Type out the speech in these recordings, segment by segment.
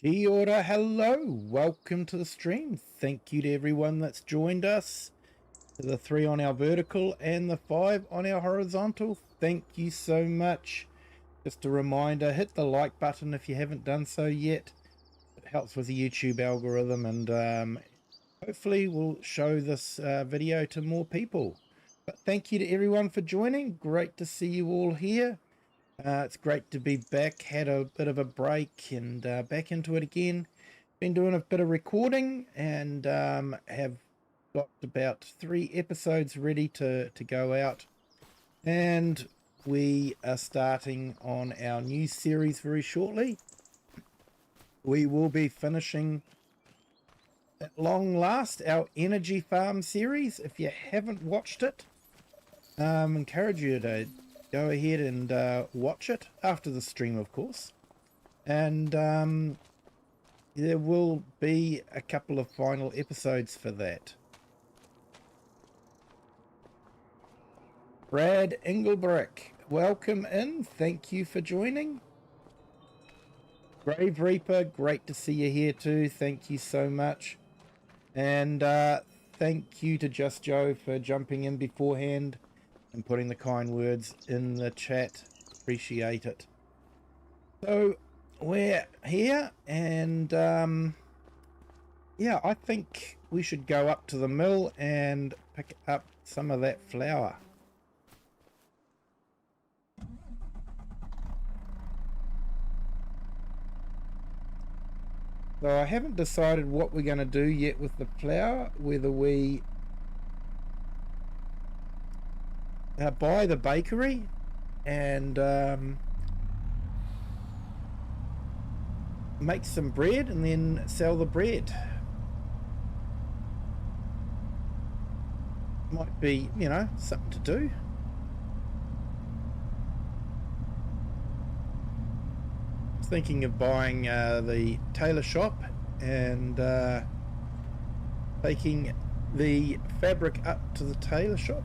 Kia ora, hello, welcome to the stream. Thank you to everyone that's joined us. To the 3 on our vertical and the 5 on our horizontal. Thank you so much. Just a reminder, hit the like button if you haven't done so yet. It helps with the YouTube algorithm and hopefully we'll show this video to more people. But thank you to everyone for joining. Great to see you all here. It's great to be back. Had a bit of a break and back into it again. Been doing a bit of recording and have got about 3 episodes ready to go out. And we are starting on our new series very shortly. We will be finishing at long last our energy farm series. If you haven't watched it, encourage you to go ahead and watch it after the stream, of course. And there will be a couple of final episodes for that. Brad Engelbrick, welcome in. Thank you for joining. Grave Reaper, great to see you here too. Thank you so much. And thank you to Just Joe for jumping in beforehand and putting the kind words in the chat. Appreciate it. So we're here and yeah, I think we should go up to the mill and pick up some of that flour. So I haven't decided what we're going to do yet with the flour, whether we buy the bakery and make some bread and then sell the bread. Might be, you know, something to do. I was thinking of buying the tailor shop and taking the fabric up to the tailor shop.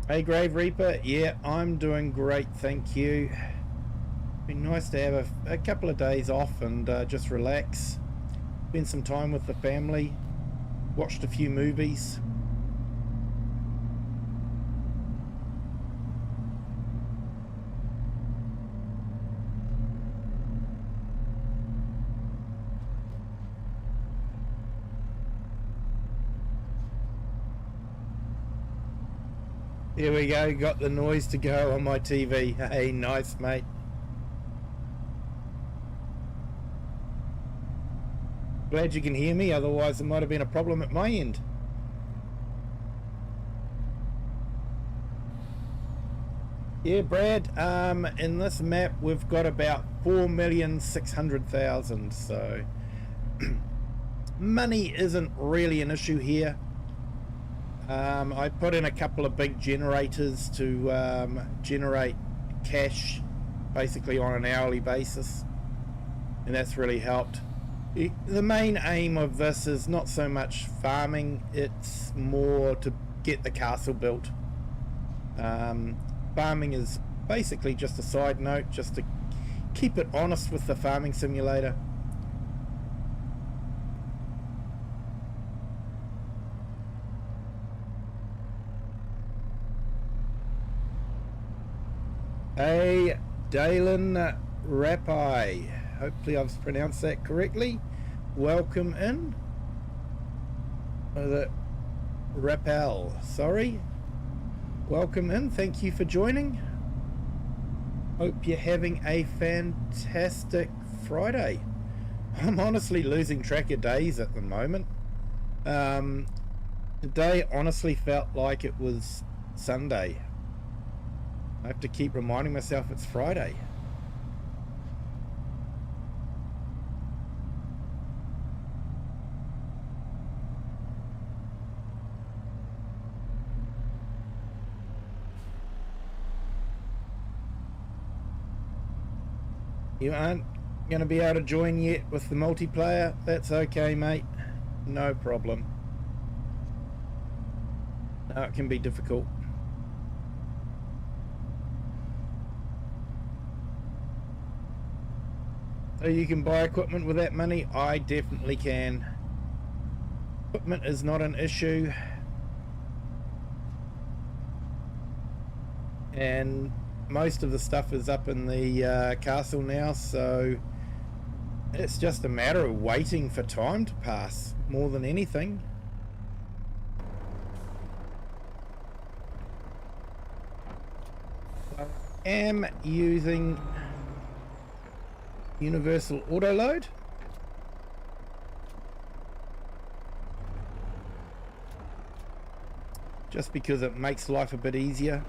Hey Grave Reaper, yeah, I'm doing great, thank you. Been nice to have a couple of days off and just relax. Spend some time with the family. Watched a few movies. Here we go, got the noise to go on my TV. Hey, nice, mate. Glad you can hear me, otherwise there might have been a problem at my end. Yeah, Brad, in this map we've got about 4,600,000, so money isn't really an issue here. I put in a couple of big generators to generate cash basically on an hourly basis, and that's really helped. The main aim of this is not so much farming, it's more to get the castle built. Farming is basically just a side note, just to keep it honest with the farming simulator. Hey, Dalen Rapai. Hopefully I've pronounced that correctly. Welcome in. The Rappel, sorry. Welcome in. Thank you for joining. Hope you're having a fantastic Friday. I'm honestly losing track of days at the moment. Today honestly felt like it was Sunday. I have to keep reminding myself it's Friday. You aren't going to be able to join yet with the multiplayer? That's okay, mate. No problem. No, it can be difficult. So you can buy equipment with that money? I definitely can. Equipment is not an issue. And most of the stuff is up in the castle now, so it's just a matter of waiting for time to pass more than anything. I am using universal auto load. Just because it makes life a bit easier.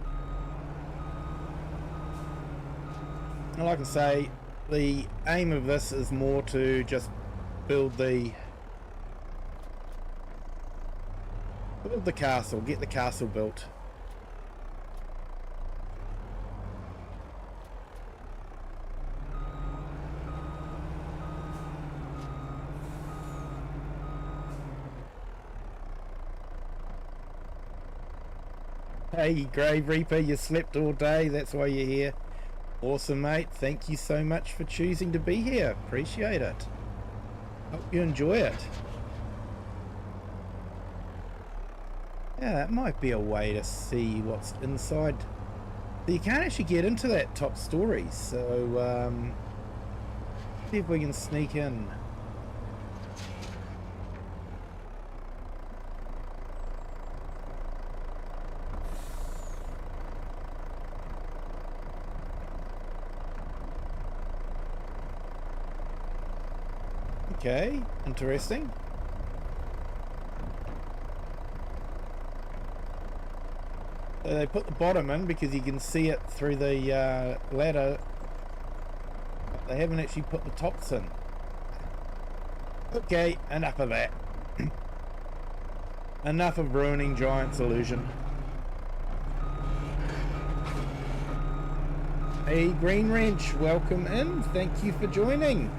And like I say, the aim of this is more to just build the castle, get the castle built. Hey, Grave Reaper, you slept all day, that's why you're here. Awesome, mate. Thank you so much for choosing to be here. Appreciate it. Hope you enjoy it. Yeah, that might be a way to see what's inside. You can't actually get into that top story, so see if we can sneak in. Okay, interesting. So they put the bottom in because you can see it through the ladder, but they haven't actually put the tops in. Okay, enough of that. Enough of ruining Giant's illusion. Hey, Green Wrench, welcome in. Thank you for joining.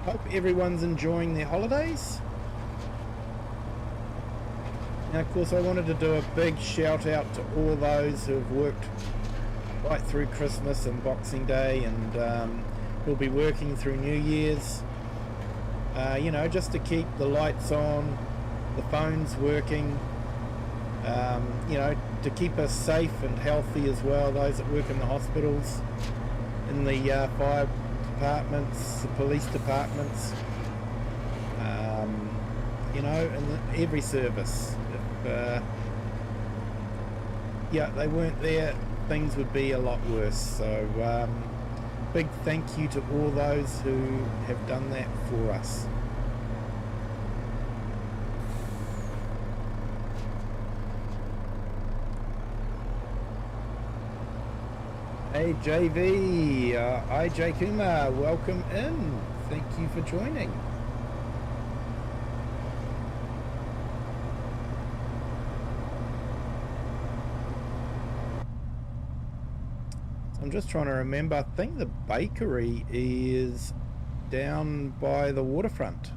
Hope everyone's enjoying their holidays. Now, of course, I wanted to do a big shout out to all those who have worked right through Christmas and Boxing Day, and who'll be working through New Year's. You know, just to keep the lights on, the phones working, you know, to keep us safe and healthy as well. Those that work in the hospitals, in the fire departments, the police departments, you know, in every service. If yeah, they weren't there, things would be a lot worse. So big thank you to all those who have done that for us. Hey JV, IJ Kumar, welcome in. Thank you for joining. I'm just trying to remember, I think the bakery is down by the waterfront.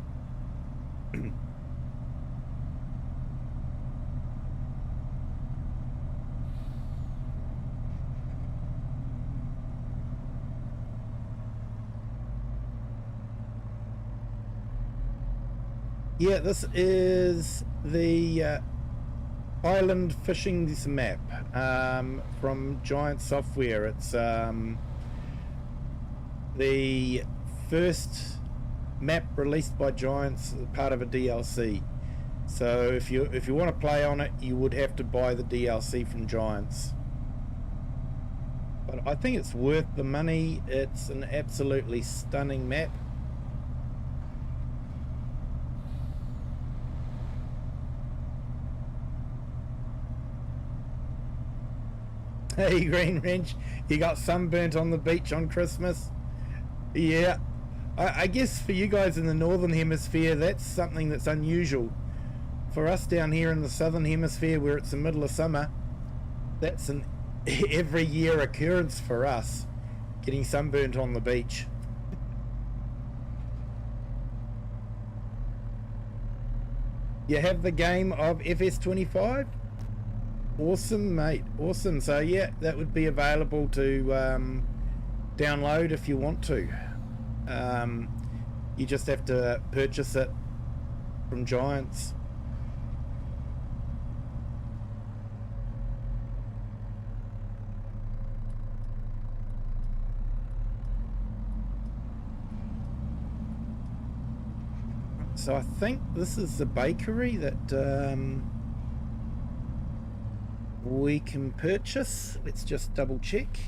Yeah, this is the Highland Fishing map from Giant Software. It's the first map released by Giants, part of a DLC. So if you want to play on it, you would have to buy the DLC from Giants. But I think it's worth the money. It's an absolutely stunning map. Hey, Green Wrench, you got sunburnt on the beach on Christmas? Yeah, I guess for you guys in the Northern Hemisphere, that's something that's unusual. For us down here in the Southern Hemisphere, where it's the middle of summer, that's an every year occurrence for us, getting sunburnt on the beach. You have the game of FS25? Awesome, mate. Awesome. So yeah, that would be available to download if you want to. You just have to purchase it from Giants. So I think this is the bakery that we can purchase. Let's just double check.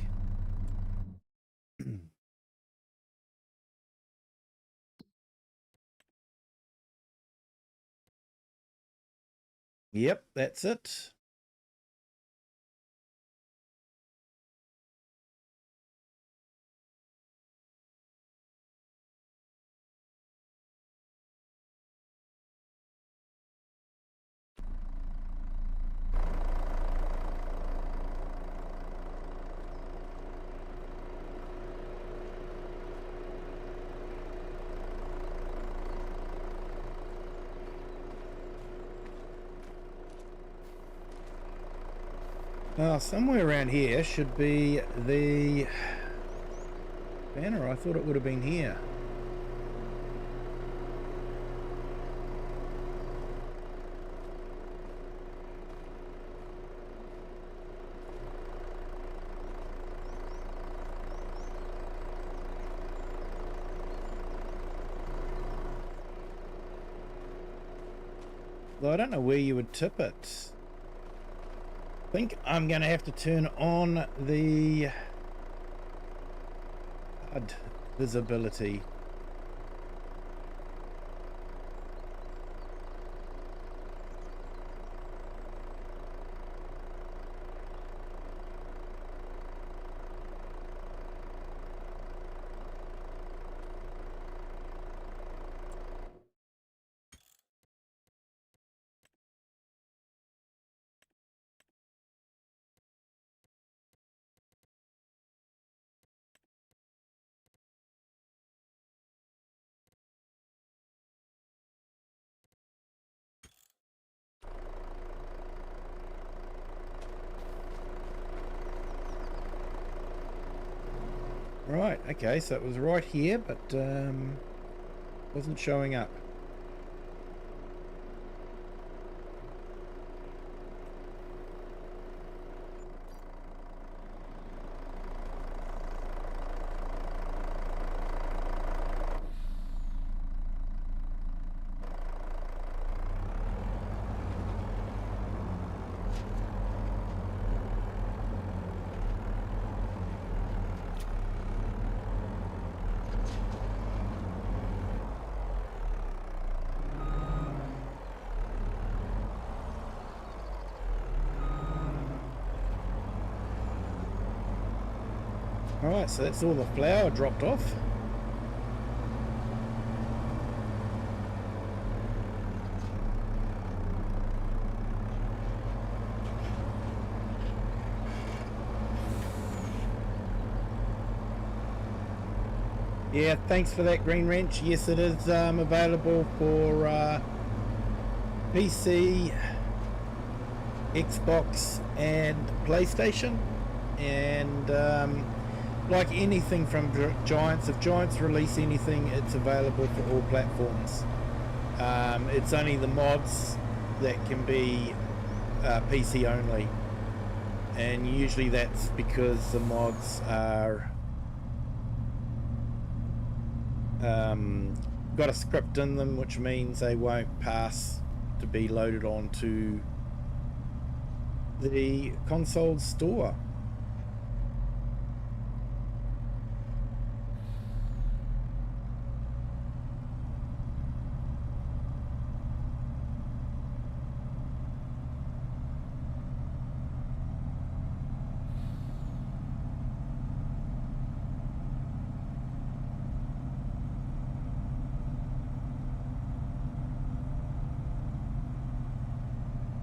Yep, that's it. Somewhere around here should be the banner. I thought it would have been here. Though I don't know where you would tip it. I think I'm going to have to turn on the HUD visibility. Right, okay, so it was right here, but wasn't showing up. Alright, so that's all the flour dropped off. Yeah, thanks for that, Green Wrench. Yes, it is available for PC, Xbox and PlayStation, and like anything from Giants, if Giants release anything, it's available for all platforms. It's only the mods that can be PC only, and usually that's because the mods are got a script in them, which means they won't pass to be loaded onto the console store.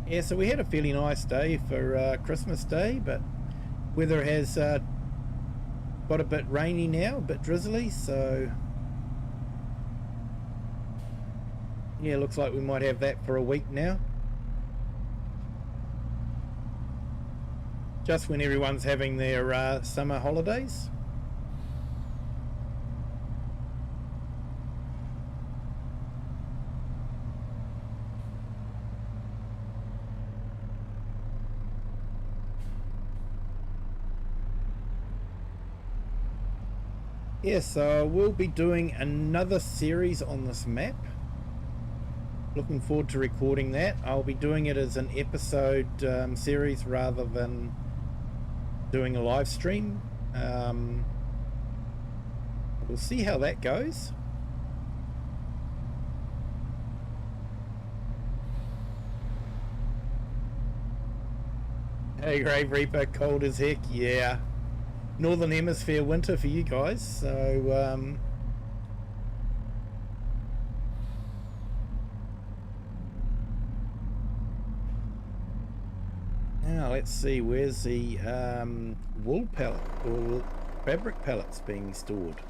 Yeah, so we had a fairly nice day for Christmas Day, but weather has got a bit rainy now, a bit drizzly, so yeah, looks like we might have that for a week now. Just when everyone's having their summer holidays. Yeah, so we'll be doing another series on this map. Looking forward to recording that. I'll be doing it as an episode series rather than doing a live stream. We'll see how that goes. Hey, Grave Reaper, cold as heck, yeah. Northern Hemisphere winter for you guys, so now let's see, where's the wool pallet or fabric pallets being stored?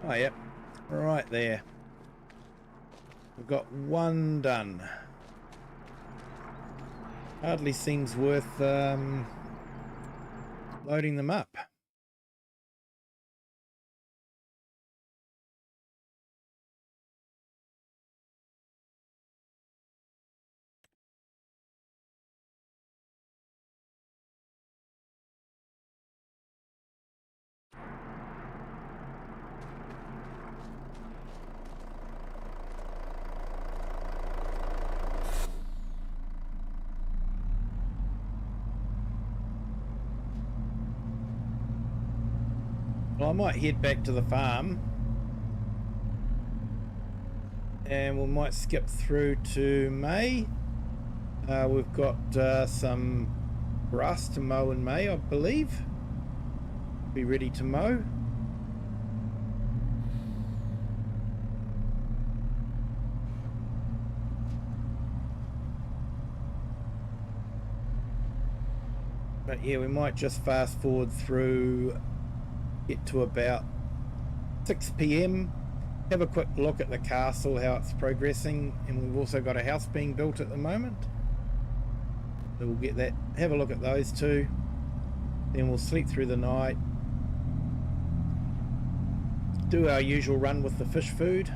Oh yep, right there. We've got one done. Hardly seems worth loading them up. Well, I might head back to the farm and we might skip through to May. We've got some grass to mow in May, I believe. Be ready to mow. But yeah, we might just fast forward through, get to about 6 PM, have a quick look at the castle, how it's progressing, and we've also got a house being built at the moment, so we'll get that, have a look at those two, then we'll sleep through the night, do our usual run with the fish food.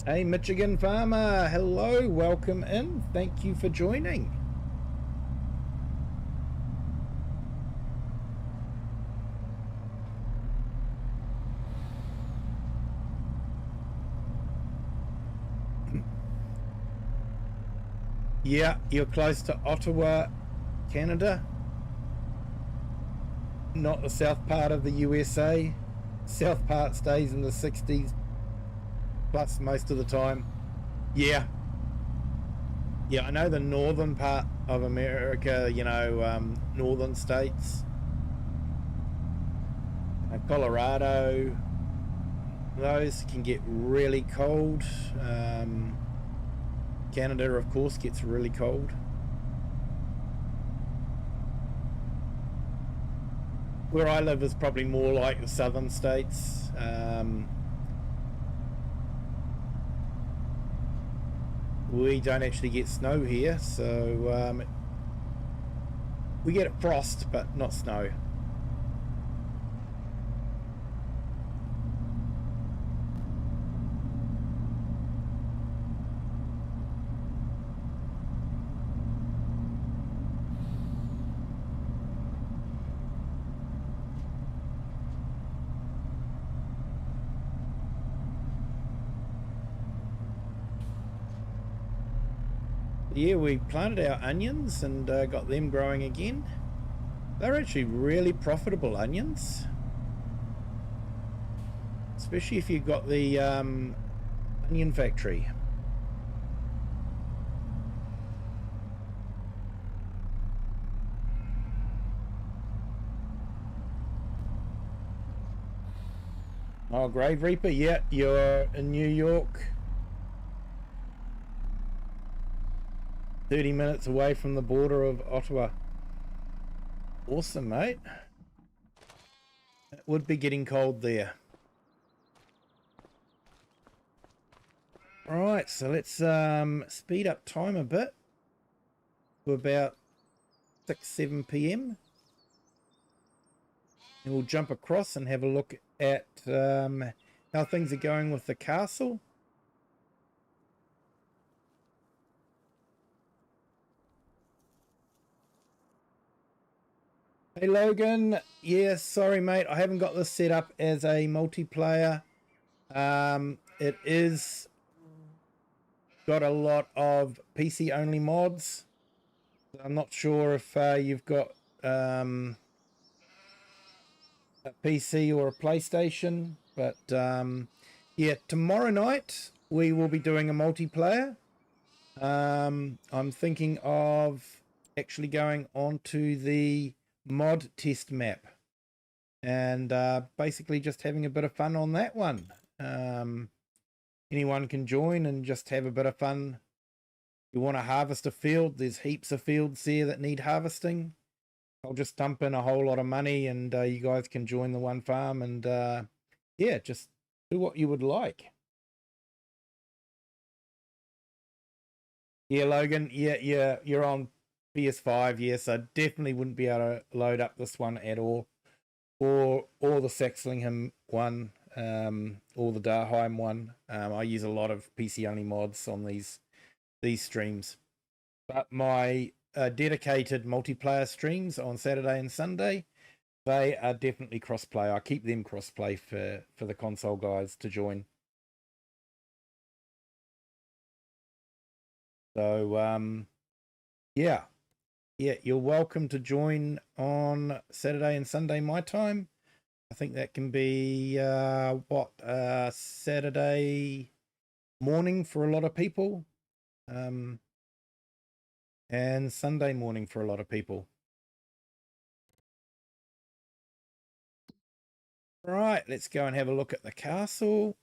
Hey, Michigan Farmer, hello, welcome in, thank you for joining. Yeah, you're close to Ottawa, Canada. Not the south part of the USA. South part stays in the 60s plus most of the time. Yeah. Yeah, I know the northern part of America, you know, northern states. Colorado, those can get really cold. Canada, of course, gets really cold. Where I live is probably more like the southern states. We don't actually get snow here, so we get frost, but not snow. Yeah, we planted our onions and got them growing again. They're actually really profitable onions, especially if you've got the onion factory. Oh, Grave Reaper, yeah, you're in New York. 30 minutes away from the border of Ottawa. Awesome, mate. It would be getting cold there. Alright, so let's speed up time a bit to about 6-7 p.m. and we'll jump across and have a look at how things are going with the castle. Hey Logan, yeah, sorry mate, I haven't got this set up as a multiplayer. It is got a lot of PC only mods. I'm not sure if you've got a PC or a PlayStation, but yeah, tomorrow night we will be doing a multiplayer. I'm thinking of actually going onto the mod test map and basically just having a bit of fun on that one. Anyone can join and just have a bit of fun. You want to harvest a field, there's heaps of fields there that need harvesting. I'll just dump in a whole lot of money and you guys can join the one farm and yeah, just do what you would like. Yeah, Logan, yeah, you're on PS5, yes, I definitely wouldn't be able to load up this one at all. Or the Saxlingham one, or the Darheim one. I use a lot of PC only mods on these streams. But my dedicated multiplayer streams on Saturday and Sunday, they are definitely crossplay. I keep them crossplay for the console guys to join. So yeah, you're welcome to join on Saturday and Sunday my time. I think that can be Saturday morning for a lot of people, and Sunday morning for a lot of people. Right, let's go and have a look at the castle.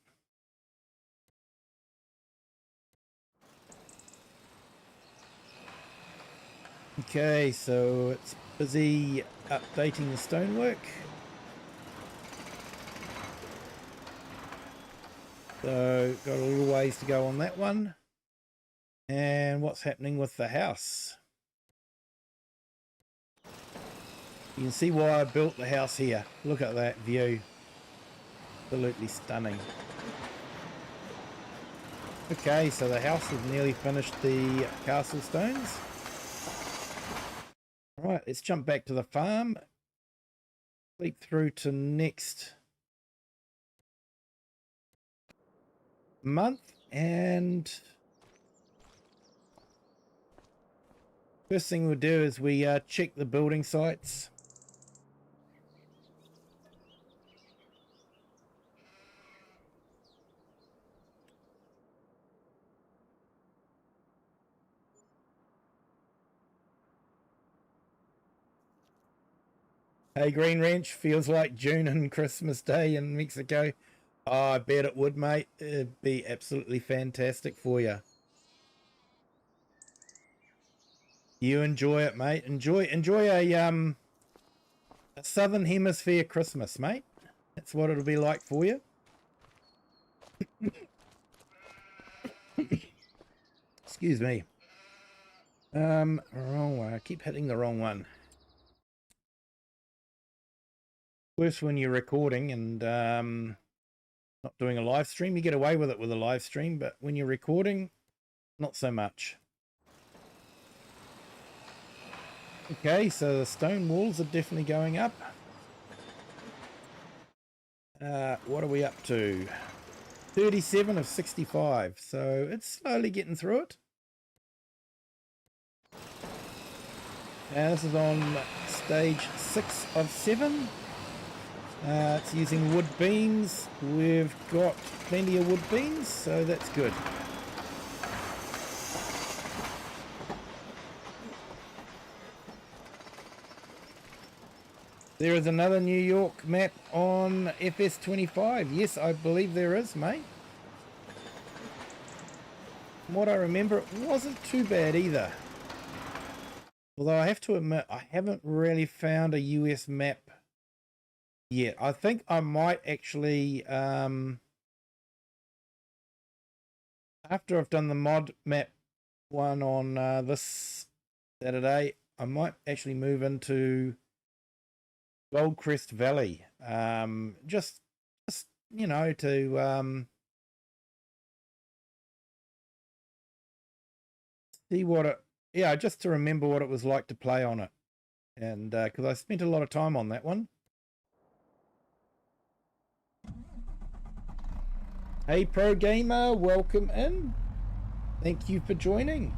Okay, so it's busy updating the stonework. So got a little ways to go on that one. And what's happening with the house? You can see why I built the house here. Look at that view. Absolutely stunning. Okay, so the house has nearly finished the castle stones. Alright, let's jump back to the farm. Leap through to next month, and first thing we'll do is we check the building sites. Hey, Green Ranch, feels like June and Christmas Day in Mexico. Oh, I bet it would, mate. It'd be absolutely fantastic for you. You enjoy it, mate. Enjoy a Southern Hemisphere Christmas, mate. That's what it'll be like for you. Excuse me. Wrong one. I keep hitting the wrong one. Worse when you're recording and not doing a live stream. You get away with it with a live stream, but when you're recording, not so much. Okay, so the stone walls are definitely going up. What are we up to? 37 of 65, so it's slowly getting through it. Now this is on stage 6 of 7. It's using wood beams. We've got plenty of wood beams, so that's good. There is another New York map on FS25. Yes, I believe there is, mate. From what I remember, it wasn't too bad either. Although I have to admit, I haven't really found a US map yet. I think I might actually, after I've done the mod map one on this Saturday, I might actually move into Goldcrest Valley. Just you know, to see what it, yeah, just to remember what it was like to play on it. And because I spent a lot of time on that one. Hey, Pro Gamer, welcome in. Thank you for joining.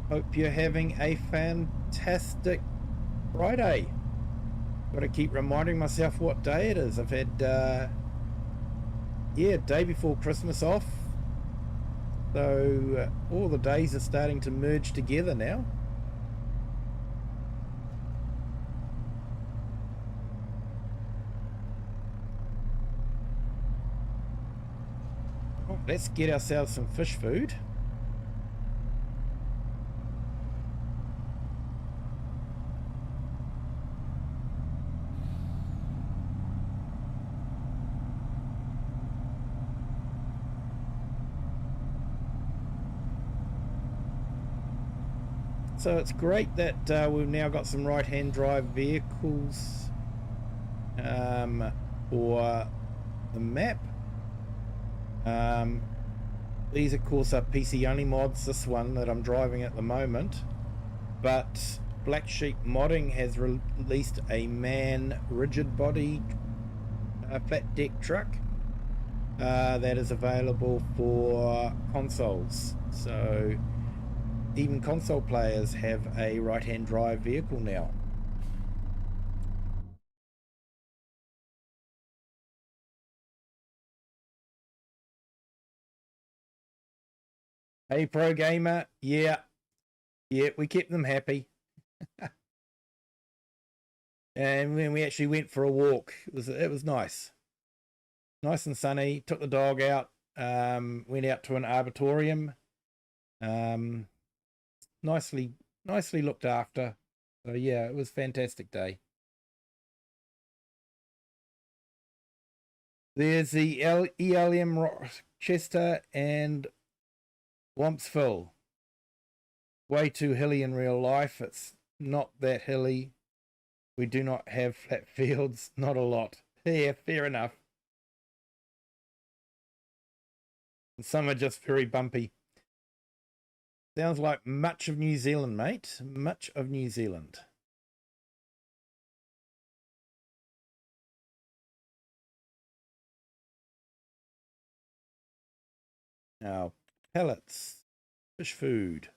Hope you're having a fantastic Friday. Got to keep reminding myself what day it is. I've had, yeah, day before Christmas off. So all the days are starting to merge together now. Oh, let's get ourselves some fish food. So it's great that we've now got some right-hand drive vehicles for the map. These of course are PC only mods, this one that I'm driving at the moment, but Black Sheep Modding has released a MAN rigid body flat deck truck that is available for consoles. So even console players have a right-hand drive vehicle now. Hey, Pro Gamer, yeah, we kept them happy. And when we actually went for a walk, it was nice and sunny. Took the dog out, went out to an arboretum, nicely looked after. So yeah, it was a fantastic day. There's the ELM Rochester and Wompsville. Way too hilly in real life. It's not that hilly. We do not have flat fields, not a lot. Yeah, fair enough. And some are just very bumpy. Sounds like much of New Zealand, mate. Much of New Zealand. Now, pellets, fish food.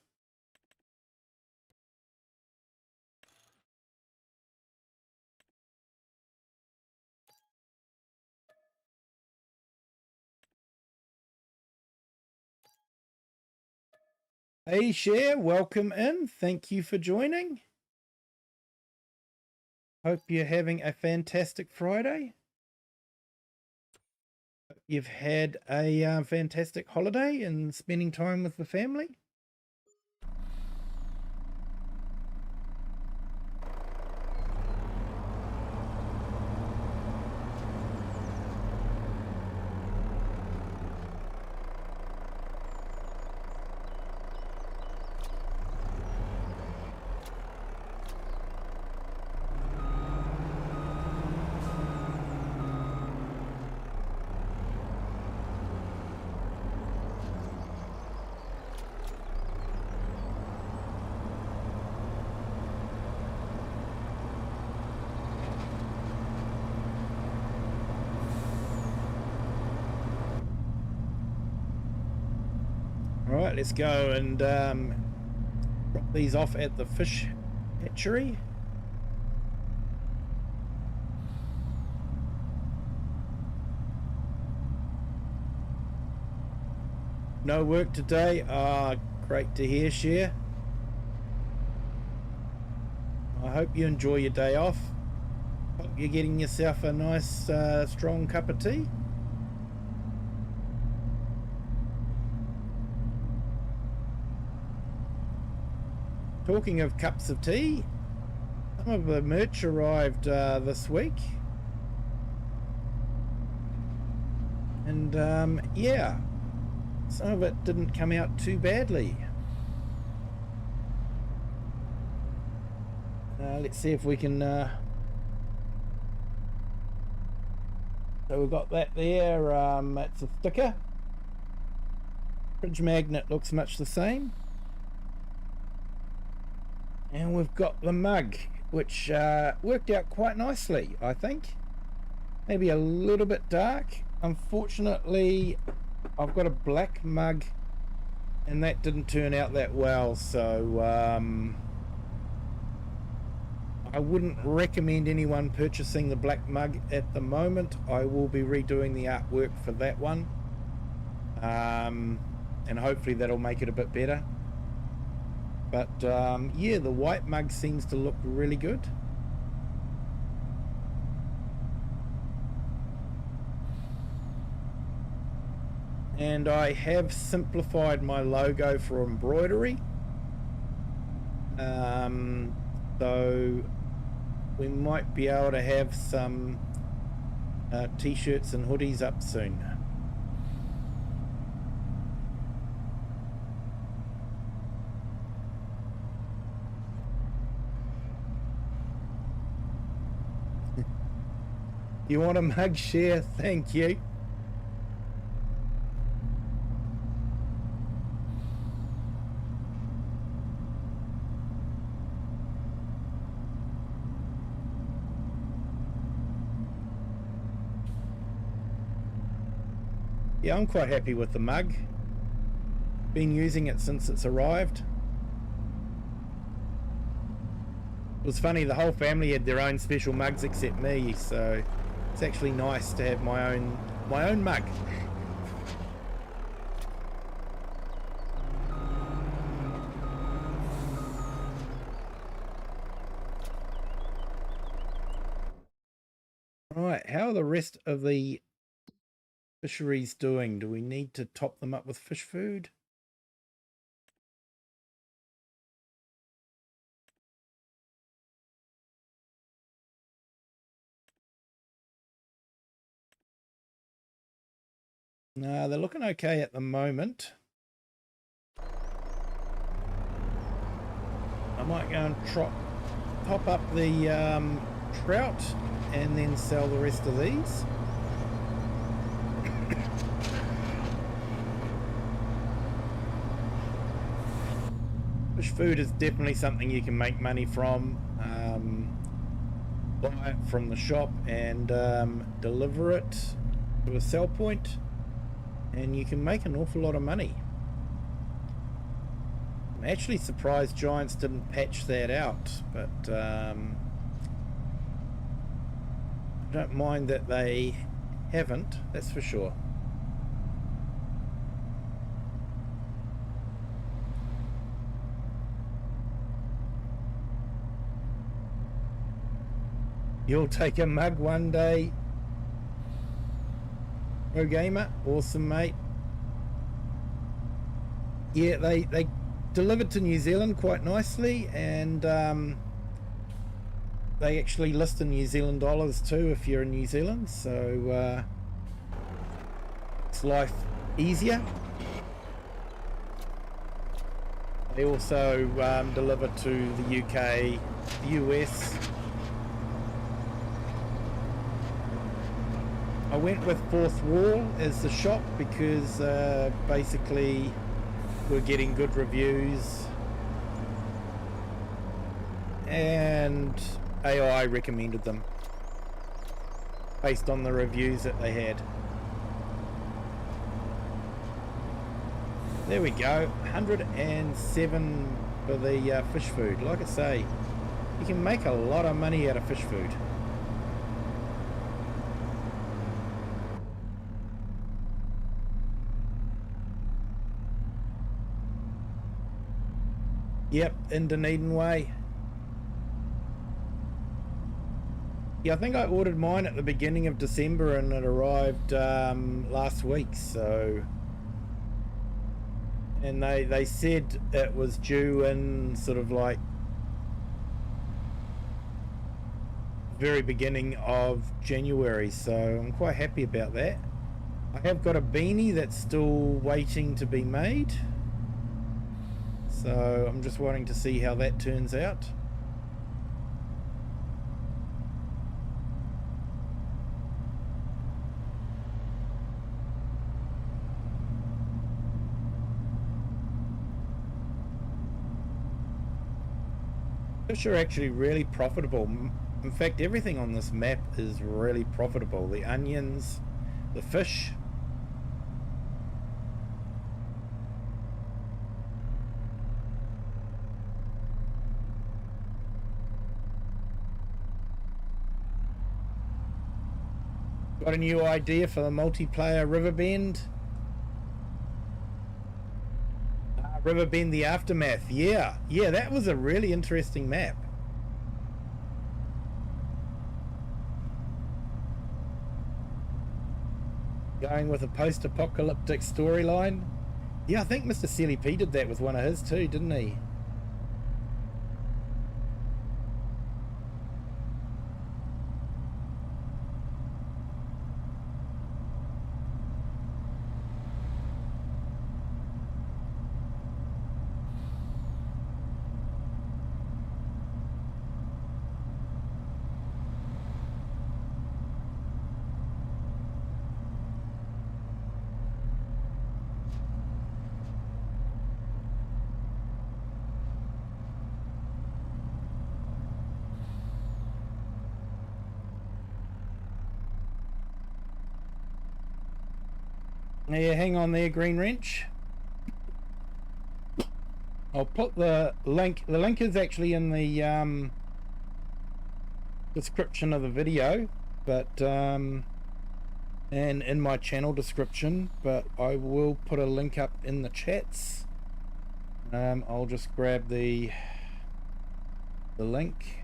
Hey, Cher, welcome in. Thank you for joining. Hope you're having a fantastic Friday. You've had a fantastic holiday and spending time with the family. Alright, let's go and drop these off at the fish hatchery. No work today. Great to hear, Cher. I hope you enjoy your day off. Hope you're getting yourself a nice strong cup of tea. Talking of cups of tea, some of the merch arrived this week. And yeah, some of it didn't come out too badly. Let's see if we can... So we've got that there. It's a sticker. Fridge magnet looks much the same. And we've got the mug, which worked out quite nicely, I think. Maybe a little bit dark. Unfortunately, I've got a black mug, and that didn't turn out that well, so I wouldn't recommend anyone purchasing the black mug at the moment. I will be redoing the artwork for that one, and hopefully that'll make it a bit better. But yeah, the white mug seems to look really good. And I have simplified my logo for embroidery. So we might be able to have some t-shirts and hoodies up soon. You want a mug, Share? Thank you. Yeah, I'm quite happy with the mug. Been using it since it's arrived. It was funny, the whole family had their own special mugs except me, so it's actually nice to have my own mug. Right, how are the rest of the fisheries doing? Do we need to top them up with fish food? No, they're looking okay at the moment. I might go and top up the trout and then sell the rest of these. Fish food is definitely something you can make money from. Buy it from the shop and deliver it to a sell point, and you can make an awful lot of money. I'm actually surprised Giants didn't patch that out, but I don't mind that they haven't, that's for sure. You'll take a mug one day. Pro Gamer, awesome mate. Yeah, they delivered to New Zealand quite nicely, and they actually list in New Zealand dollars too if you're in New Zealand, so it's life easier. They also deliver to the UK, the US. I went with Fourth Wall as the shop because basically we're getting good reviews, and AI recommended them based on the reviews that they had. There we go, 107 for the fish food. Like I say, you can make a lot of money out of fish food. Yep, in Dunedin Way. Yeah, I think I ordered mine at the beginning of December and it arrived last week, so... And they said it was due in sort of like very beginning of January, so I'm quite happy about that. I have got a beanie that's still waiting to be made, so I'm just wanting to see how that turns out. Fish are actually really profitable. In fact, everything on this map is really profitable. The onions, the fish. Got a new idea for the multiplayer Riverbend? Riverbend the Aftermath. Yeah, that was a really interesting map. Going with a post-apocalyptic storyline. Yeah, I think Mr. CLP did that with one of his too, didn't he? Yeah, hang on there, Green Wrench. I'll put the link. The link is actually in the description of the video, but and in my channel description, but I will put a link up in the chats. I'll just grab the link.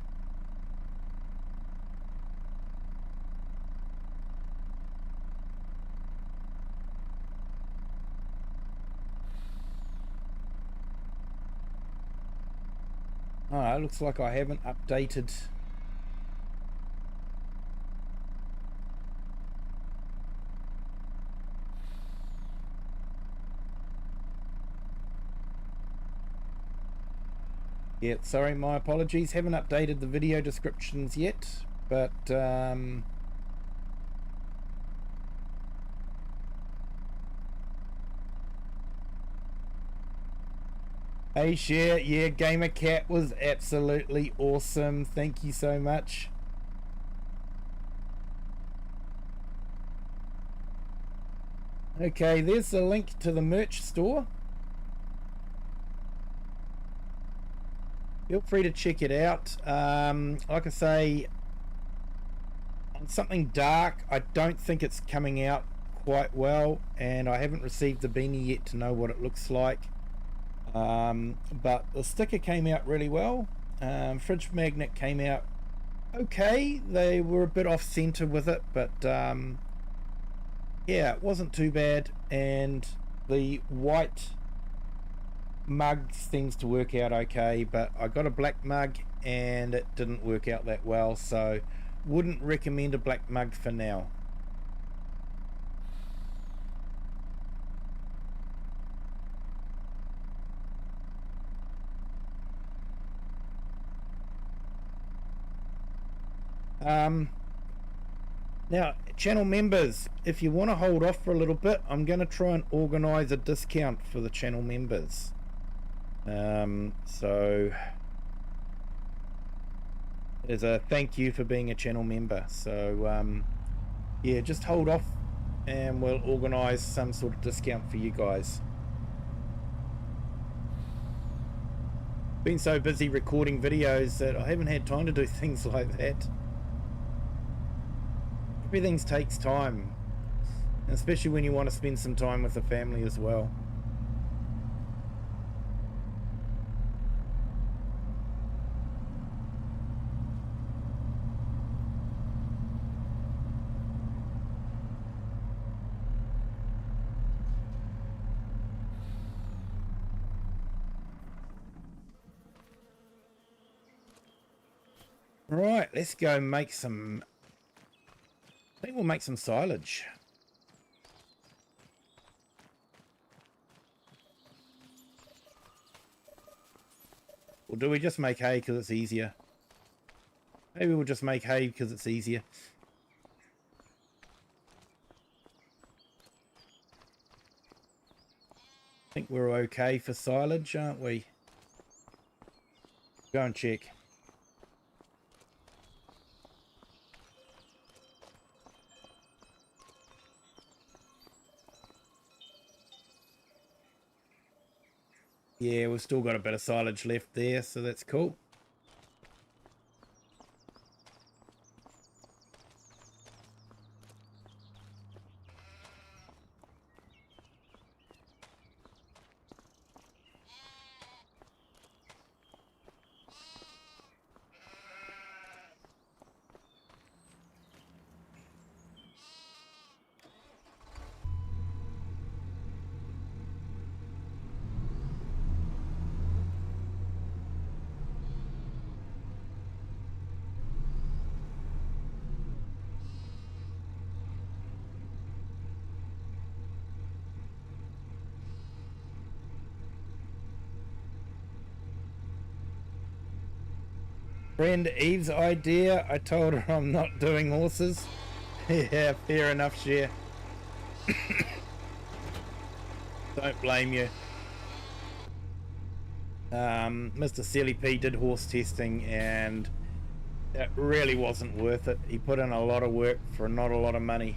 It looks like I haven't updated. Yeah, sorry, my apologies. Haven't updated the video descriptions yet, but hey, share. Yeah, Gamer Cat was absolutely awesome. Thank you so much. Okay, there's the link to the merch store. Feel free to check it out. Like I say, on something dark, I don't think it's coming out quite well, and I haven't received the beanie yet to know what it looks like. But the sticker came out really well. Fridge magnet came out okay. They were a bit off center with it, but yeah, it wasn't too bad. And the white mug seems to work out okay, but I got a black mug and it didn't work out that well, so wouldn't recommend a black mug for now. Now, channel members, if you want to hold off for a little bit, I'm going to try and organize a discount for the channel members. So as a thank you for being a channel member. So yeah, just hold off and we'll organize some sort of discount for you guys. Been so busy recording videos that I haven't had time to do things like that. Everything takes time, especially when you want to spend some time with the family as well. Right, let's go make some... I think we'll make some silage. Or do we just make hay because it's easier? Maybe we'll just make hay because it's easier. I think we're okay for silage, aren't we? Go and check. Yeah, we've still got a bit of silage left there, so that's cool. Friend Eve's idea, I told her I'm not doing horses. Yeah, fair enough, Share. Don't blame you. Mr. Silly P did horse testing and it really wasn't worth it. He put in a lot of work for not a lot of money.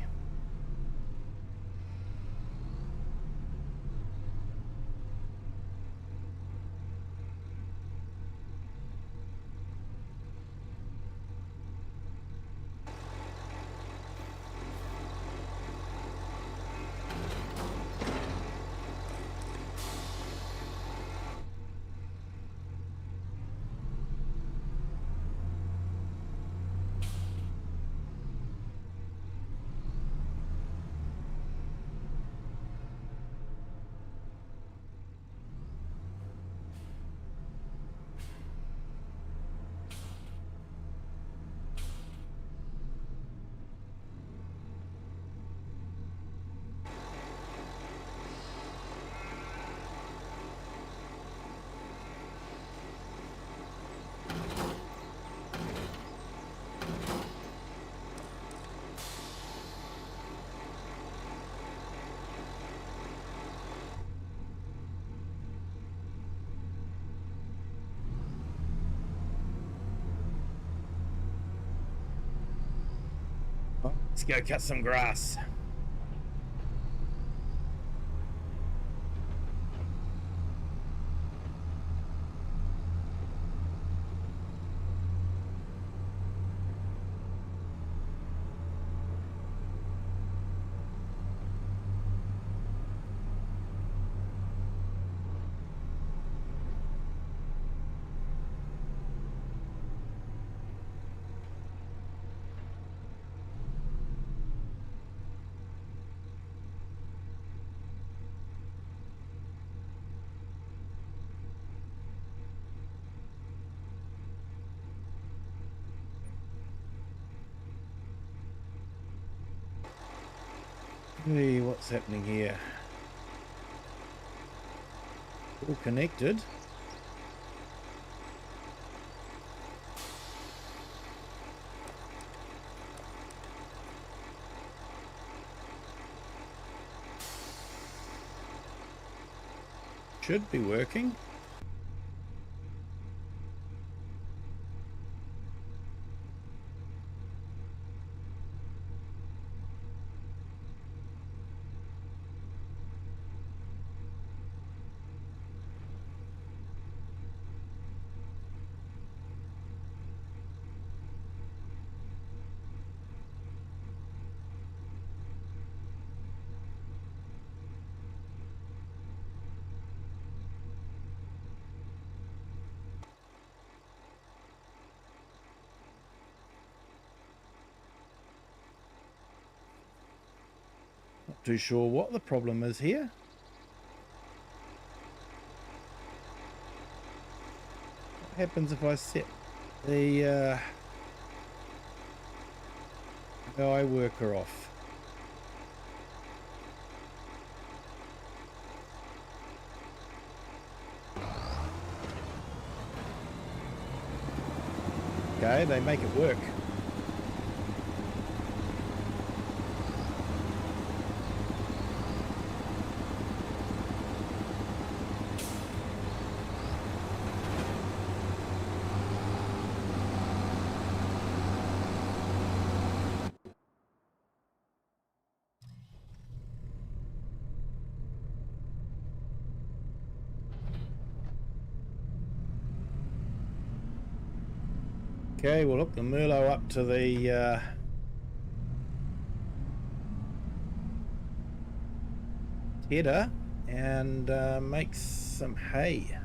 Let's go cut some grass. Hey, what's happening here? All connected. Should be working. Not too sure what the problem is here. What happens if I set the Oh, I work her off. Okay, they make it work. Okay, we'll hook the Merlot up to the header and make some hay.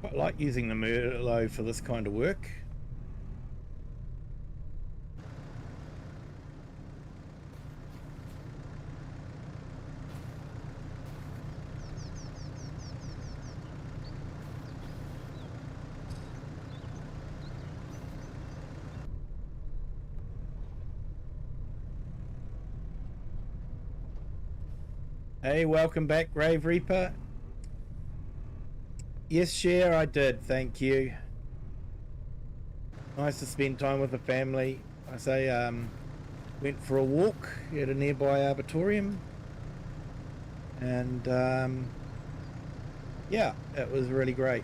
Quite like using the Merlot for this kind of work. Hey, welcome back, Grave Reaper. Yes, Share, I did, thank you. Nice to spend time with the family. I say, went for a walk at a nearby arboretum, and yeah, it was really great.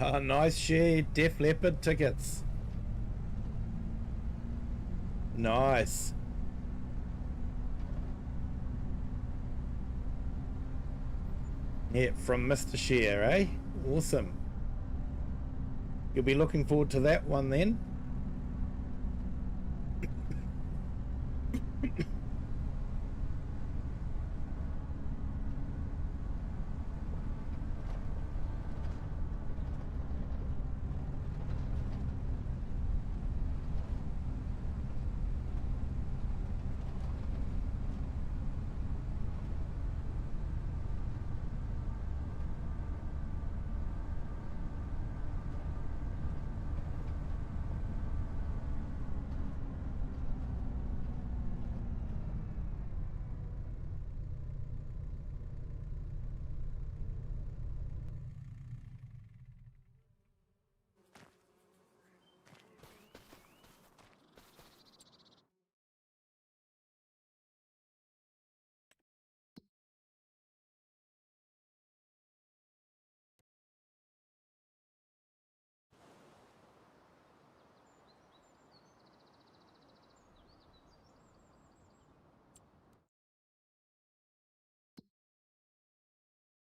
Oh, nice, Share. Def Leopard tickets. Nice. Yeah, from Mr. Share, eh? Awesome. You'll be looking forward to that one then.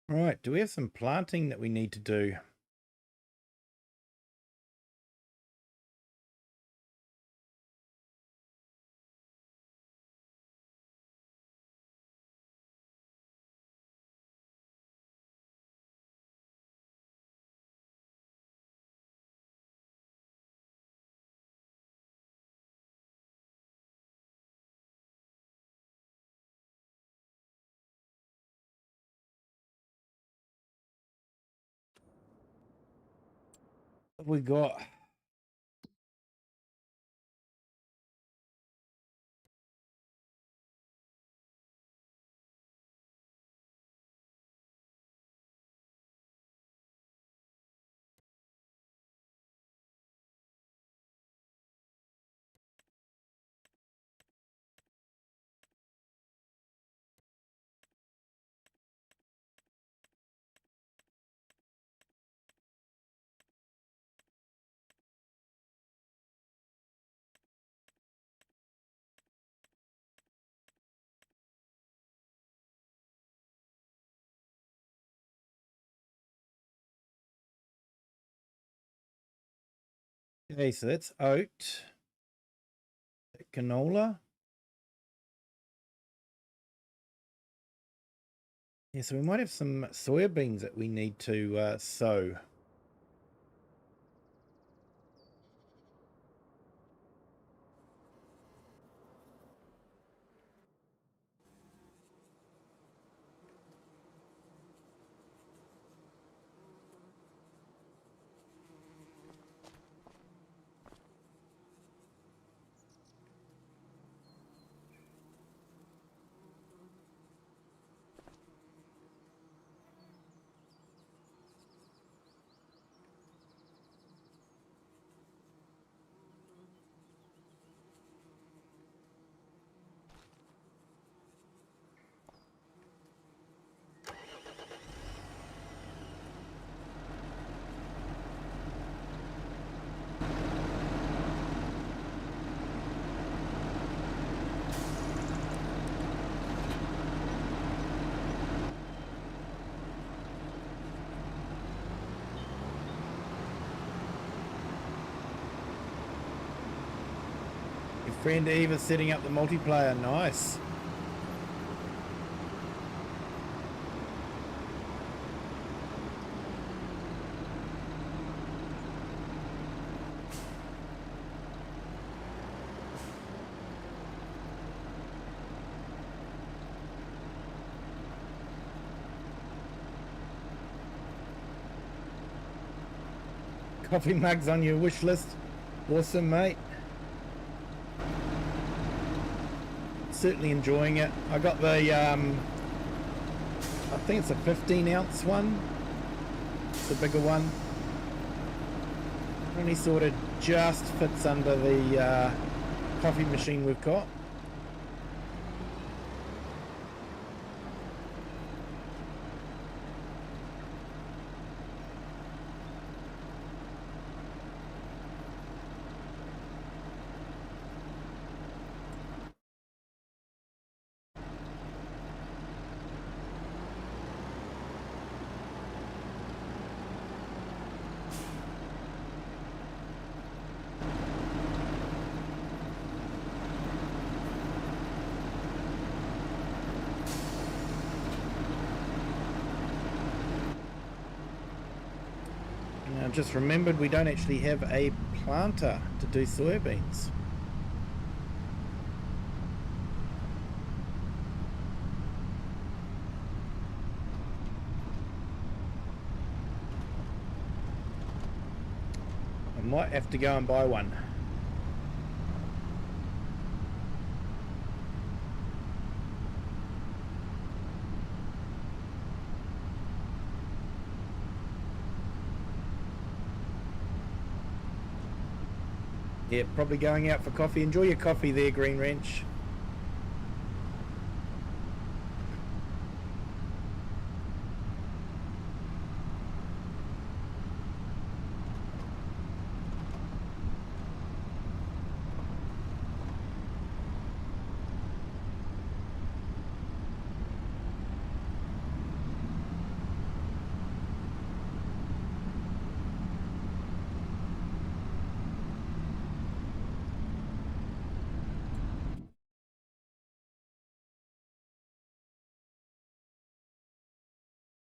Right, do we have some planting that we need to do? What have we got? Okay, so that's oat, canola. Yeah, so we might have some soybeans that we need to sow. Your friend Eve is setting up the multiplayer. Nice. Coffee mugs on your wish list. Awesome, mate. Certainly enjoying it. I got the I think it's a 15-ounce one. It's the bigger one. Only sort of just fits under the coffee machine we've got. I've just remembered we don't actually have a planter to do soybeans. I might have to go and buy one. Yeah, probably going out for coffee. Enjoy your coffee there, Green Wrench.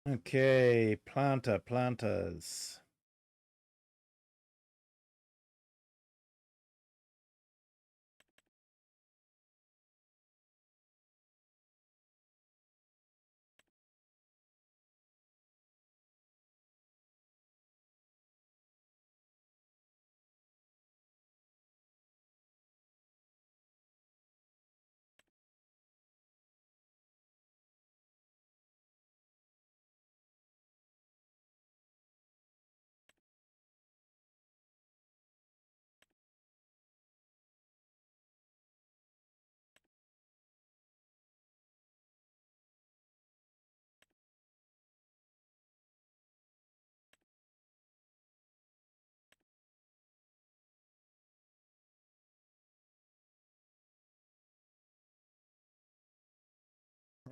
Okay, planters.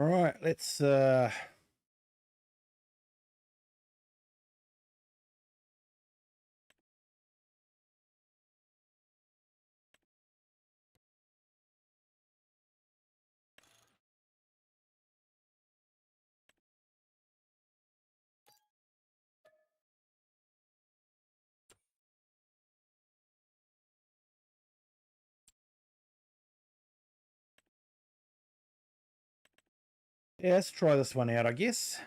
All right, let's Yeah, let's try this one out, I guess.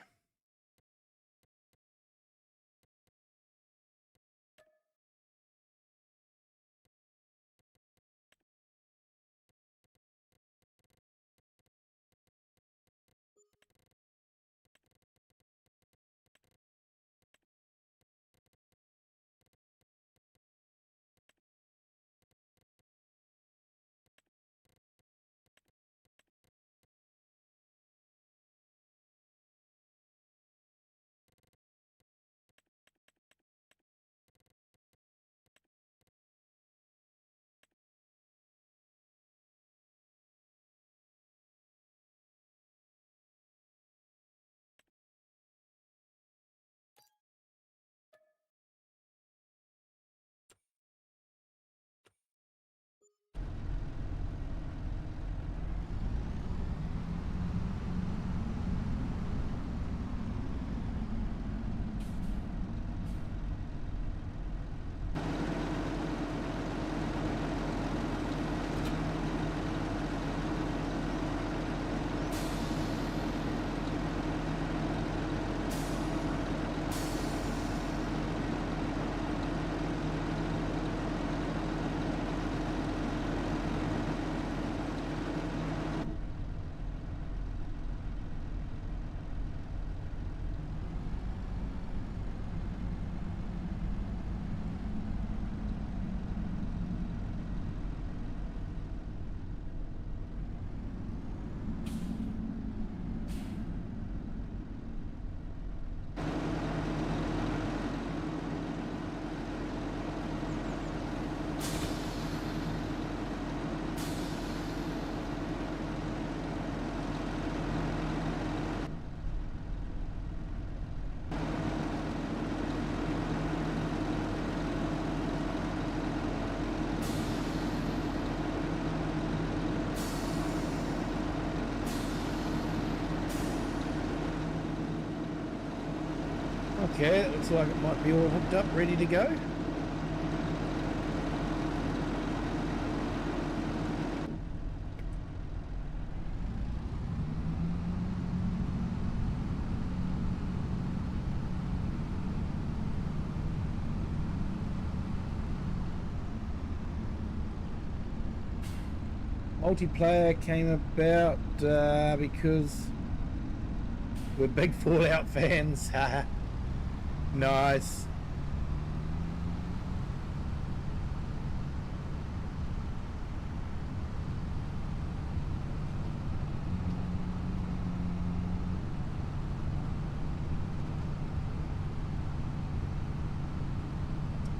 Okay, it looks like it might be all hooked up, ready to go. Multiplayer came about because we're big Fallout fans. Nice.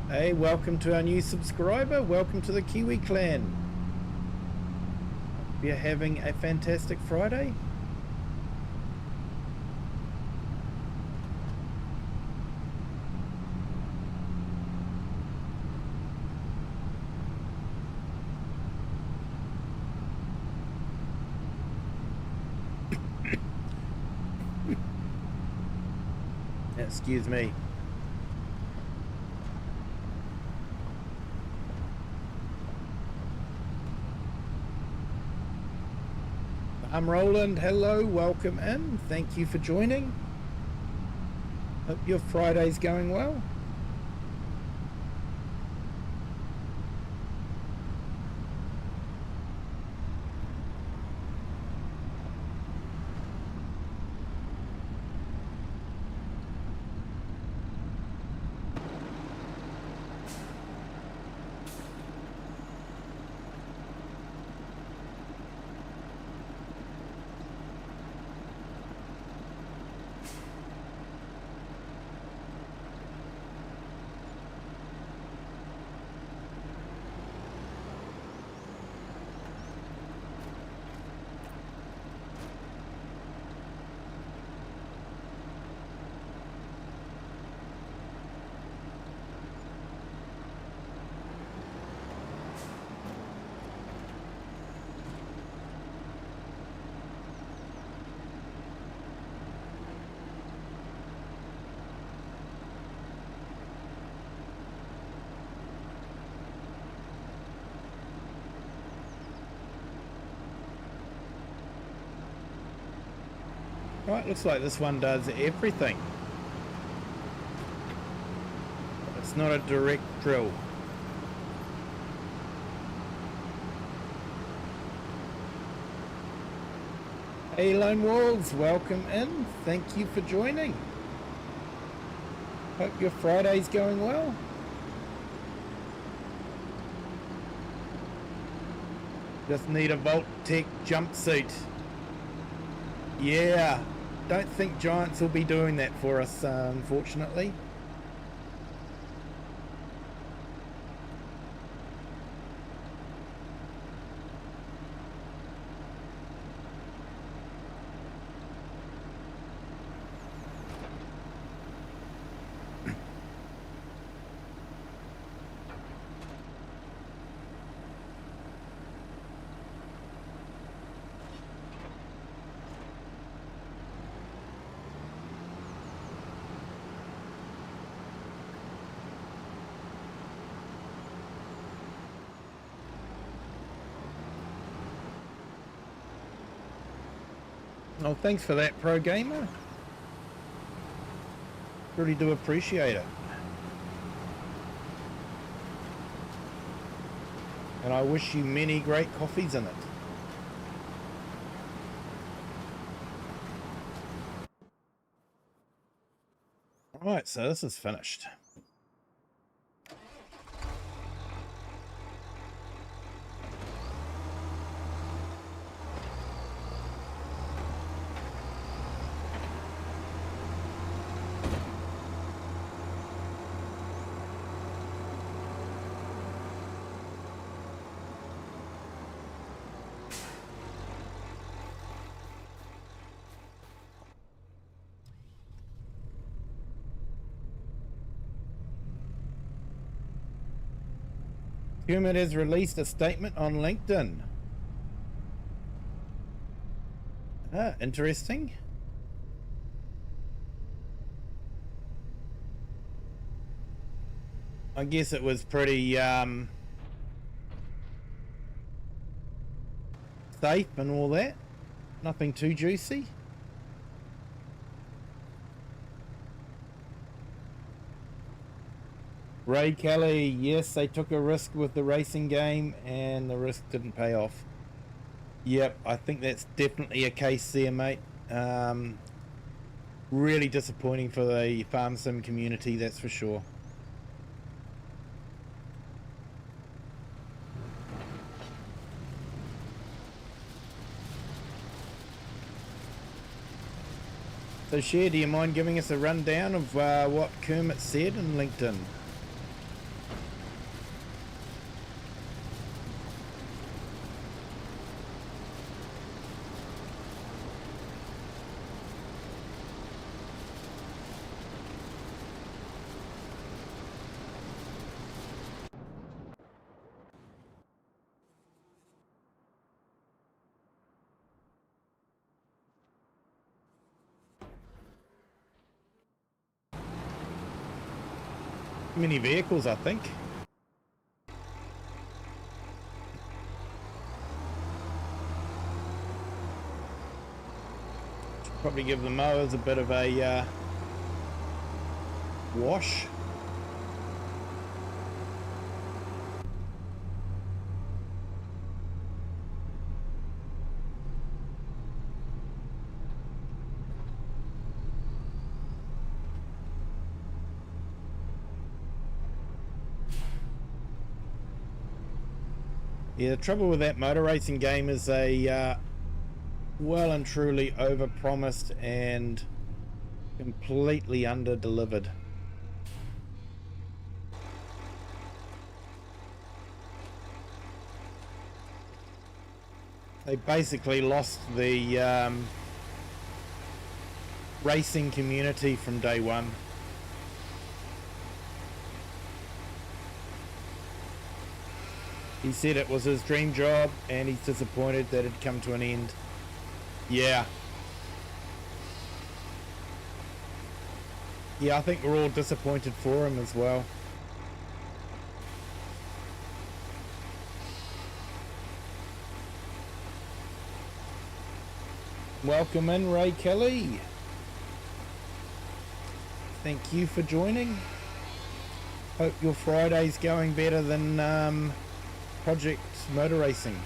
Hey, welcome to our new subscriber. Welcome to the Kiwi clan. You're having a fantastic Friday. Excuse me. I'm Roland. Hello, welcome in. Thank you for joining. Hope your Friday's going well. Right, looks like this one does everything. It's not a direct drill. Hey Lone Wolves, welcome in. Thank you for joining. Hope your Friday's going well. Just need a Vault-Tec jumpsuit. Yeah, don't think Giants will be doing that for us, unfortunately. Oh, thanks for that, Pro Gamer. Really do appreciate it. And I wish you many great coffees in it. Alright, so this is finished. Kermit has released a statement on LinkedIn. Ah, interesting. I guess it was pretty safe and all that. Nothing too juicy. Ray Kelly, yes, they took a risk with the racing game and the risk didn't pay off. Yep, I think that's definitely a case there, mate. Really disappointing for the farm sim community, that's for sure. So Cher, do you mind giving us a rundown of what Kermit said in LinkedIn? Many vehicles, I think. Should probably give the mowers a bit of a wash. Yeah, the trouble with that motor racing game is they well and truly over-promised and completely under-delivered. They basically lost the racing community from day one. He said it was his dream job and he's disappointed that it had come to an end. Yeah. Yeah, I think we're all disappointed for him as well. Welcome in, Ray Kelly. Thank you for joining. Hope your Friday's going better than Project Motor Racing.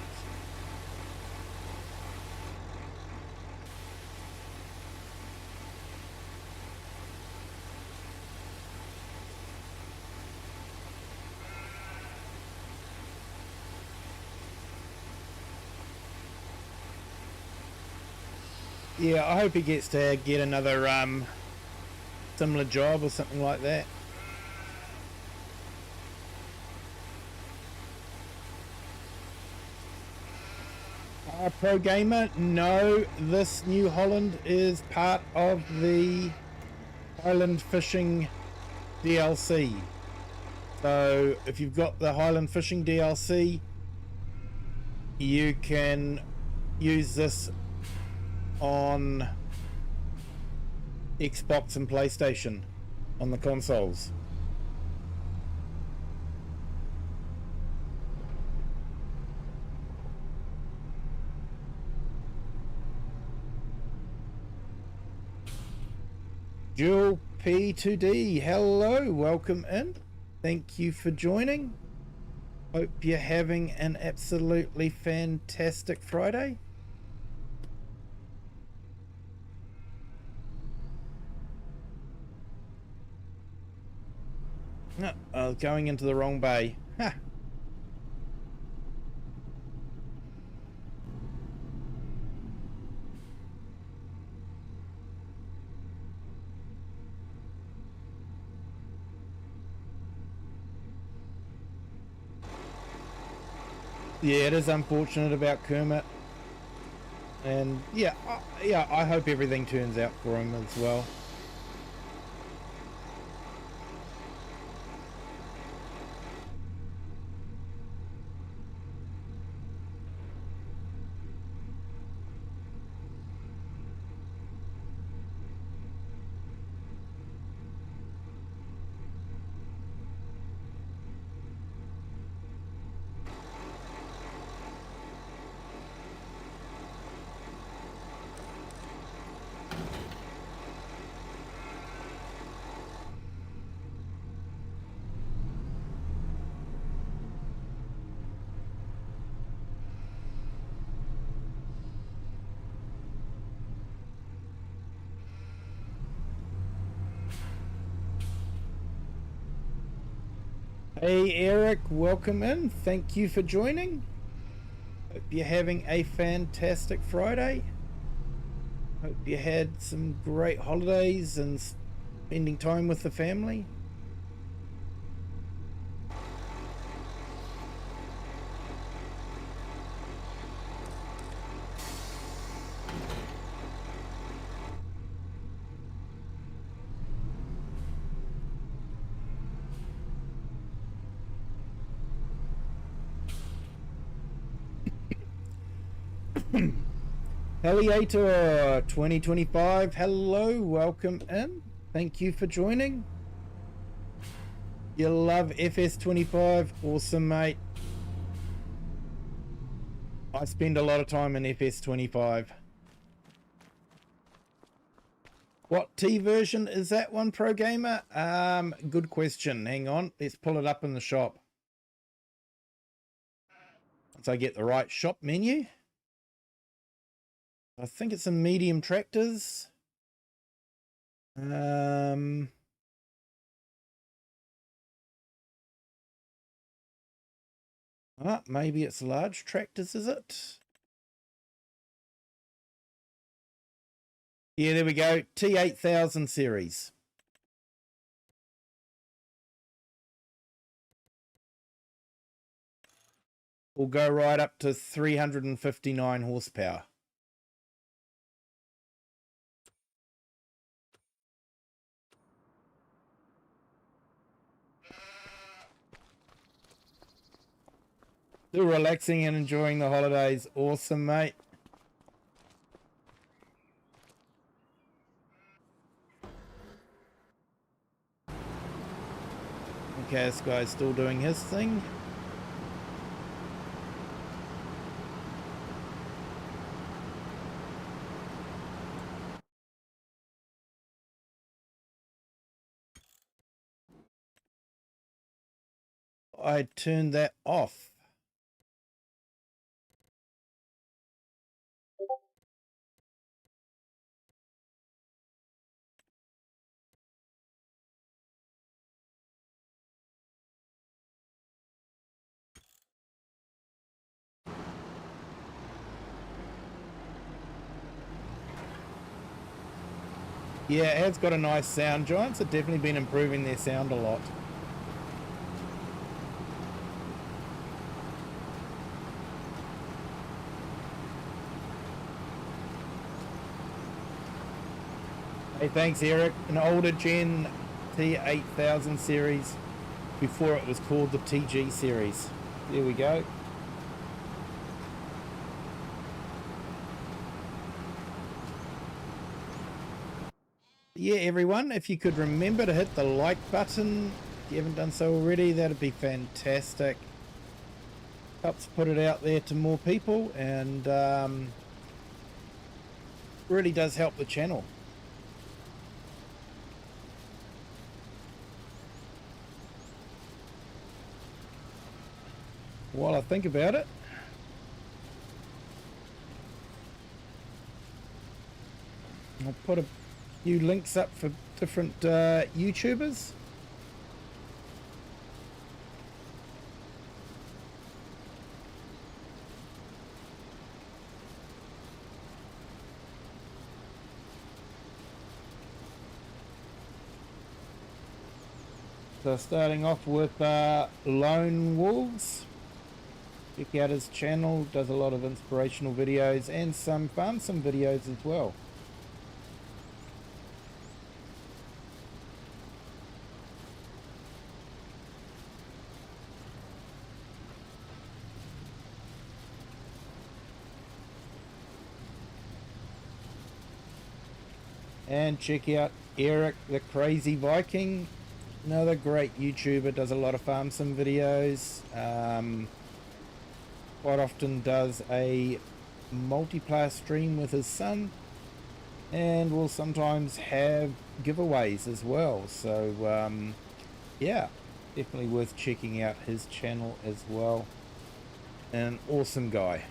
Yeah, I hope he gets to get another similar job or something like that. Pro Gamer, no, this New Holland is part of the Highland Fishing DLC. So if you've got the Highland Fishing DLC, you can use this on Xbox and PlayStation on the consoles. Jewel P2D, hello, welcome in. Thank you for joining. Hope you're having an absolutely fantastic Friday. No, I was going into the wrong bay. Ha! Yeah, it is unfortunate about Kermit. And yeah, I hope everything turns out for him as well. Hey Eric, welcome in. Thank you for joining. Hope you're having a fantastic Friday. Hope you had some great holidays and spending time with the family. Heliator 2025, hello, welcome in. Thank you for joining. You love FS25, awesome mate. I spend a lot of time in FS25. What T version is that one, Pro Gamer? Good question. Hang on, let's pull it up in the shop. Once I get the right shop menu. I think it's a medium tractors. Maybe it's large tractors, is it? Yeah, there we go. T8000 series. Will go right up to 359 horsepower. Still relaxing and enjoying the holidays. Awesome, mate. Okay, this guy's still doing his thing. I turned that off. Yeah, it has got a nice sound. Giants have definitely been improving their sound a lot. Hey, thanks, Eric. An older Gen T8000 series before it was called the TG series. There we go. Yeah, everyone, if you could remember to hit the like button, if you haven't done so already, that'd be fantastic. Helps put it out there to more people, and really does help the channel. While I think about it, I'll put a few links up for different YouTubers. So starting off with Lone Wolves. Check out his channel, does a lot of inspirational videos and some farm sim videos as well. And check out Eric the Crazy Viking, another great YouTuber, does a lot of farm sim videos. Quite often does a multiplayer stream with his son, and will sometimes have giveaways as well. So yeah, definitely worth checking out his channel as well. An awesome guy.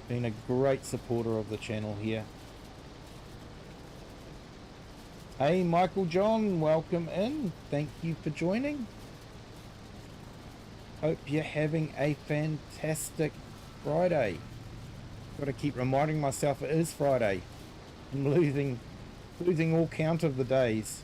Been a great supporter of the channel here. Hey Michael John, welcome in. Thank you for joining. Hope you're having a fantastic Friday. Got to keep reminding myself it is Friday. I'm losing all count of the days.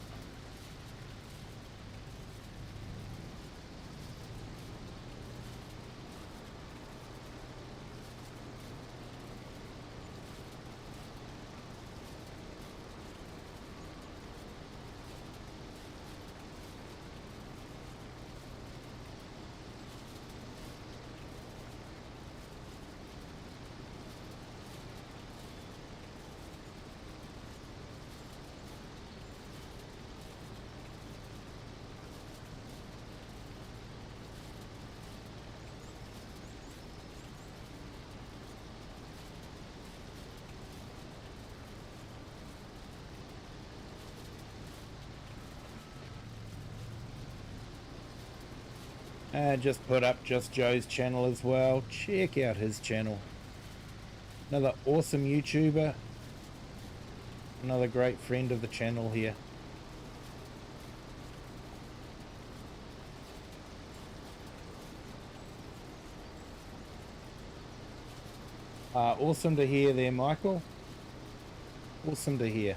Just put up Just Joe's channel as well. Check out his channel. Another awesome YouTuber. Another great friend of the channel here. Awesome to hear there, Michael. Awesome to hear.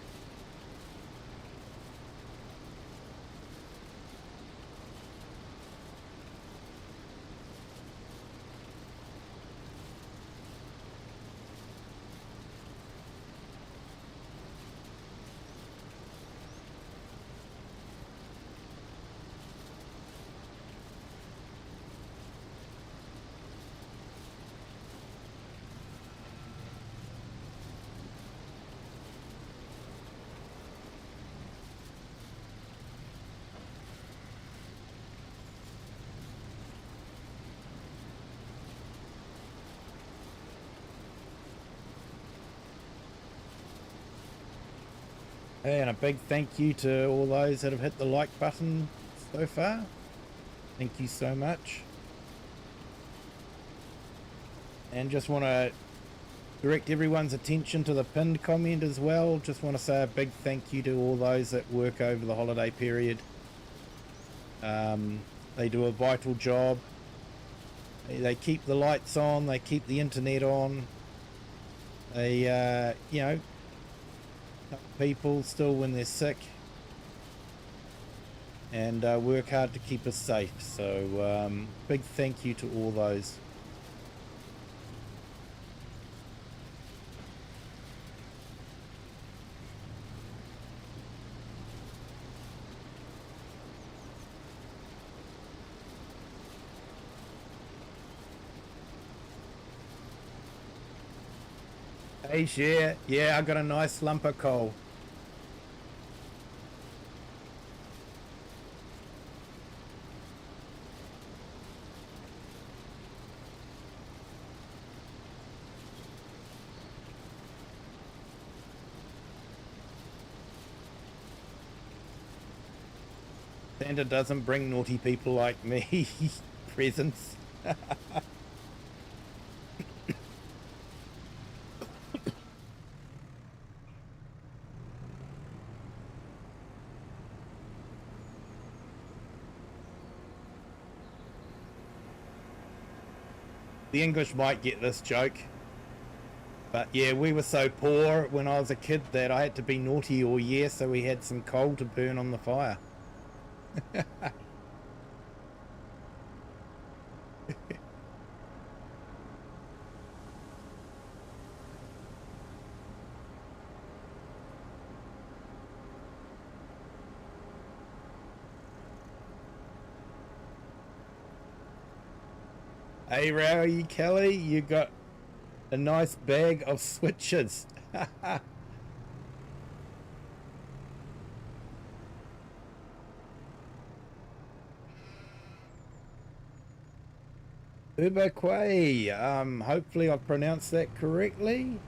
And a big thank you to all those that have hit the like button so far. Thank you so much. And just want to direct everyone's attention to the pinned comment as well. Just want to say a big thank you to all those that work over the holiday period. They do a vital job. They keep the lights on, they keep the internet on. They, you know, help people still when they're sick. And work hard to keep us safe. So big thank you to all those. Hey, share. Yeah, I got a nice lump of coal. Santa doesn't bring naughty people like me presents. The English might get this joke, but yeah, we were so poor when I was a kid that I had to be naughty all year, so we had some coal to burn on the fire. Hey, Rowie Kelly, you got a nice bag of switches. Ubaquay, hopefully I pronounced that correctly.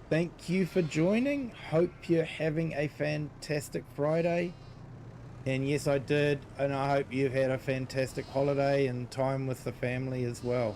Thank you for joining. Hope you're having a fantastic Friday. And yes, I did, and I hope you've had a fantastic holiday and time with the family as well.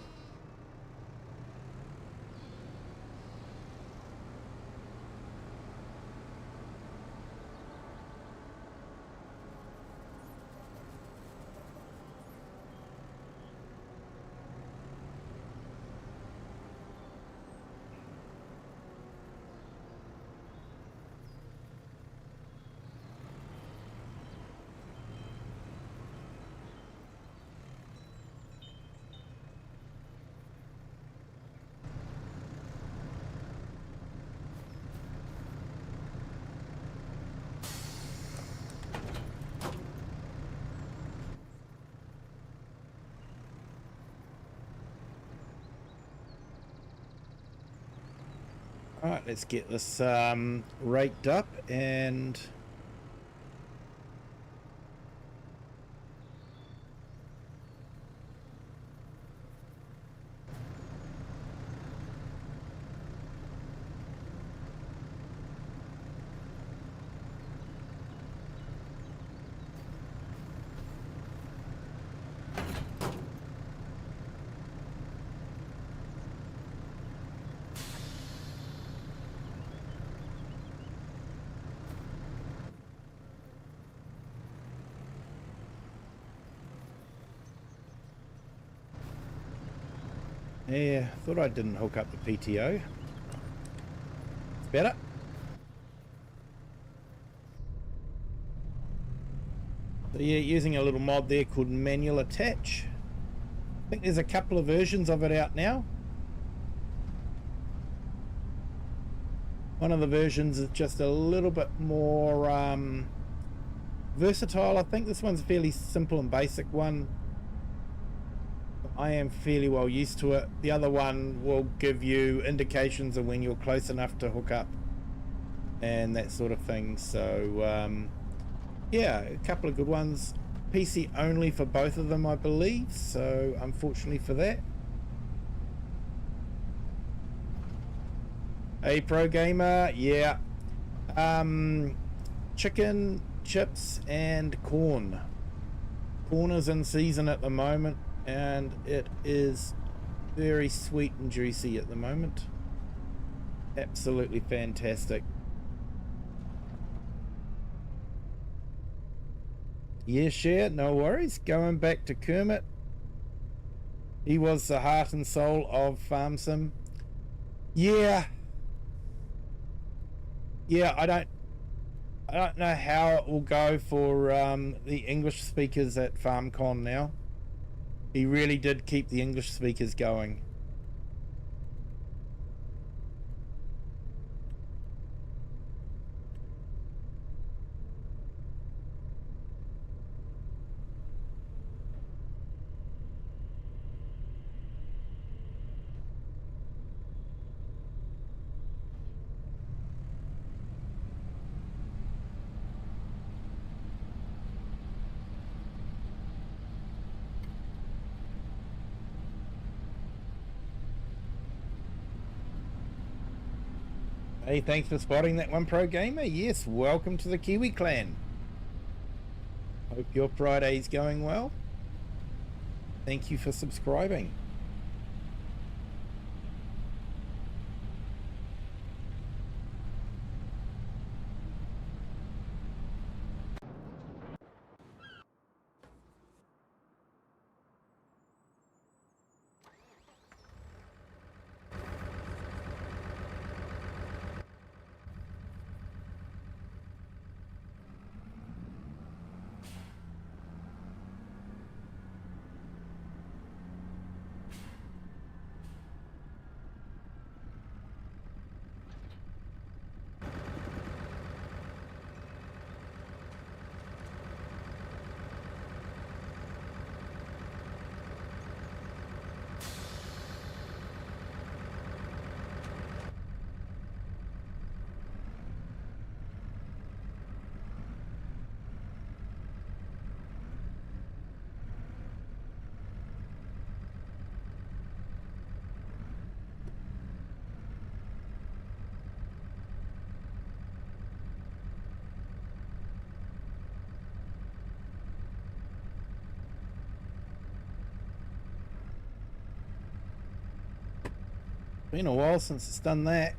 Alright, let's get this raked up and yeah, thought I didn't hook up the PTO. It's better. So yeah, using a little mod there called manual attach. I think there's a couple of versions of it out now. One of the versions is just a little bit more versatile. I think this one's a fairly simple and basic one. I am fairly well used to it. The other one will give you indications of when you're close enough to hook up and that sort of thing. So yeah, a couple of good ones. PC only for both of them, I believe, so unfortunately for that. Hey, Pro Gamer, yeah, Chicken, chips, and corn. Corn is in season at the moment, and it is very sweet and juicy at the moment. Absolutely fantastic. Yeah, share, no worries. Going back to Kermit. He was the heart and soul of Farm Sim. Yeah. Yeah, I don't know how it will go for the English speakers at FarmCon now. He really did keep the English speakers going. Hey, thanks for spotting that one, Pro Gamer. Yes, welcome to the Kiwi clan. Hope your Friday's going well. Thank you for subscribing. Been a while since it's done that.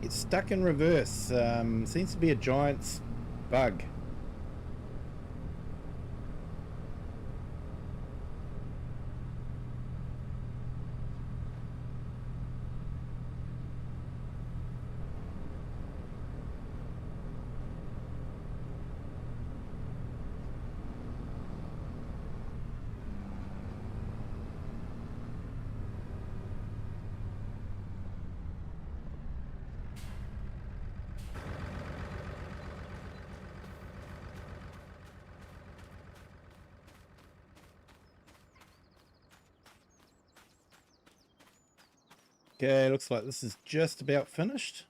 It's stuck in reverse. Seems to be a giant's bug. Okay, looks like this is just about finished.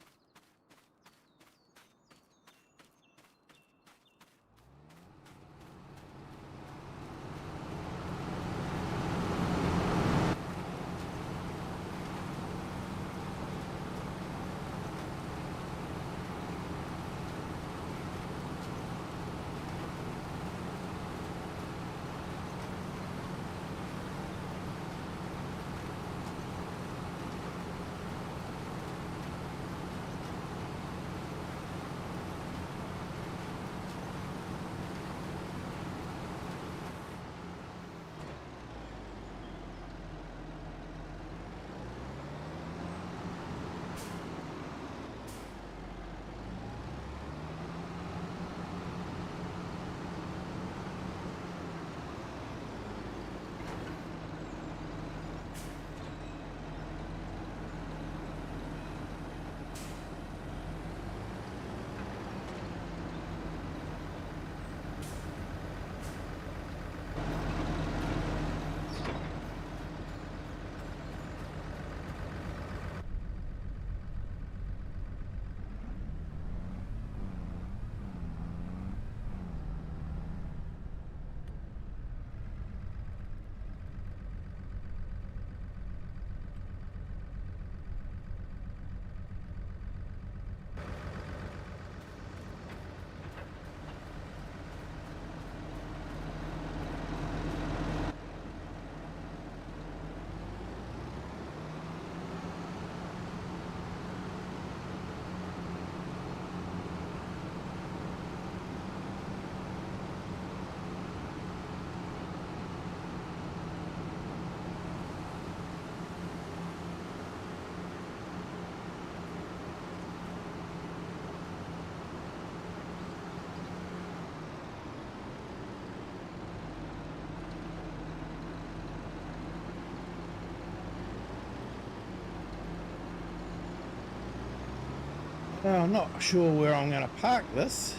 Now, I'm not sure where I'm going to park this.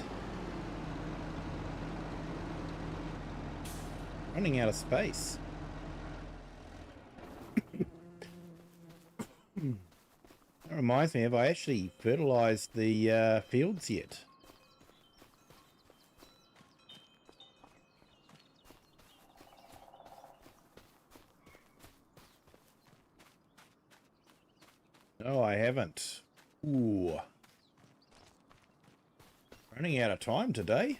Running out of space. That reminds me, have I actually fertilized the fields yet? No, I haven't. Ooh. Running out of time today.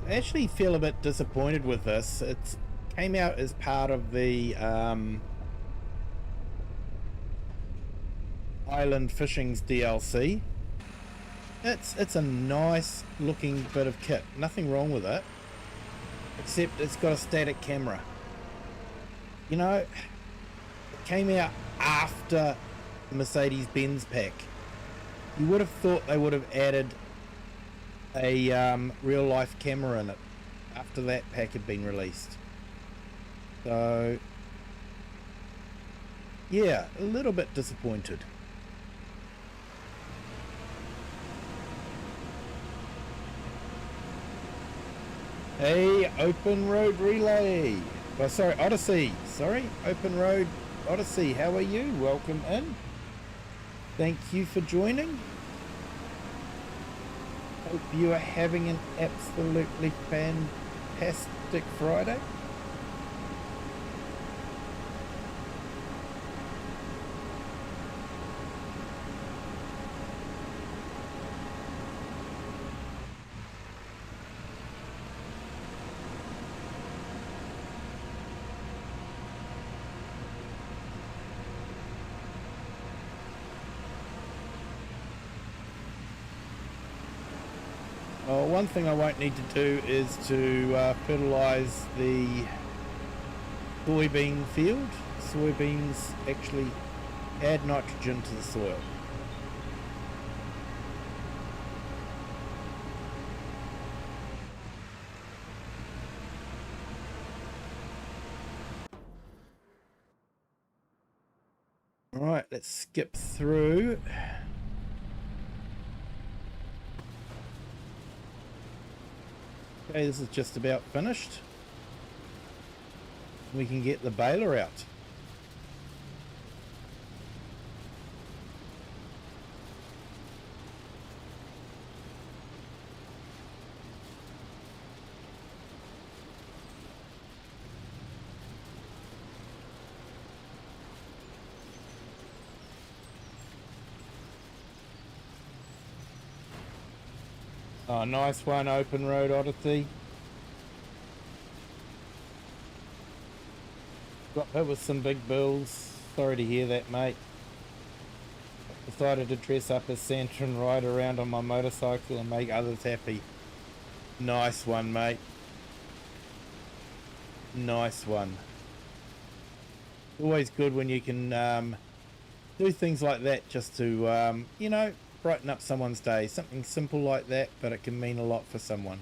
I actually feel a bit disappointed with this. It came out as part of the Highland Fishing's DLC. It's a nice looking bit of kit. Nothing wrong with it. Except it's got a static camera. You know, it came out after the Mercedes-Benz pack. You would have thought they would have added a real life camera in it after that pack had been released. So yeah, a little bit disappointed. Hey, Open Road Relay. Oh, sorry, Odyssey. Sorry, Open Road Odyssey. How are you? Welcome in. Thank you for joining. Hope you are having an absolutely fantastic Friday. Well, one thing I won't need to do is to fertilize the soybean field. Soybeans actually add nitrogen to the soil. All right, let's skip through. Okay, this is just about finished. We can get the baler out. Oh, nice one, Open Road Odyssey. Got hit with some big bills. Sorry to hear that, mate. Decided to dress up as Santa and ride around on my motorcycle and make others happy. Nice one, mate. Nice one. Always good when you can do things like that just to, you know, brighten up someone's day. Something simple like that, but it can mean a lot for someone.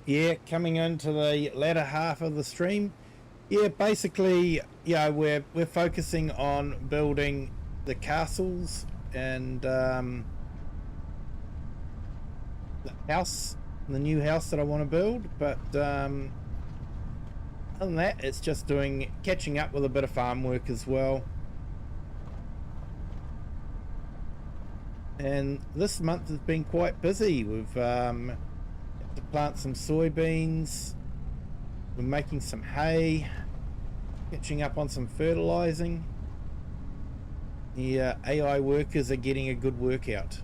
Yeah, coming into the latter half of the stream. Yeah, basically, yeah, we're focusing on building the castles and the house, the new house that I want to build. But other than that, it's just catching up with a bit of farm work as well. And this month has been quite busy. We've had to plant some soybeans. We're making some hay, catching up on some fertilizing. The AI workers are getting a good workout.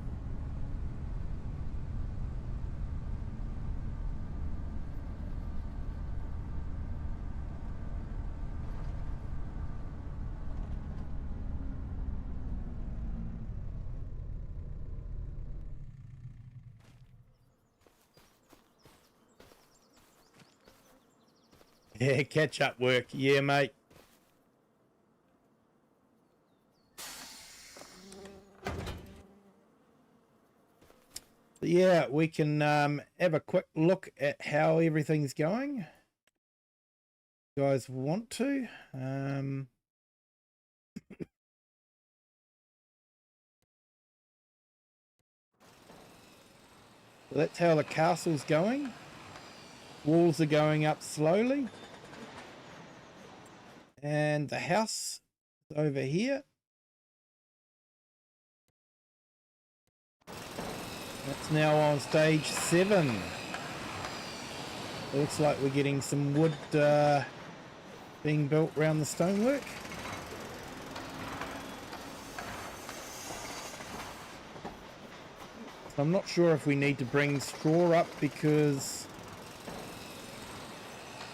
Yeah, catch up work. Yeah, mate. Yeah, we can have a quick look at how everything's going. You guys want to? So that's how the castle's going. Walls are going up slowly. And the house is over here. That's now on stage 7. It looks like we're getting some wood being built around the stonework. So I'm not sure if we need to bring straw up because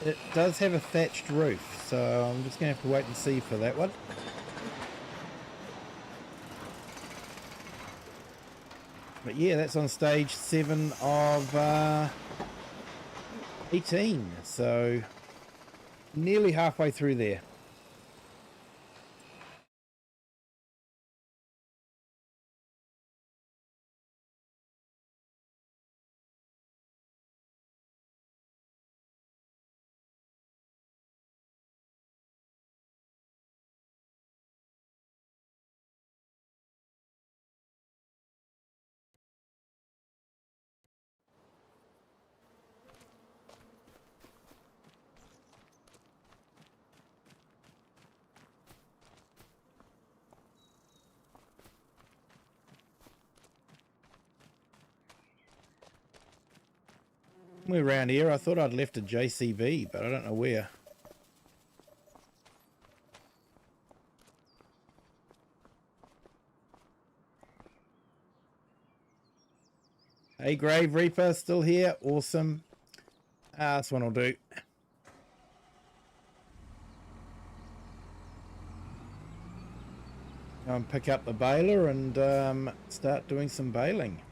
it does have a thatched roof. So I'm just going to have to wait and see for that one. But yeah, that's on stage 7 of 18. So nearly halfway through there. We're around here. I thought I'd left a JCB, but I don't know where. Hey, Grave Reaper, still here. Awesome. This one will do. Go and pick up the baler and start doing some baling.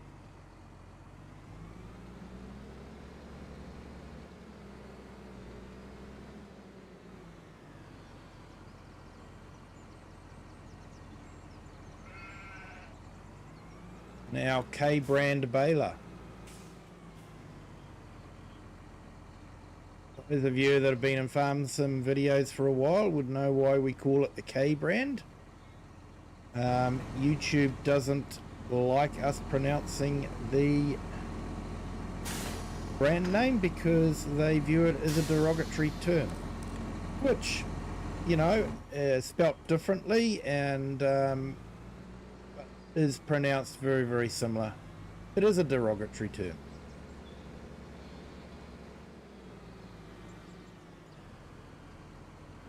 Now K-brand baler. Those of you that have been in Farm Sim videos for a while would know why we call it the K-brand. YouTube doesn't like us pronouncing the brand name because they view it as a derogatory term, which, you know, is spelt differently and is pronounced very, very similar. It is a derogatory term.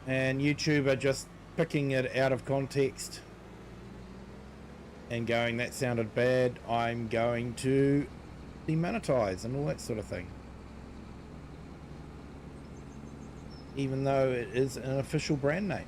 And YouTube are just picking it out of context and going, that sounded bad, I'm going to demonetize and all that sort of thing. Even though it is an official brand name.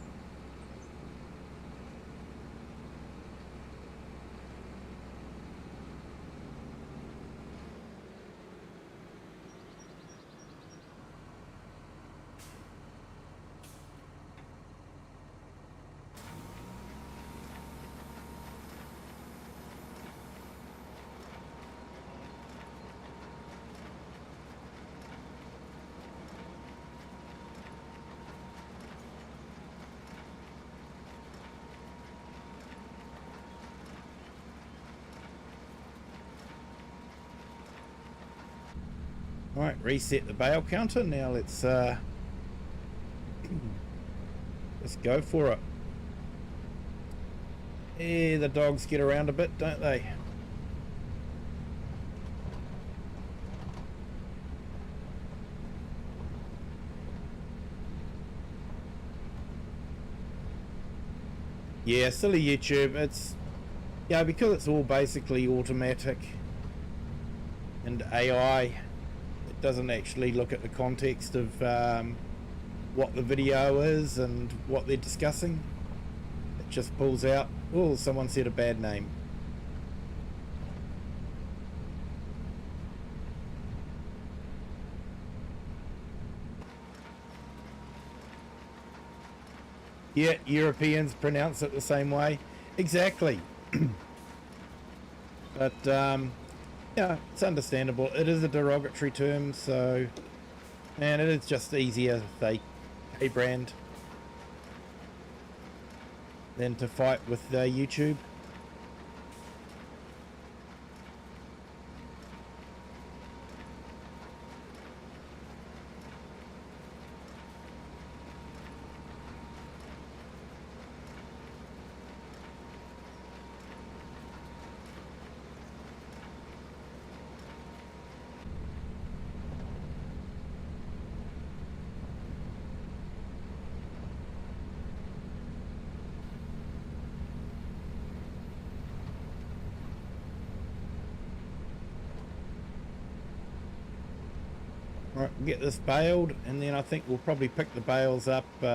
Alright, reset the bale counter. Now let's go for it. Yeah, the dogs get around a bit, don't they? Yeah, silly YouTube. It's, yeah, because it's all basically automatic and AI, it doesn't actually look at the context of what the video is and what they're discussing. It just pulls out, oh, someone said a bad name. Yeah, Europeans pronounce it the same way. Exactly. But, yeah, it's understandable. It is a derogatory term, so... And it is just easier if they brand than to fight with YouTube. Right, we'll get this baled, and then I think we'll probably pick the bales up. We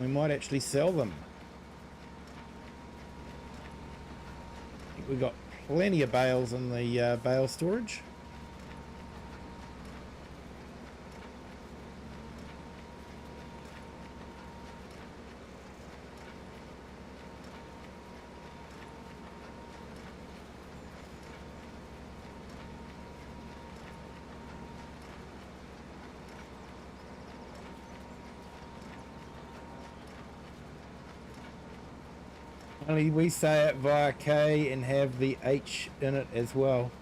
might actually sell them. I think we've got plenty of bales in the bale storage. Only we say it via K and have the H in it as well.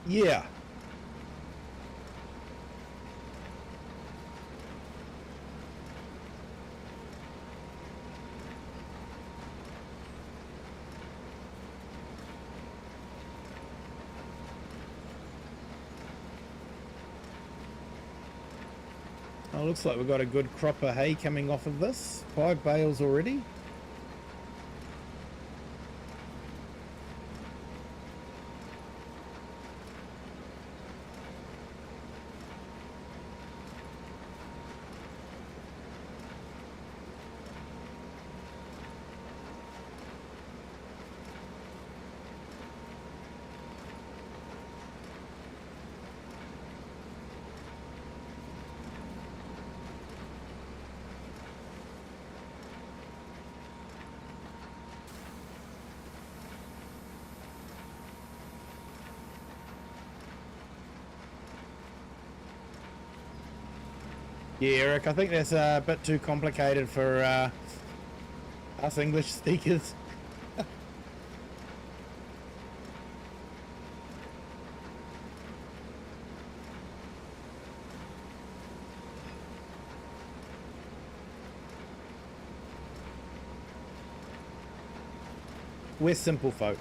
Yeah. Oh, looks like we've got a good crop of hay coming off of this. 5 bales already. Yeah, Eric, I think that's a bit too complicated for us English speakers. We're simple folk.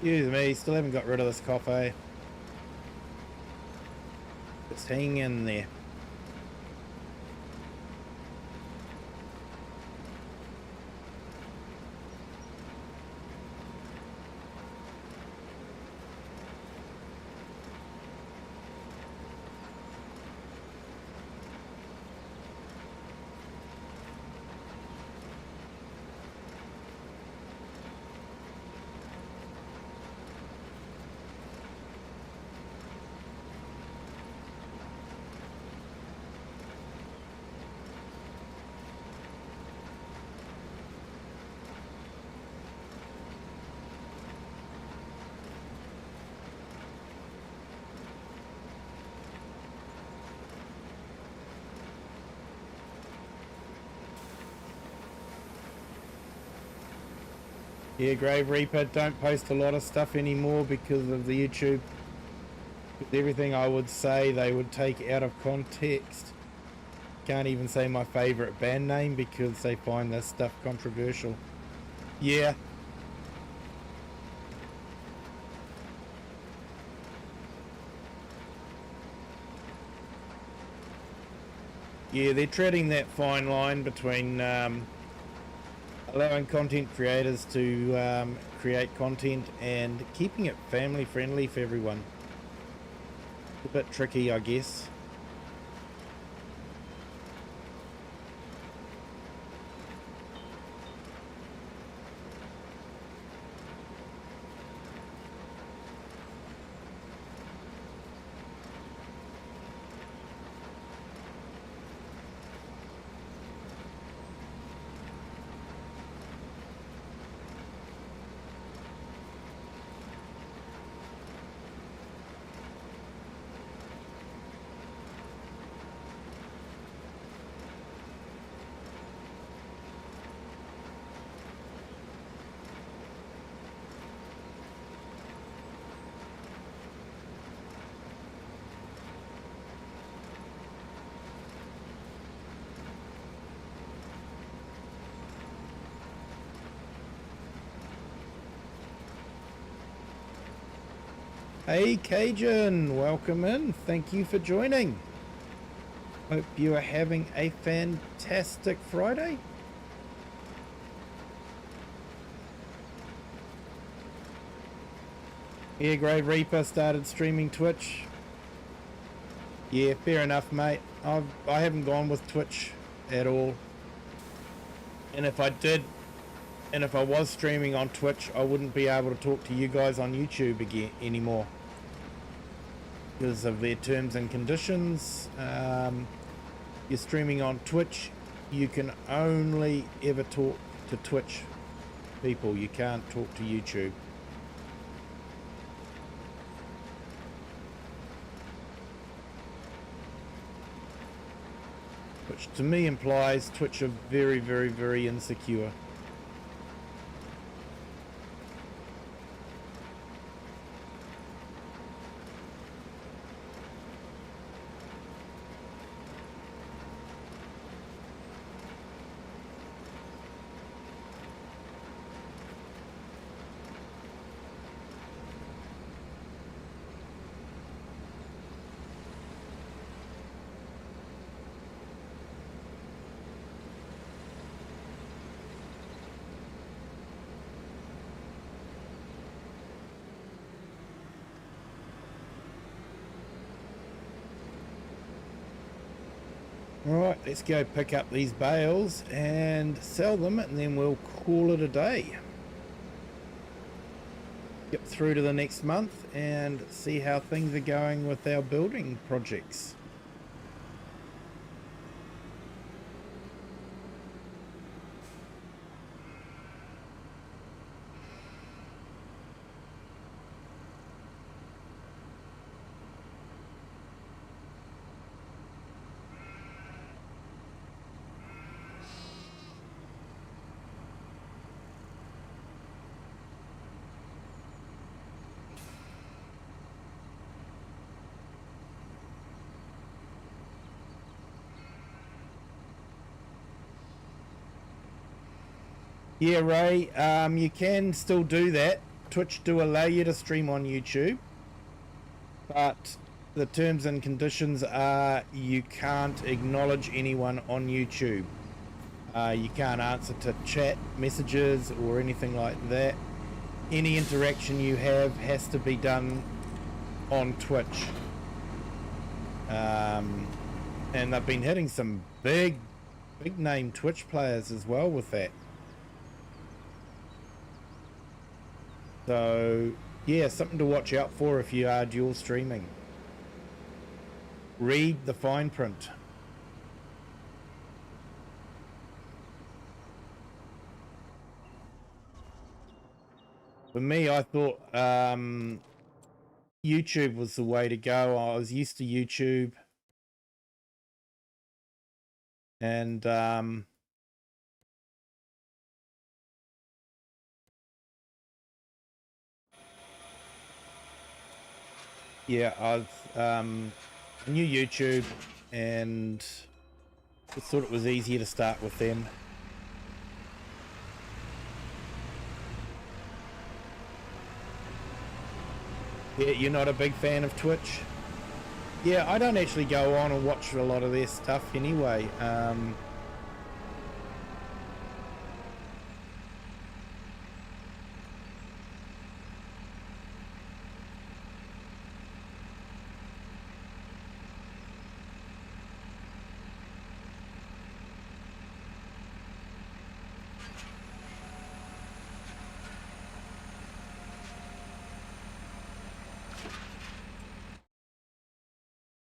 Excuse me, still haven't got rid of this coffee. It's hanging in there. Yeah, Grave Reaper, don't post a lot of stuff anymore because of the YouTube. Everything I would say they would take out of context. Can't even say my favorite band name because they find this stuff controversial. Yeah. Yeah, they're treading that fine line between allowing content creators to create content and keeping it family friendly for everyone. It's a bit tricky, I guess. Hey Cajun, welcome in. Thank you for joining. Hope you are having a fantastic Friday. Yeah, Grave Reaper started streaming Twitch. Yeah, fair enough, mate. I haven't gone with Twitch at all. And if I did, and if I was streaming on Twitch, I wouldn't be able to talk to you guys on YouTube again anymore because of their terms and conditions. You're streaming on Twitch, you can only ever talk to Twitch people. You can't talk to YouTube. Which to me implies Twitch are very, very, very insecure. Alright, let's go pick up these bales and sell them, and then we'll call it a day. Get through to the next month and see how things are going with our building projects. Yeah, Ray, you can still do that. Twitch do allow you to stream on YouTube, but the terms and conditions are you can't acknowledge anyone on YouTube. You can't answer to chat messages or anything like that. Any interaction you have has to be done on Twitch. And they've been hitting some big name Twitch players as well with that. So yeah, something to watch out for if you are dual streaming. Read the fine print. For me, I thought YouTube was the way to go. I was used to YouTube, and Yeah, I've new YouTube and just thought it was easier to start with them. Yeah, you're not a big fan of Twitch? Yeah, I don't actually go on and watch a lot of their stuff anyway.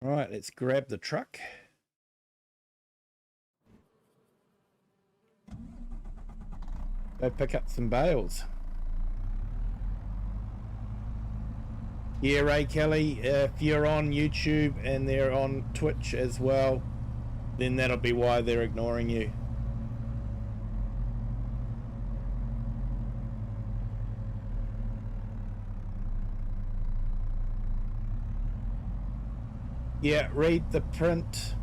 All right, let's grab the truck. Go pick up some bales. Yeah, Ray Kelly, if you're on YouTube and they're on Twitch as well, then that'll be why they're ignoring you. Yeah, read the print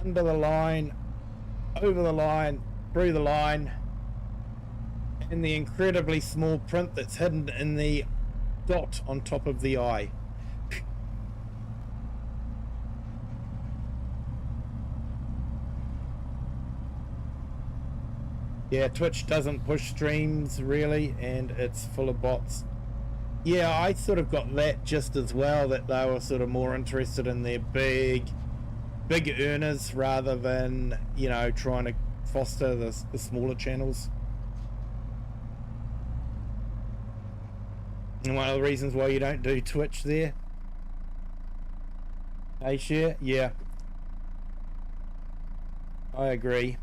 under the line, over the line, through the line, and the incredibly small print that's hidden in the dot on top of the eye. Yeah, Twitch doesn't push streams really, and it's full of bots. Yeah, I sort of got that just as well, that they were sort of more interested in their big earners rather than, you know, trying to foster the smaller channels. And one of the reasons why you don't do Twitch there. Hey, share? Yeah. I agree.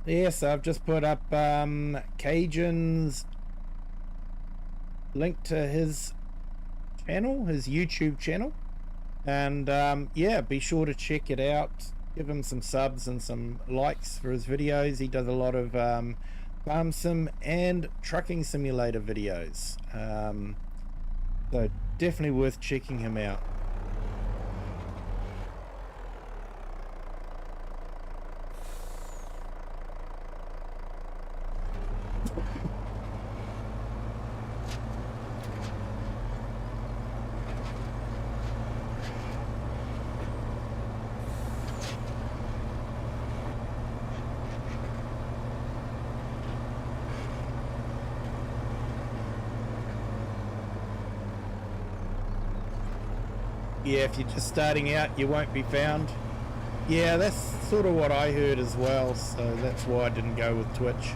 Yes, I've just put up Cajun's link to his channel, his YouTube channel, and yeah, be sure to check it out. Give him some subs and some likes for his videos. He does a lot of farm sim and trucking simulator videos, so definitely worth checking him out. Yeah, if you're just starting out, you won't be found. Yeah, that's sort of what I heard as well, so that's why I didn't go with Twitch.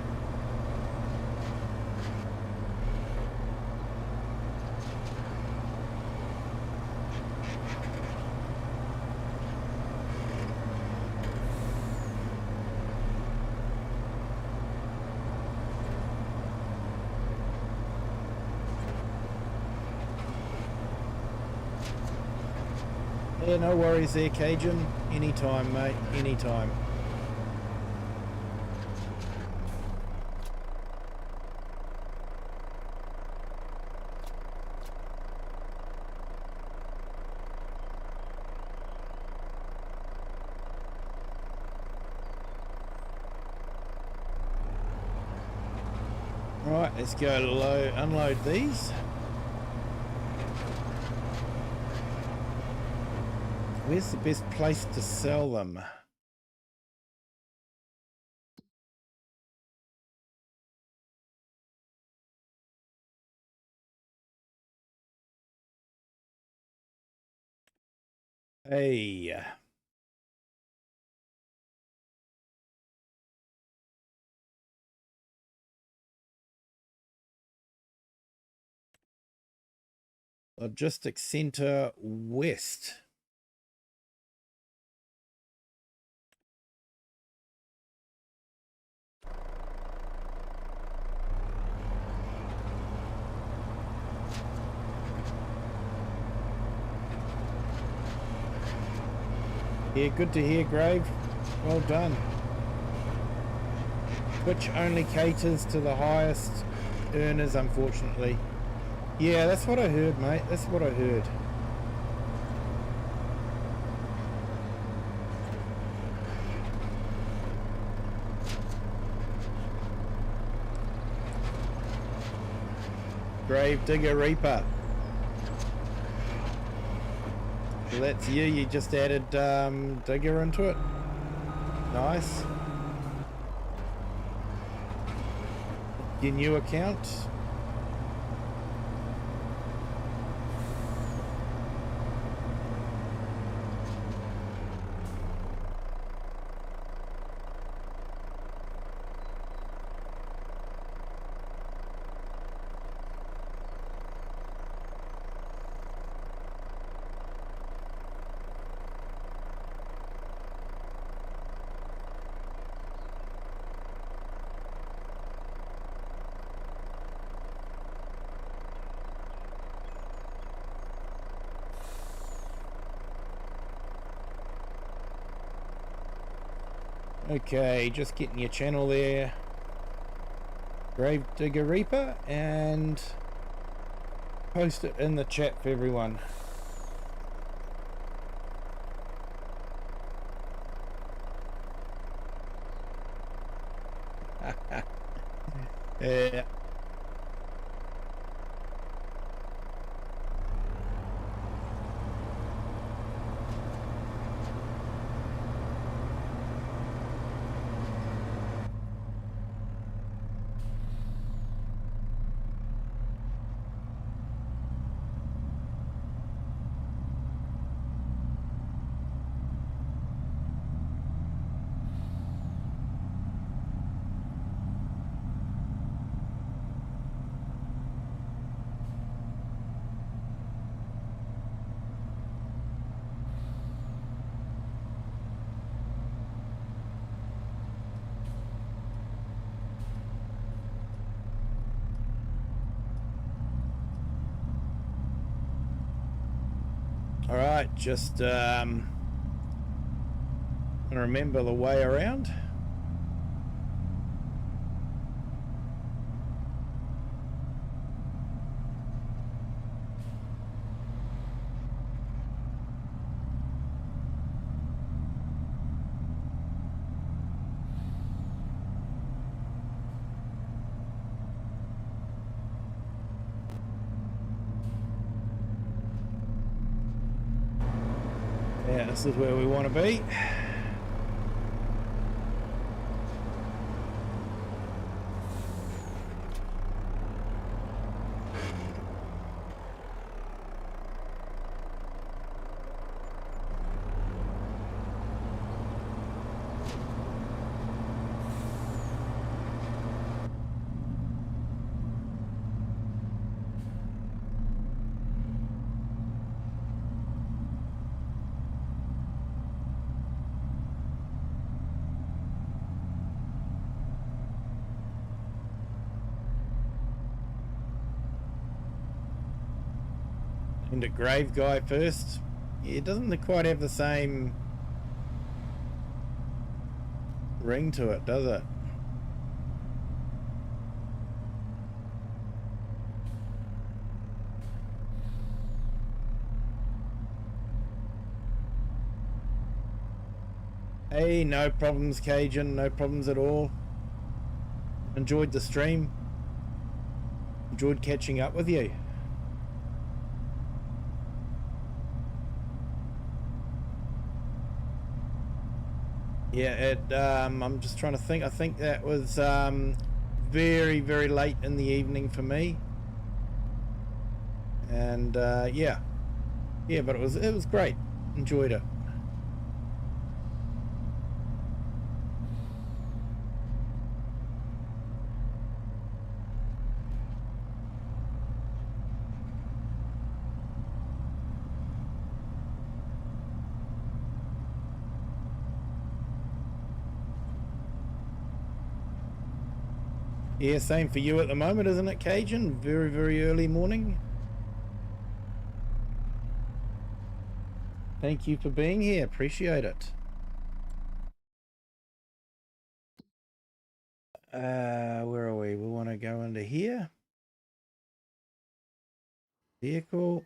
Yeah, no worries there, Cajun. Anytime, mate. Anytime. Right, let's go unload these. Where's the best place to sell them? Hey. Logistics Center West. Yeah, good to hear, Grave. Well done. Twitch only caters to the highest earners, unfortunately. Yeah, that's what I heard, mate. That's what I heard. Grave Digger Reaper. So that's you. You just added Digger into it. Nice. Your new account. Okay, just getting your channel there, Grave Digger Reaper, and post it in the chat for everyone. Yeah. All right, just remember the way around. Yeah, this is where we want to be. Into Grave Guy first. Yeah, it doesn't quite have the same ring to it, does it? Hey, no problems, Cajun. No problems at all. Enjoyed the stream. Enjoyed catching up with you. Yeah, I'm just trying to think. I think that was very, very late in the evening for me. And yeah, but it was great. Enjoyed it. Yeah, same for you at the moment, isn't it, Cajun? Very, very early morning. Thank you for being here. Appreciate it. Where are we? We want to go into here. Vehicle.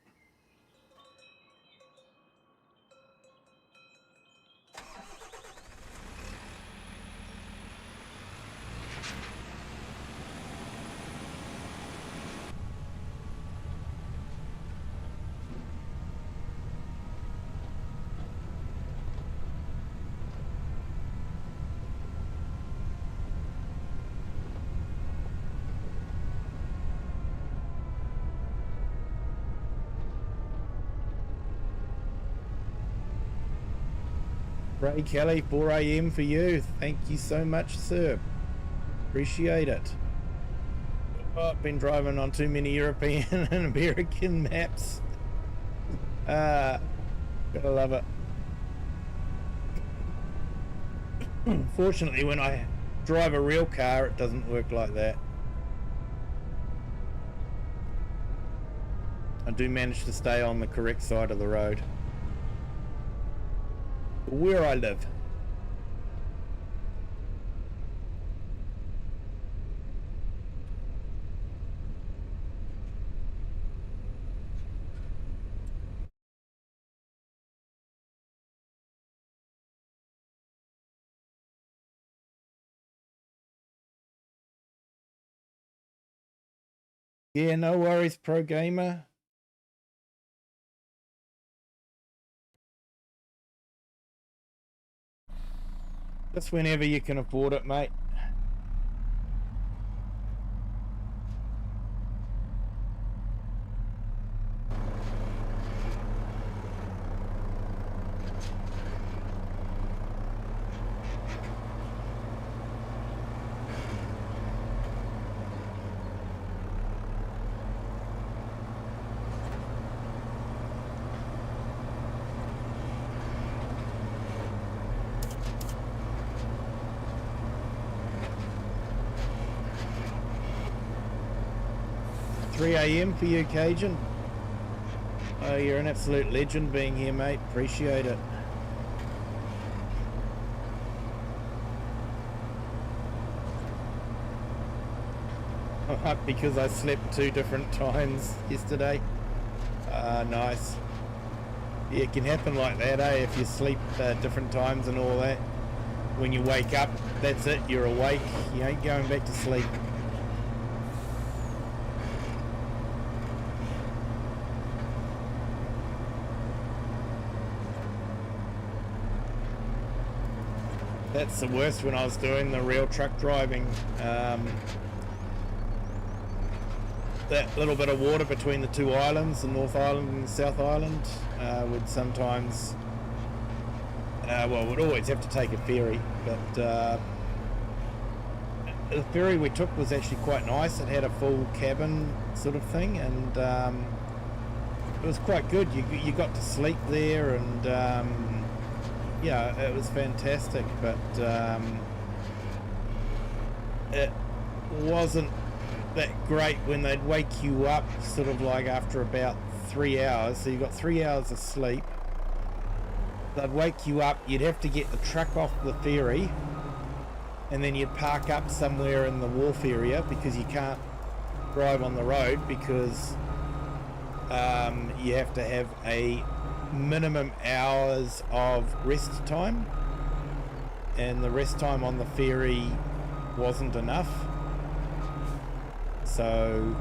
Ray Kelly, 4 a.m. for you. Thank you so much, sir. Appreciate it. Oh, I've been driving on too many European and American maps. Gotta love it. Fortunately, when I drive a real car, it doesn't work like that. I do manage to stay on the correct side of the road. Where I live. Yeah, no worries, pro gamer. Just whenever you can afford it, mate. $3 a.m. for you, Cajun. Oh, you're an absolute legend being here, mate. Appreciate it. I'm up because I slept 2 different times yesterday. Nice. Yeah, it can happen like that, eh? If you sleep different times and all that. When you wake up, that's it. You're awake. You ain't going back to sleep. That's the worst when I was doing the real truck driving. That little bit of water between the 2 islands, the North Island and the South Island, would sometimes, well, we'd always have to take a ferry, but the ferry we took was actually quite nice. It had a full cabin sort of thing, and it was quite good. You got to sleep there, and yeah, it was fantastic, but it wasn't that great when they'd wake you up sort of like after about 3 hours. So you got 3 hours of sleep. They'd wake you up, you'd have to get the truck off the ferry, and then you'd park up somewhere in the wharf area because you can't drive on the road because you have to have a minimum hours of rest time, and the rest time on the ferry wasn't enough, so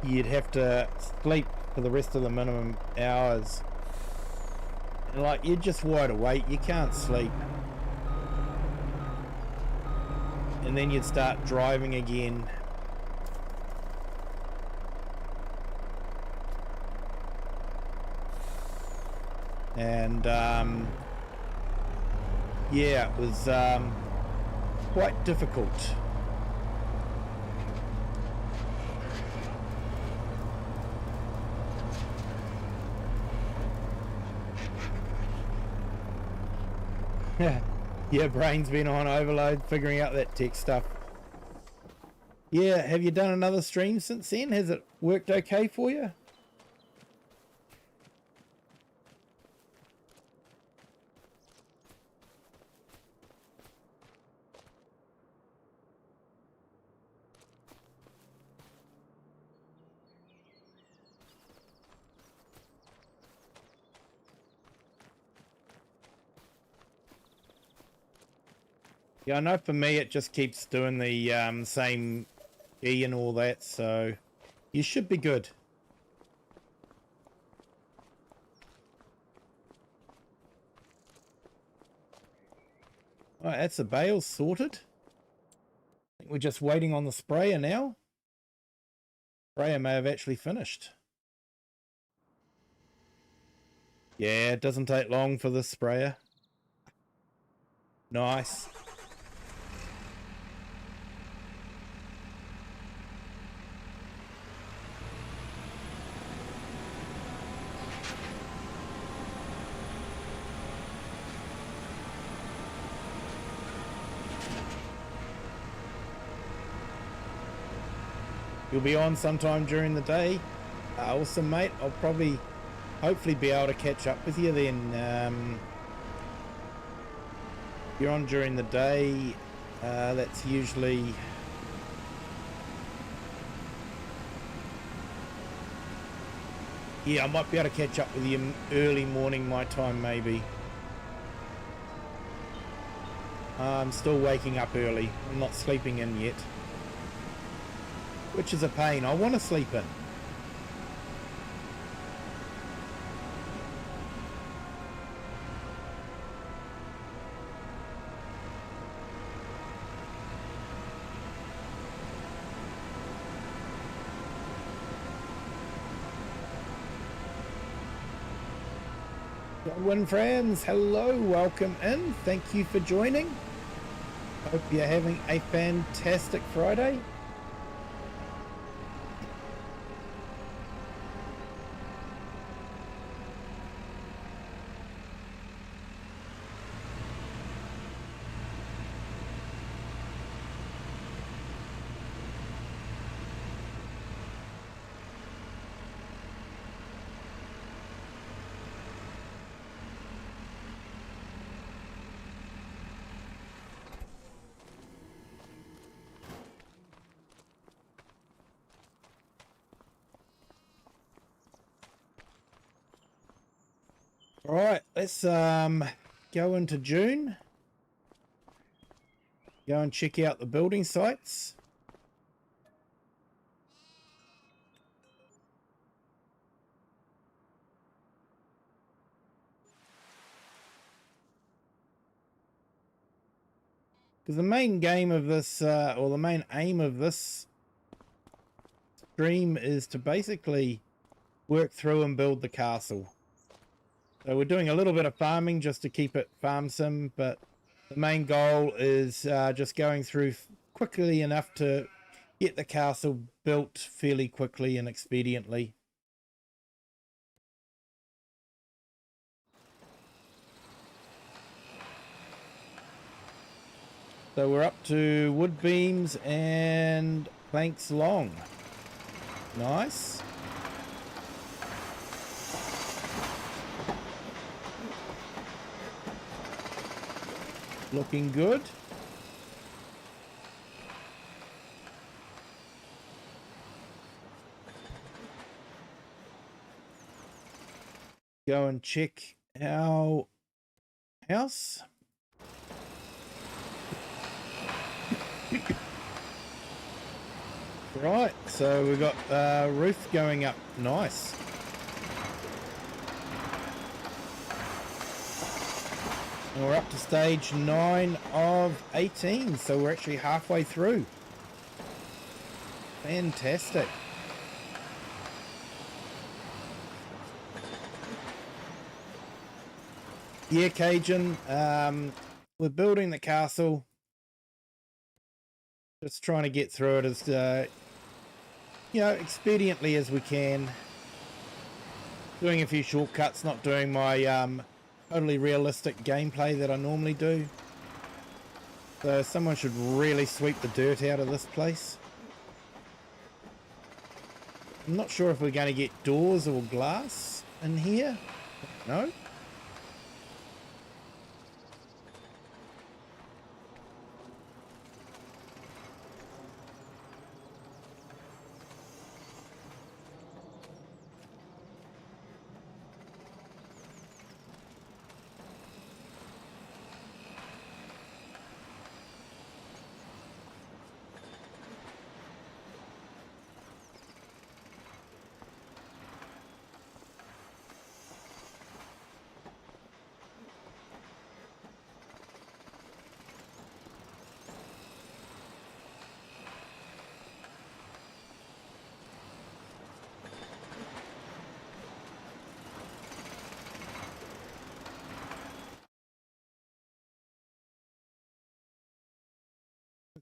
you'd have to sleep for the rest of the minimum hours, and like you're just wide awake, you can't sleep, and then you'd start driving again. And yeah, it was quite difficult. Yeah, brain's been on overload figuring out that tech stuff. Yeah, have you done another stream since then? Has it worked okay for you? Yeah, I know for me it just keeps doing the same key and all that, so you should be good. All right, that's the bales sorted. I think we're just waiting on the sprayer now. Sprayer may have actually finished. Yeah, it doesn't take long for the sprayer. Nice. You'll be on sometime during the day. Awesome, mate. I'll hopefully be able to catch up with you then. If you're on during the day, that's usually... Yeah, I might be able to catch up with you early morning my time, maybe. I'm still waking up early. I'm not sleeping in yet. Which is a pain. I want to sleep in. Godwin friends, hello, welcome in. Thank you for joining. Hope you're having a fantastic Friday. All right, let's go into June. Go and check out the building sites. Because the main game of this, or the main aim of this stream is to basically work through and build the castle. So we're doing a little bit of farming just to keep it farm sim, but the main goal is just going through quickly enough to get the castle built fairly quickly and expediently. So we're up to wood beams and planks long. Nice. Looking good. Go and check our house. Right, so we've got roof going up. Nice. And we're up to stage 9 of 18, so we're actually halfway through. Fantastic. Yeah, Cajun, we're building the castle. Just trying to get through it as, you know, expediently as we can. Doing a few shortcuts, not doing my totally realistic gameplay that I normally do. So someone should really sweep the dirt out of this place. I'm not sure if we're going to get doors or glass in here. No?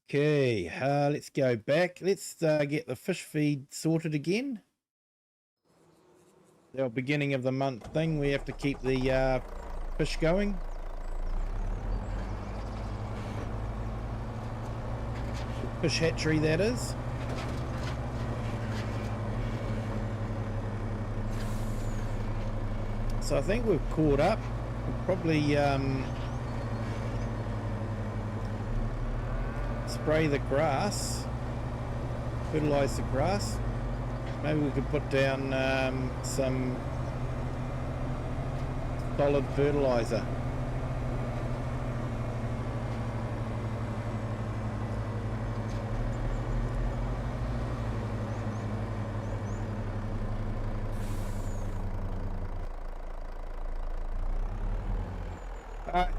Okay, let's go back. Let's get the fish feed sorted again. The beginning of the month thing, we have to keep the fish going. Fish hatchery, that is. So I think we've caught up. We'll probably spray the grass, fertilize the grass. Maybe we could put down some solid fertilizer.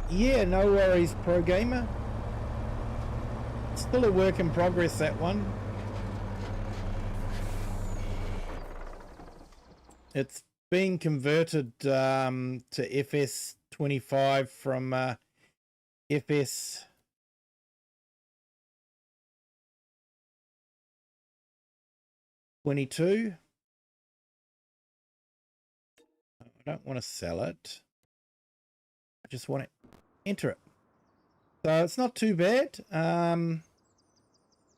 Yeah, no worries, Pro Gamer. Still a work in progress, that one. It's being converted to FS25 from FS22. I don't want to sell it. I just want to enter it. So it's not too bad.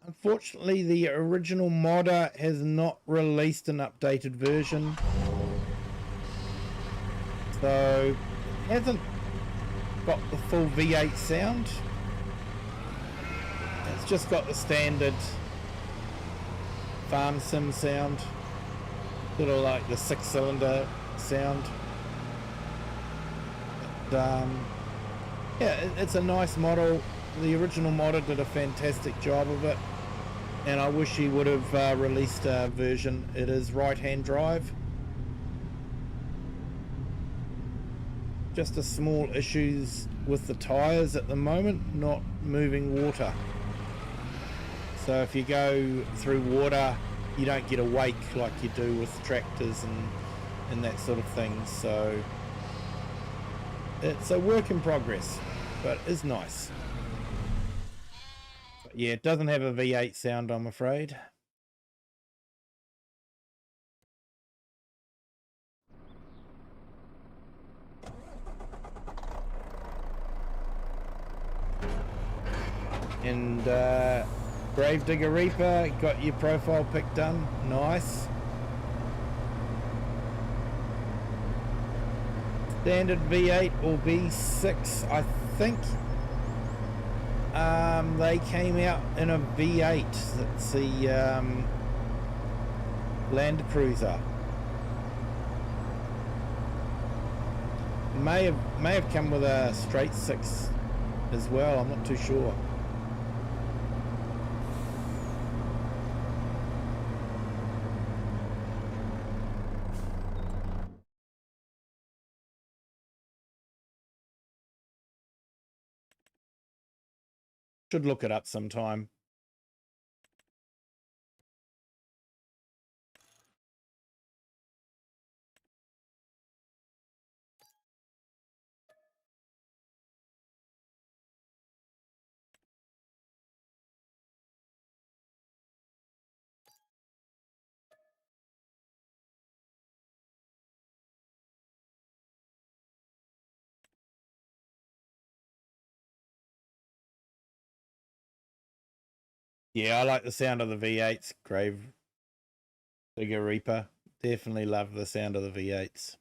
Unfortunately, the original modder has not released an updated version. So it hasn't got the full V8 sound. It's just got the standard farm sim sound. Sort of like the 6-cylinder sound. But, yeah, it's a nice model. The original modder did a fantastic job of it, and I wish he would have released a version. It is right-hand drive. Just a small issues with the tires at the moment, not moving water. So if you go through water, you don't get a wake like you do with tractors and that sort of thing. So it's a work in progress, but it's nice. But yeah, it doesn't have a V8 sound, I'm afraid. And Gravedigger Reaper, got your profile pic done. Nice. Standard V8 or V6, I think they came out in a V8. That's the Land Cruiser. May have come with a straight 6 as well, I'm not too sure. Should look it up sometime. Yeah, I like the sound of the V8s, Grave Digger Reaper. Definitely love the sound of the V8s.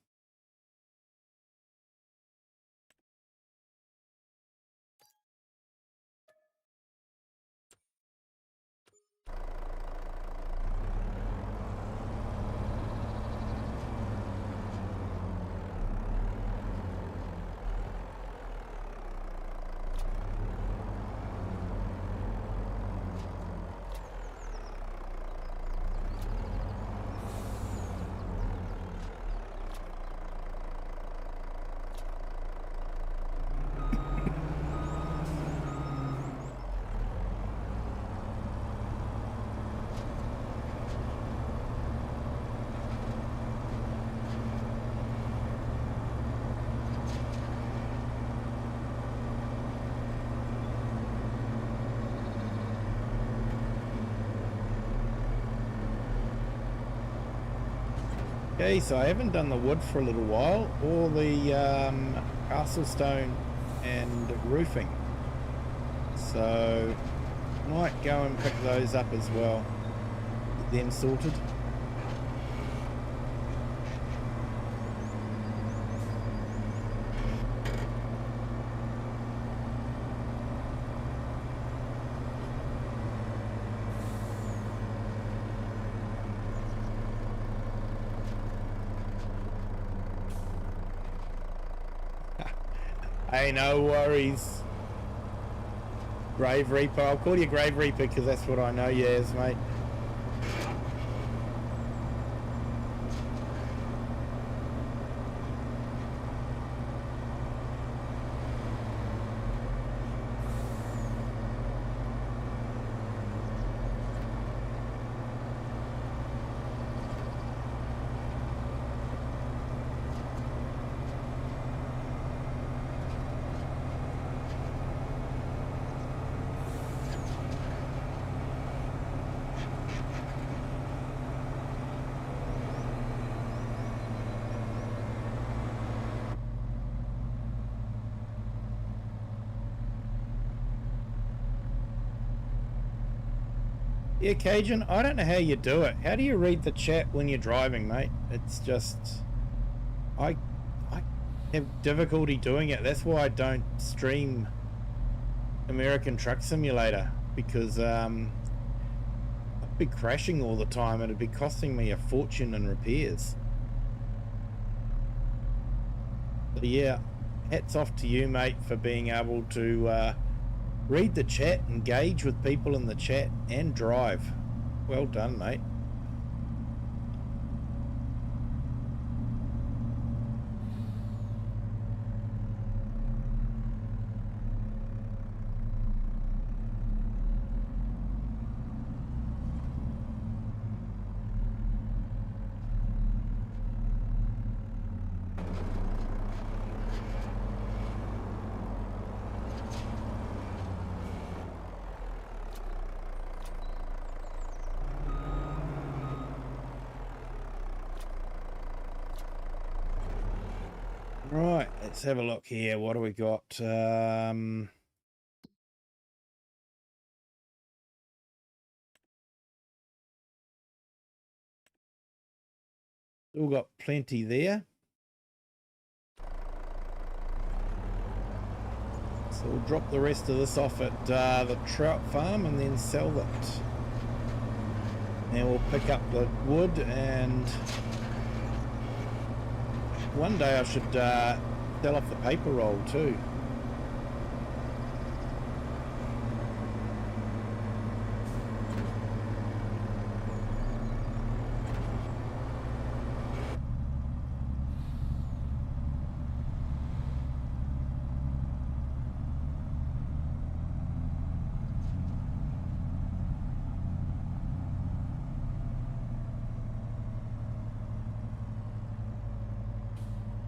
Okay, so I haven't done the wood for a little while, or the castle stone and roofing. So might go and pick those up as well. Get them sorted. Hey, no worries. Grave Reaper. I'll call you Grave Reaper because that's what I know you as, mate. Yeah, Cajun, I don't know how you do it. How do you read the chat when you're driving, mate? It's just... I have difficulty doing it. That's why I don't stream American Truck Simulator, because I'd be crashing all the time. It'd be costing me a fortune in repairs. So yeah, hats off to you, mate, for being able to read the chat, engage with people in the chat, and drive. Well done, mate. Right, let's have a look here. What do we got? Still got plenty there. So we'll drop the rest of this off at the trout farm and then sell it. And we'll pick up the wood, and one day I should sell off the paper roll too.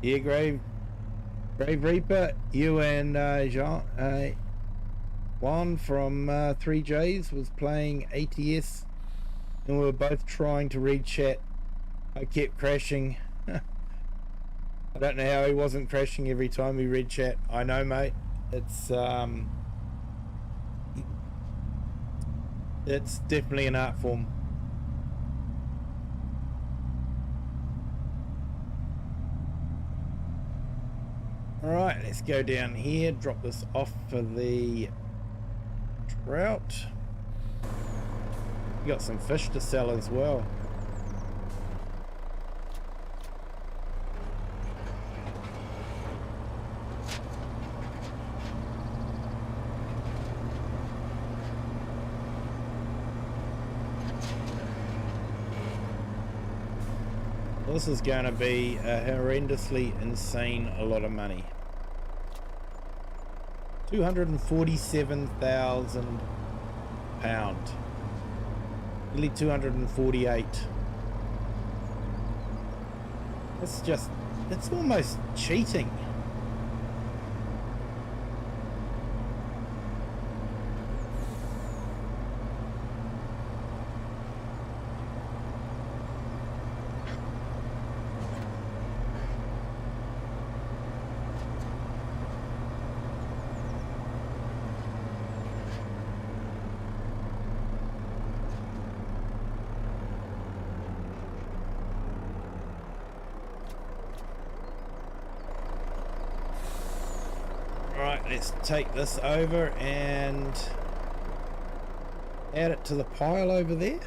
Yeah, Grave Reaper, you and Jean, Juan from 3Js was playing ATS, and we were both trying to read chat. I kept crashing. I don't know how he wasn't crashing every time we read chat. I know, mate. It's definitely an art form. Alright, let's go down here, drop this off for the trout. We got some fish to sell as well. This is going to be a horrendously insane a lot of money. £247,000. Nearly 248. It's almost cheating. let's take this over and add it to the pile over there.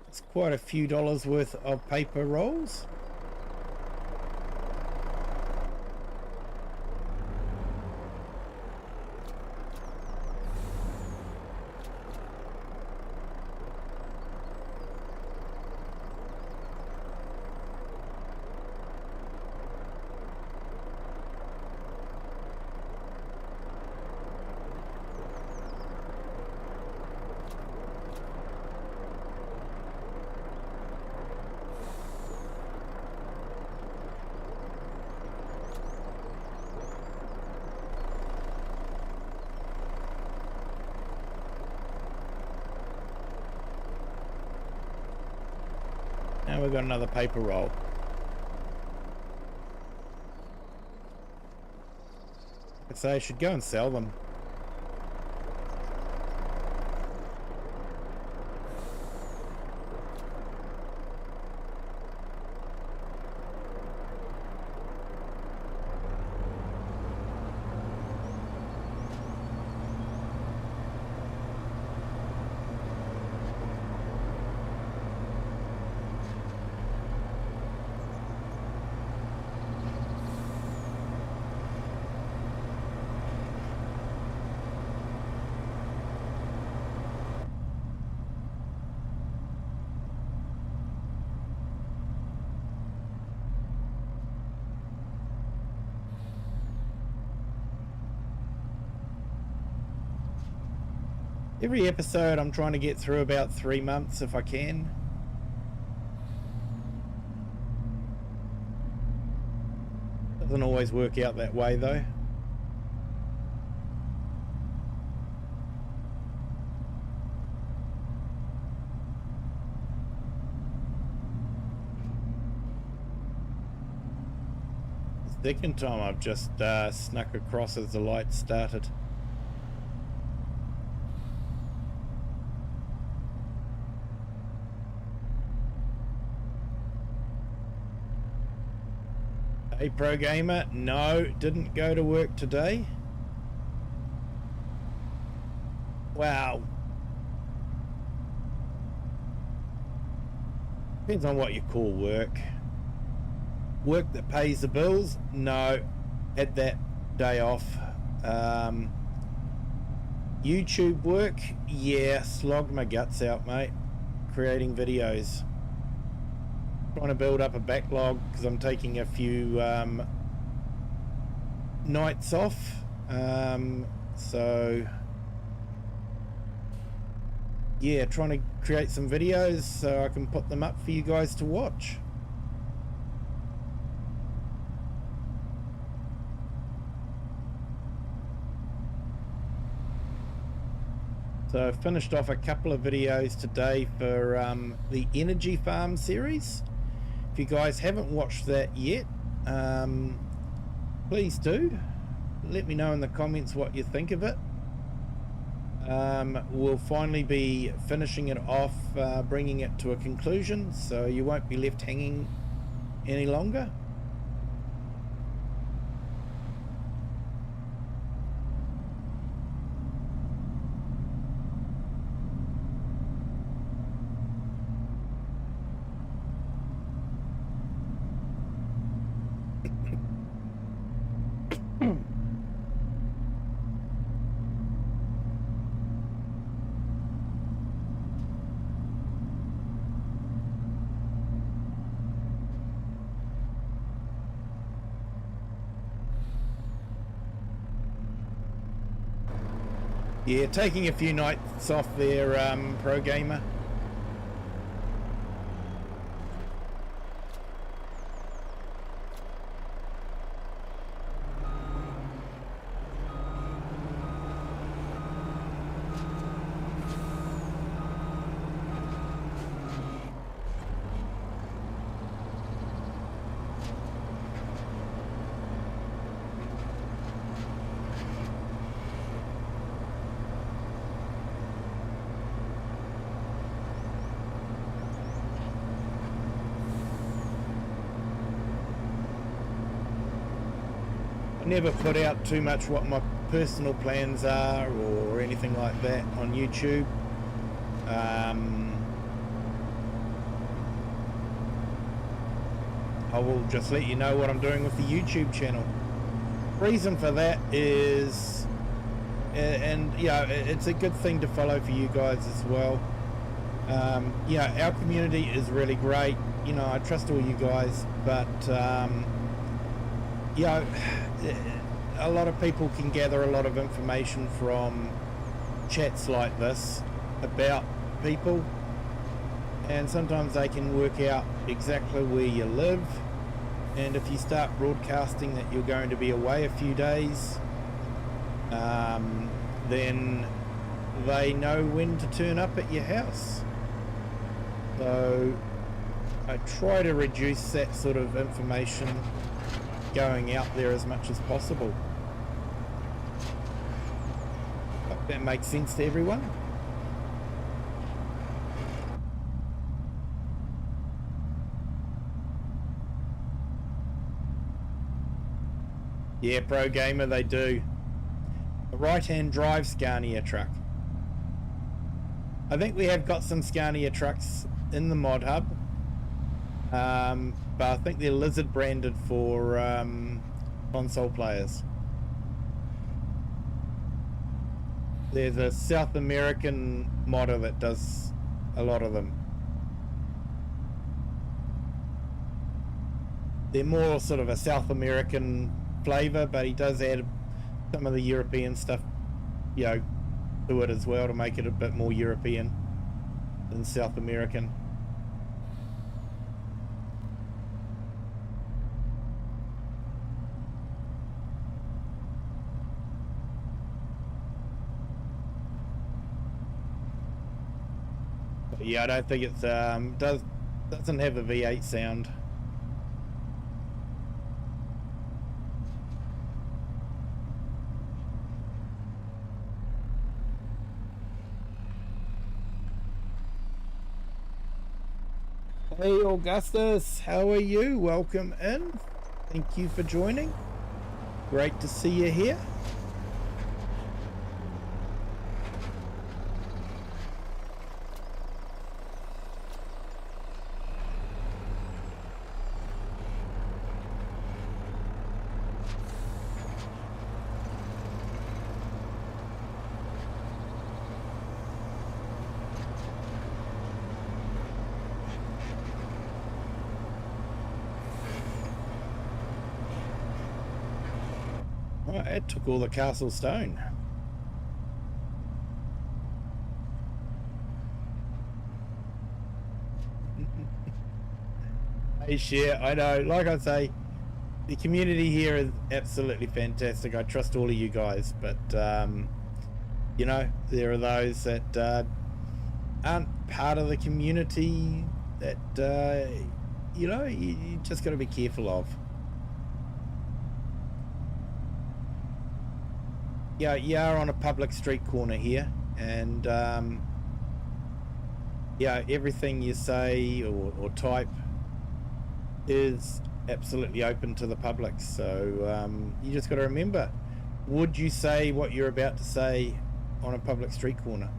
It's quite a few dollars worth of paper rolls. Now we've got another paper roll. I'd say I should go and sell them. Every episode I'm trying to get through about 3 months if I can. Doesn't always work out that way though. Second time I've just snuck across as the light started. Hey Pro Gamer, no, didn't go to work today. Wow. Depends on what you call work. Work that pays the bills? No, had that day off. YouTube work? Yeah, slogged my guts out, mate. Creating videos. Trying to build up a backlog because I'm taking a few nights off. So yeah, trying to create some videos so I can put them up for you guys to watch. So I finished off a couple of videos today for the Energy Farm series. If you guys haven't watched that yet, please do. Let me know in the comments what you think of it. We'll finally be finishing it off, bringing it to a conclusion, so you won't be left hanging any longer. Yeah, taking a few nights off there, Pro Gamer. I never put out too much what my personal plans are or anything like that on YouTube. I will just let you know what I'm doing with the YouTube channel. Reason for that is, and yeah, it's a good thing to follow for you guys as well. Yeah, our community is really great. You know, I trust all you guys, but you know, a lot of people can gather a lot of information from chats like this about people, and sometimes they can work out exactly where you live. And if you start broadcasting that you're going to be away a few days, then they know when to turn up at your house. So I try to reduce that sort of information going out there as much as possible. Hope that makes sense to everyone. Yeah, Pro Gamer, they do. A right-hand drive Scania truck. I think we have got some Scania trucks in the mod hub, but I think they're Lizard branded for console players. There's a South American modder that does a lot of them. They're more sort of a South American flavor, but he does add some of the European stuff, you know, to it as well to make it a bit more European than South American. But yeah, I don't think it's doesn't have a V8 sound. Hey Augustus, how are you? Welcome in. Thank you for joining. Great to see you here. Right, it took all the castle stone. Hey, share. I know, like I say, the community here is absolutely fantastic. I trust all of you guys, but you know, there are those that aren't part of the community that you know, you just got to be careful of. Yeah, you are on a public street corner here, and yeah, everything you say or type is absolutely open to the public. So you just got to remember, would you say what you're about to say on a public street corner?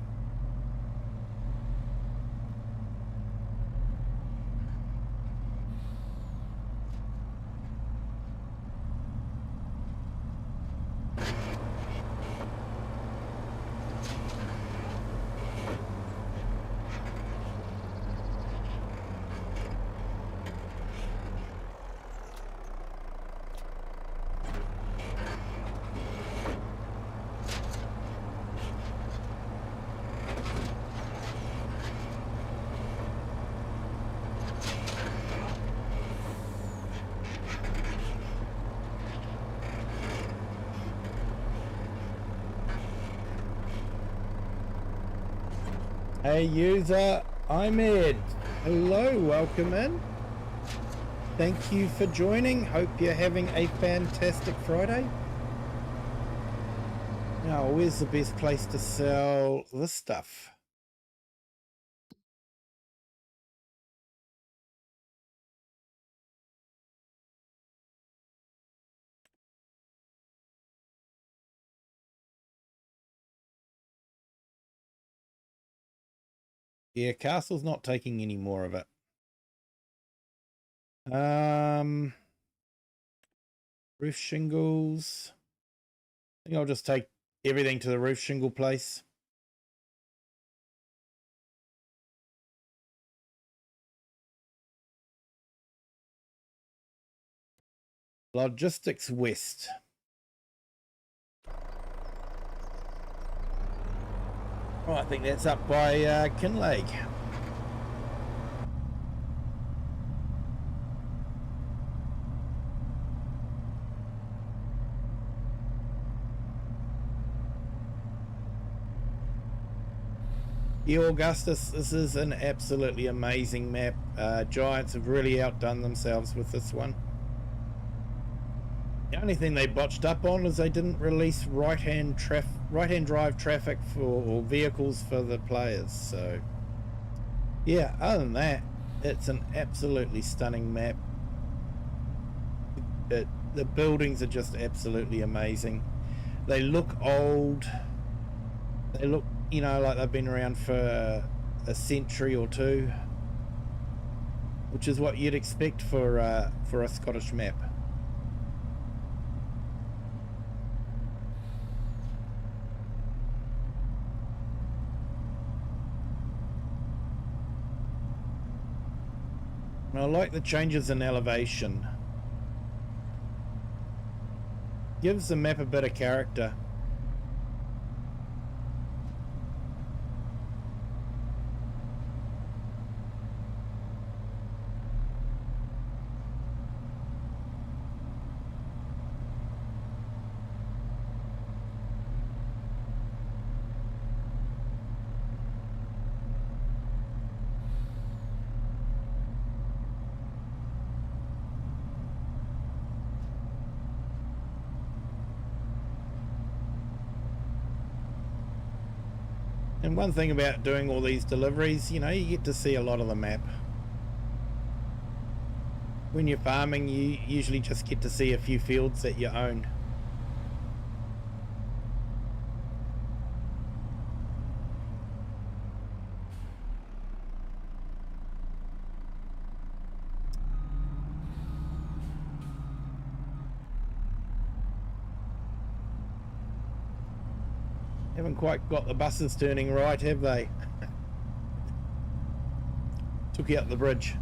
Hey user, I'm Ed. Hello, welcome in. Thank you for joining. Hope you're having a fantastic Friday. Now, where's the best place to sell this stuff? Yeah, Castle's not taking any more of it. Roof shingles. I think I'll just take everything to the roof shingle place. Logistics West. Oh, I think that's up by Kinlaig. Yeah, Augustus, this is an absolutely amazing map. Giants have really outdone themselves with this one. The only thing they botched up on is they didn't release right-hand drive traffic or vehicles for the players. So, yeah, other than that, it's an absolutely stunning map. The buildings are just absolutely amazing. They look old. They look, you know, like they've been around for a century or two, which is what you'd expect for a Scottish map. And I like the changes in elevation. Gives the map a bit of character. And one thing about doing all these deliveries, you know, you get to see a lot of the map. When you're farming, you usually just get to see a few fields that you own. Haven't quite got the buses turning right, have they? Took you up the bridge.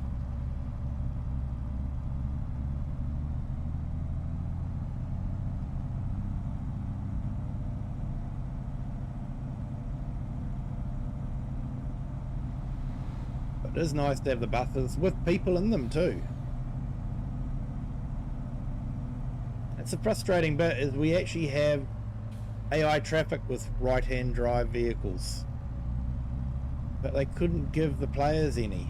But it is nice to have the buses with people in them too. It's a frustrating bit is we actually have AI traffic with right-hand drive vehicles, but they couldn't give the players any.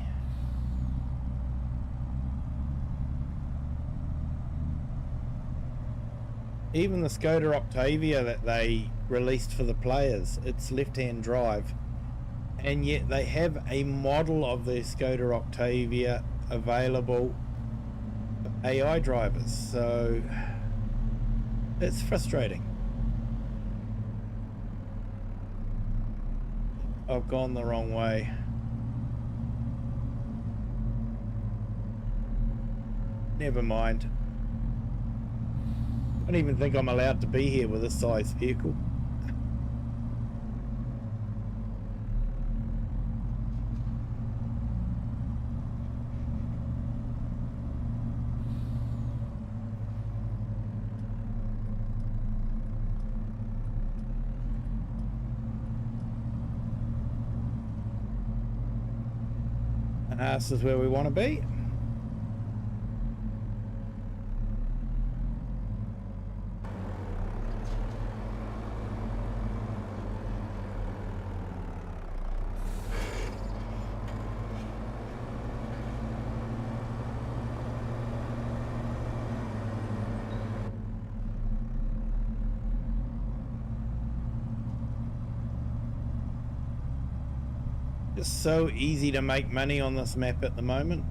Even the Skoda Octavia that they released for the players, it's left-hand drive, and yet they have a model of the Skoda Octavia available for AI drivers, so it's frustrating. I've gone the wrong way. Never mind. I don't even think I'm allowed to be here with this size vehicle. This is where we want to be. Just so easy to make money on this map at the moment.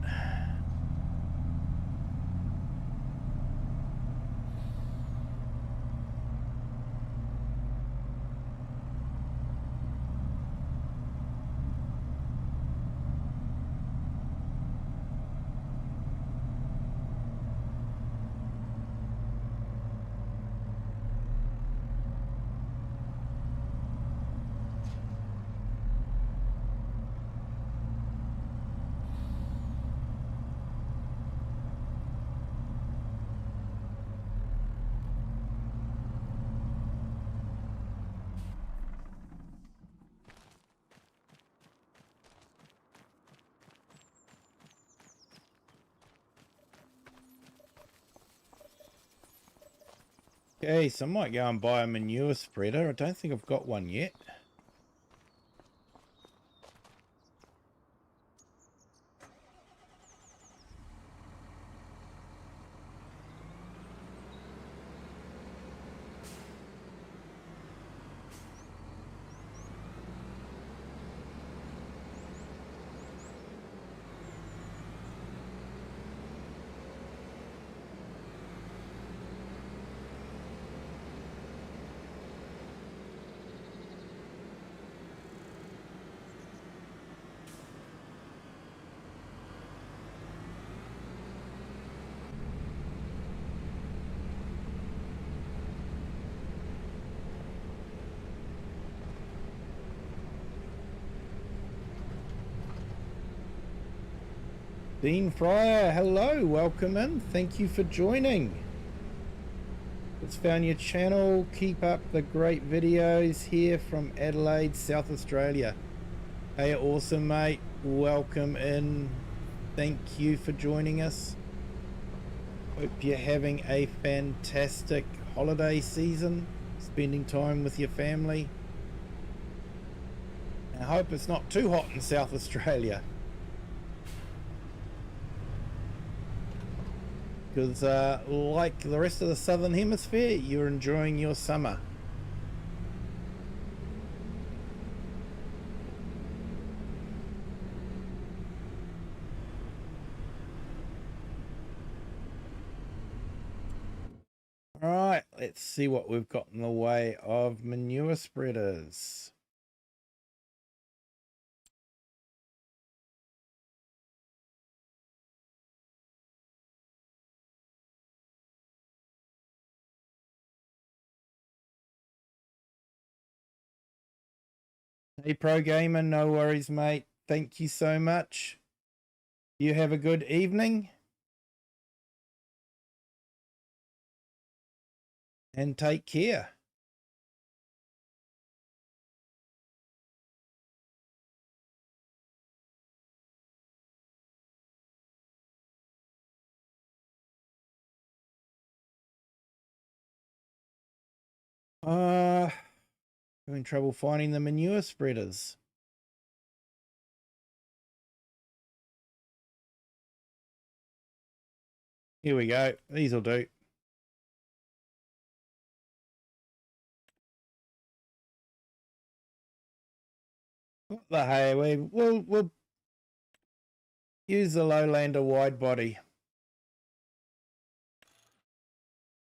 Okay, so I might go and buy a manure spreader. I don't think I've got one yet. Dean Fryer, hello, welcome in. Thank you for joining. Just found your channel. Keep up the great videos here from Adelaide, South Australia. Hey, awesome, mate. Welcome in. Thank you for joining us. Hope you're having a fantastic holiday season, spending time with your family. I hope it's not too hot in South Australia, because like the rest of the southern hemisphere, you're enjoying your summer. All right, let's see what we've got in the way of manure spreaders. Hey, Pro Gamer, no worries, mate. Thank you so much. You have a good evening. And take care. Having trouble finding the manure spreaders. Here we go. These will do. What the hey, we'll use the Lowlander wide body.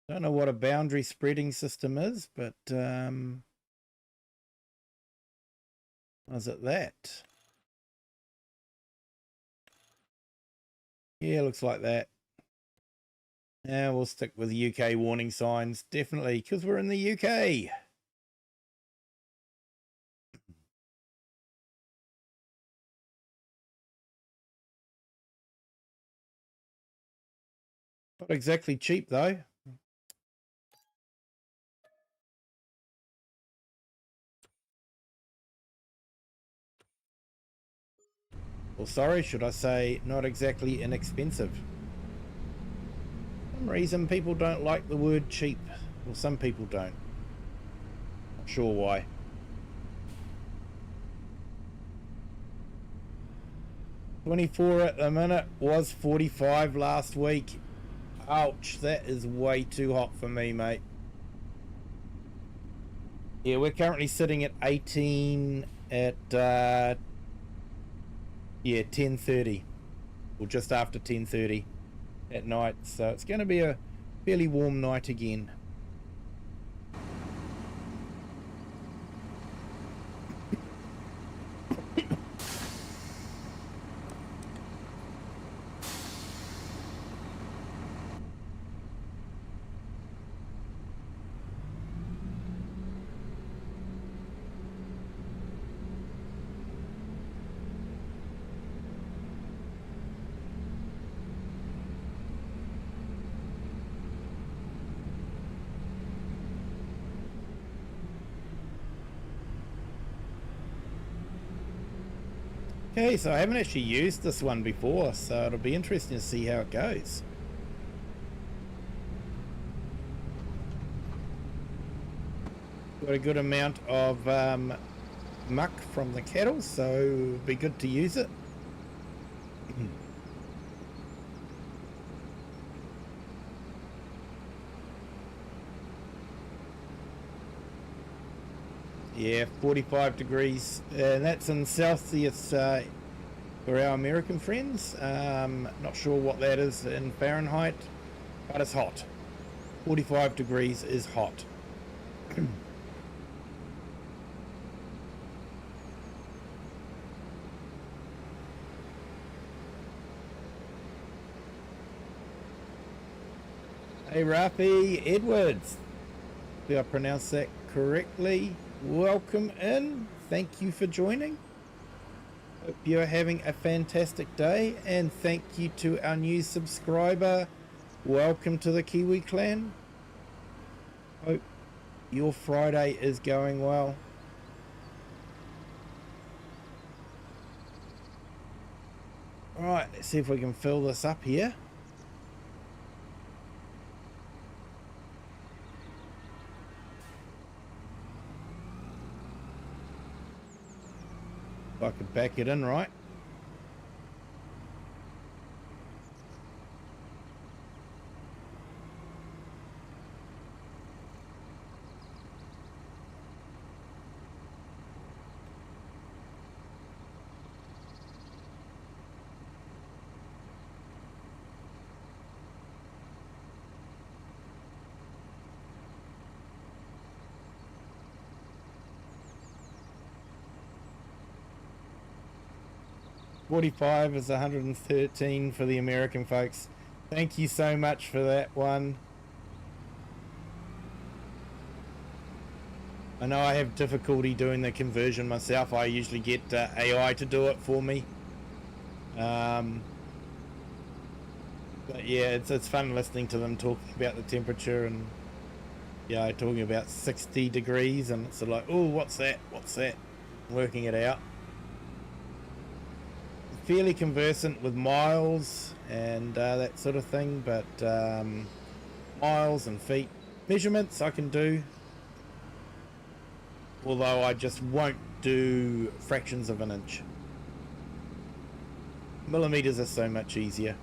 Don't know what a boundary spreading system is, but is it that? Yeah, looks like that. Yeah, we'll stick with UK warning signs, definitely, because we're in the UK. Not exactly cheap though. Well, sorry, should I say not exactly inexpensive. For some reason people don't like the word cheap. Well, some people don't. Not sure why. $24 at the minute, was $45 last week. Ouch, that is way too hot for me, mate. Yeah, we're currently sitting at 18 at yeah, 10:30, or just after 10:30 at night, so it's going to be a fairly warm night again. Okay, so I haven't actually used this one before, so it'll be interesting to see how it goes. Got a good amount of muck from the cattle, so it'd be good to use it. Yeah, 45 degrees, and that's in Celsius for our American friends. Not sure what that is in Fahrenheit, but it's hot. 45 degrees is hot. Hey Rafi Edwards, did I pronounce that correctly? Welcome in. Thank you for joining. Hope you're having a fantastic day, and thank you to our new subscriber. Welcome to the Kiwi clan. Hope your Friday is going well. Alright, let's see if we can fill this up here. If I could back it in right. $45 is 113 for the American folks. Thank you so much for that one. I know I have difficulty doing the conversion myself. I usually get AI to do it for me. But yeah, it's fun listening to them talking about the temperature, and yeah, talking about 60 degrees, and it's like, oh, what's that? What's that? Working it out. Fairly conversant with miles and that sort of thing, but miles and feet measurements I can do, although I just won't do fractions of an inch. Millimeters are so much easier.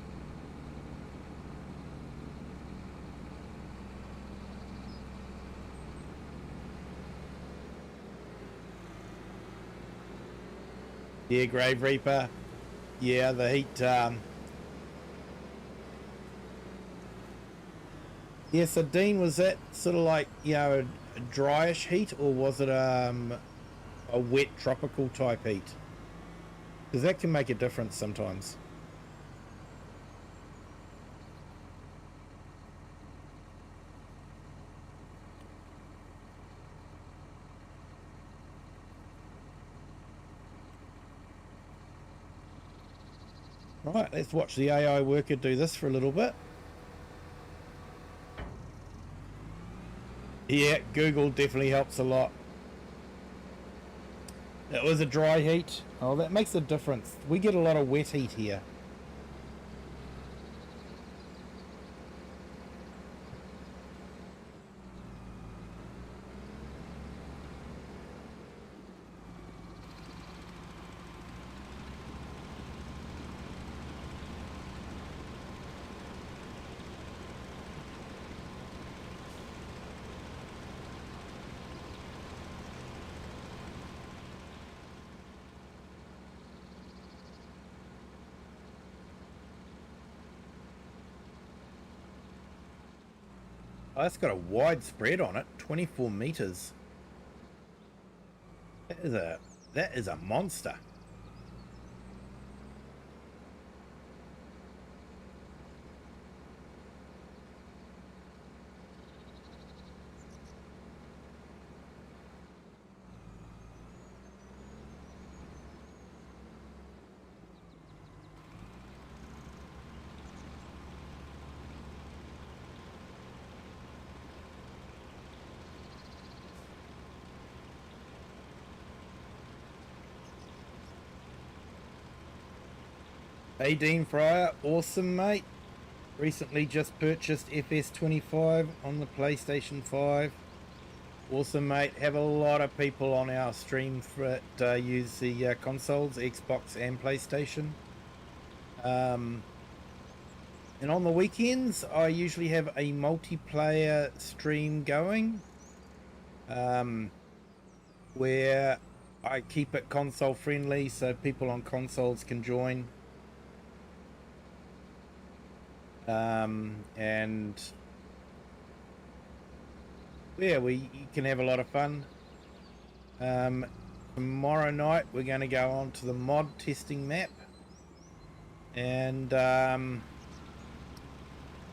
Yeah, Grave Reaper. Yeah, the heat. Yeah, so Dean, was that sort of like, you know, a dryish heat, or was it a wet tropical type heat? Because that can make a difference sometimes. Right, let's watch the AI worker do this for a little bit. Yeah, Google definitely helps a lot. It was a dry heat. Oh, that makes a difference. We get a lot of wet heat here. Oh, that's got a wide spread on it, 24 meters. That is a monster. Hey Dean Fryer, awesome mate. Recently just purchased FS25 on the PlayStation 5. Awesome, mate. Have a lot of people on our stream that use the consoles, Xbox and PlayStation. And on the weekends, I usually have a multiplayer stream going, where I keep it console friendly so people on consoles can join. And yeah, we can have a lot of fun. Tomorrow night we're going to go on to the mod testing map, and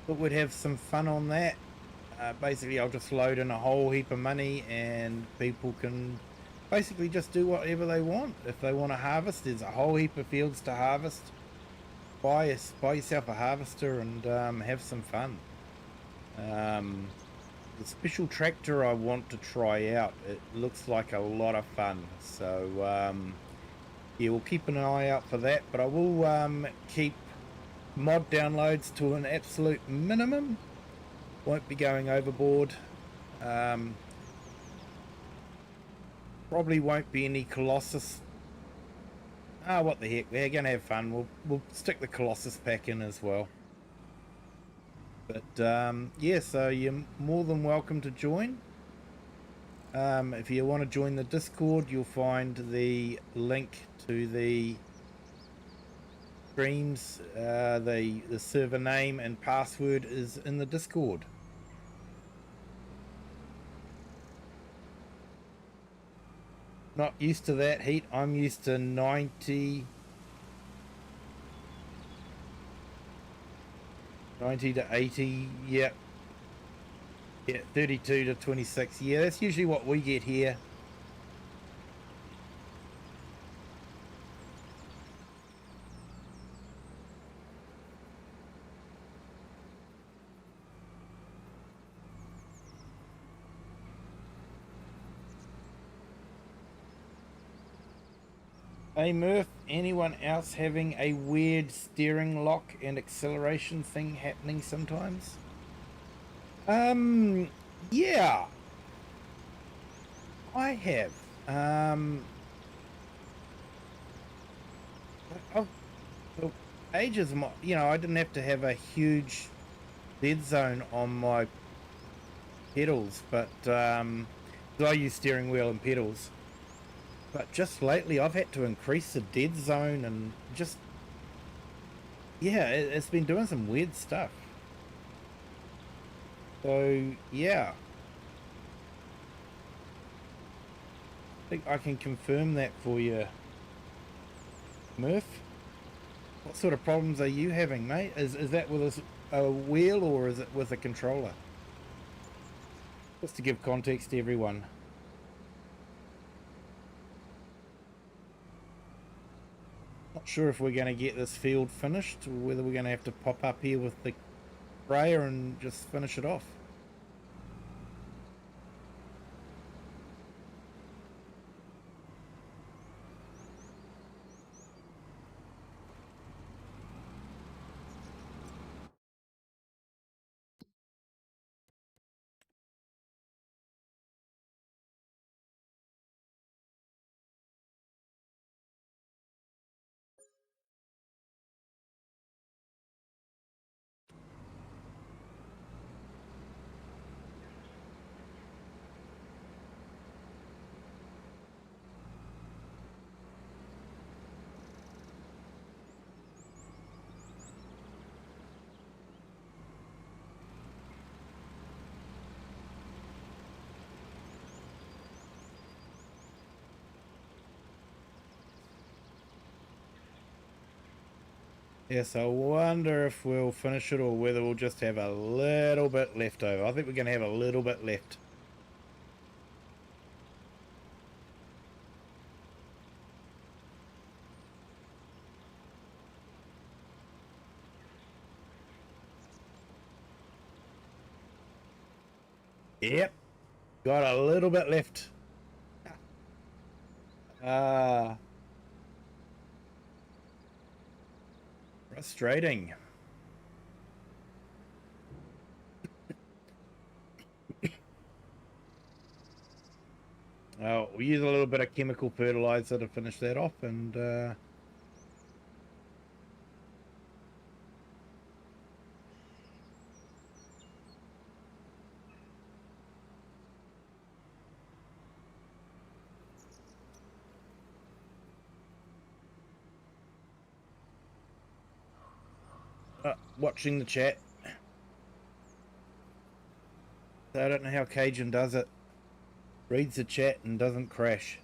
but we'd have some fun on that. Basically, I'll just load in a whole heap of money, and people can basically just do whatever they want. If they want to harvest, there's a whole heap of fields to harvest. Buy yourself a harvester and have some fun. The special tractor I want to try out, it looks like a lot of fun, so yeah, we'll keep an eye out for that, but I will keep mod downloads to an absolute minimum. Won't be going overboard. Probably won't be any Colossus. What the heck, we're gonna have fun. We'll stick the Colossus pack in as well. But yeah, so you're more than welcome to join. If you want to join the Discord, you'll find the link to the streams. The server name and password is in the Discord. Not used to that heat. I'm used to 90 to 80. Yeah, 32 to 26. Yeah, that's usually what we get here. Hey Murph, anyone else having a weird steering lock and acceleration thing happening sometimes? Yeah, I have. For ages, I didn't have to have a huge dead zone on my pedals, but 'cause I use steering wheel and pedals. But just lately, I've had to increase the dead zone, and just, yeah, it's been doing some weird stuff. So yeah, I think I can confirm that for you, Murph. What sort of problems are you having, mate? Is that with a wheel, or is it with a controller? Just to give context to everyone. Not sure if we're going to get this field finished, or whether we're going to have to pop up here with the sprayer and just finish it off. Yes, I wonder if we'll finish it, or whether we'll just have a little bit left over. I think we're going to have a little bit left. Yep, got a little bit left. Frustrating. We'll use a little bit of chemical fertilizer to finish that off, and watching the chat. So I don't know how Cajun does it. Reads the chat and doesn't crash.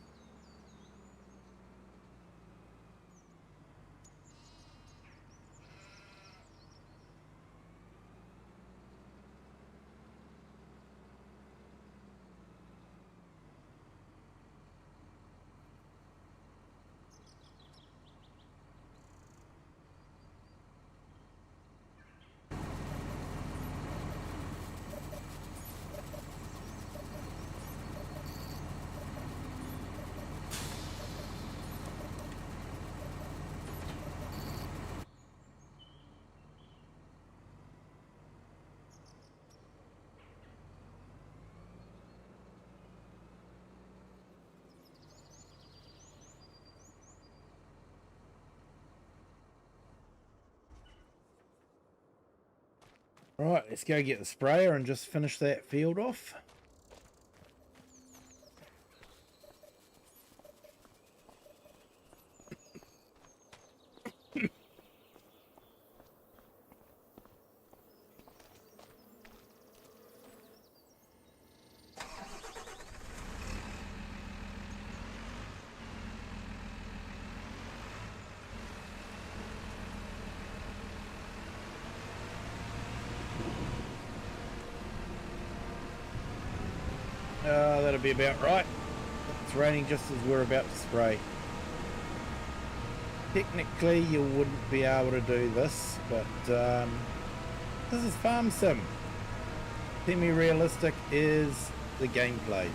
Right, let's go get the sprayer and just finish that field off. That'll be about right. It's raining just as we're about to spray. Technically you wouldn't be able to do this, but this is Farm Sim. Semi-realistic is the gameplay.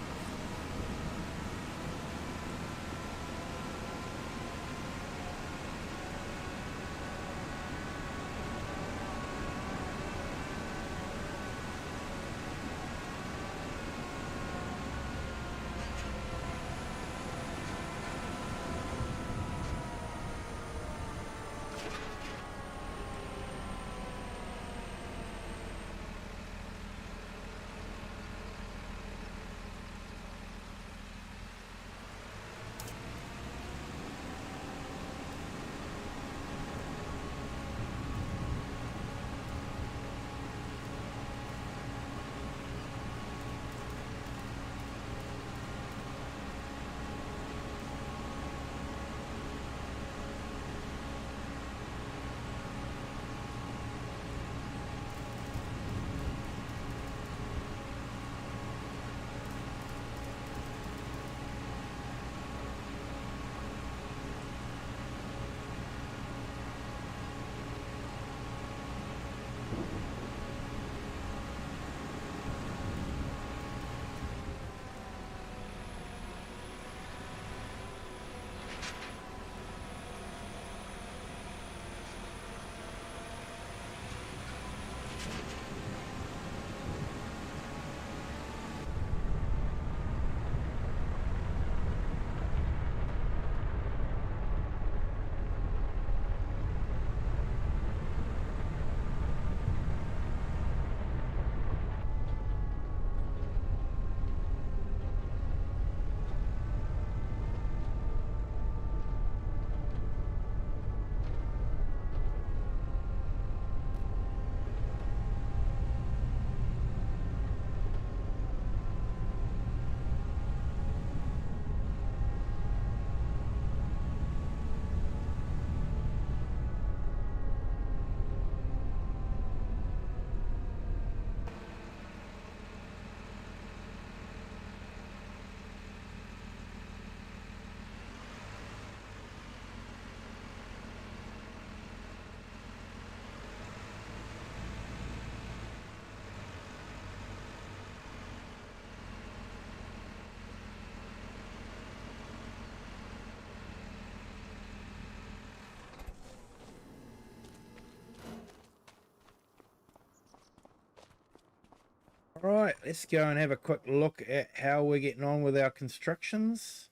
All right, let's go and have a quick look at how we're getting on with our constructions.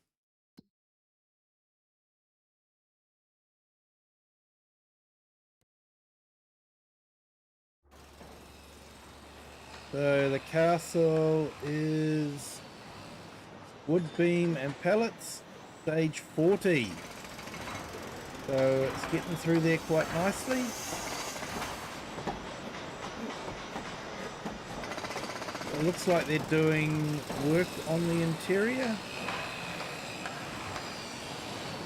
So the castle is wood beam and pallets, stage 40. So it's getting through there quite nicely. It looks like they're doing work on the interior.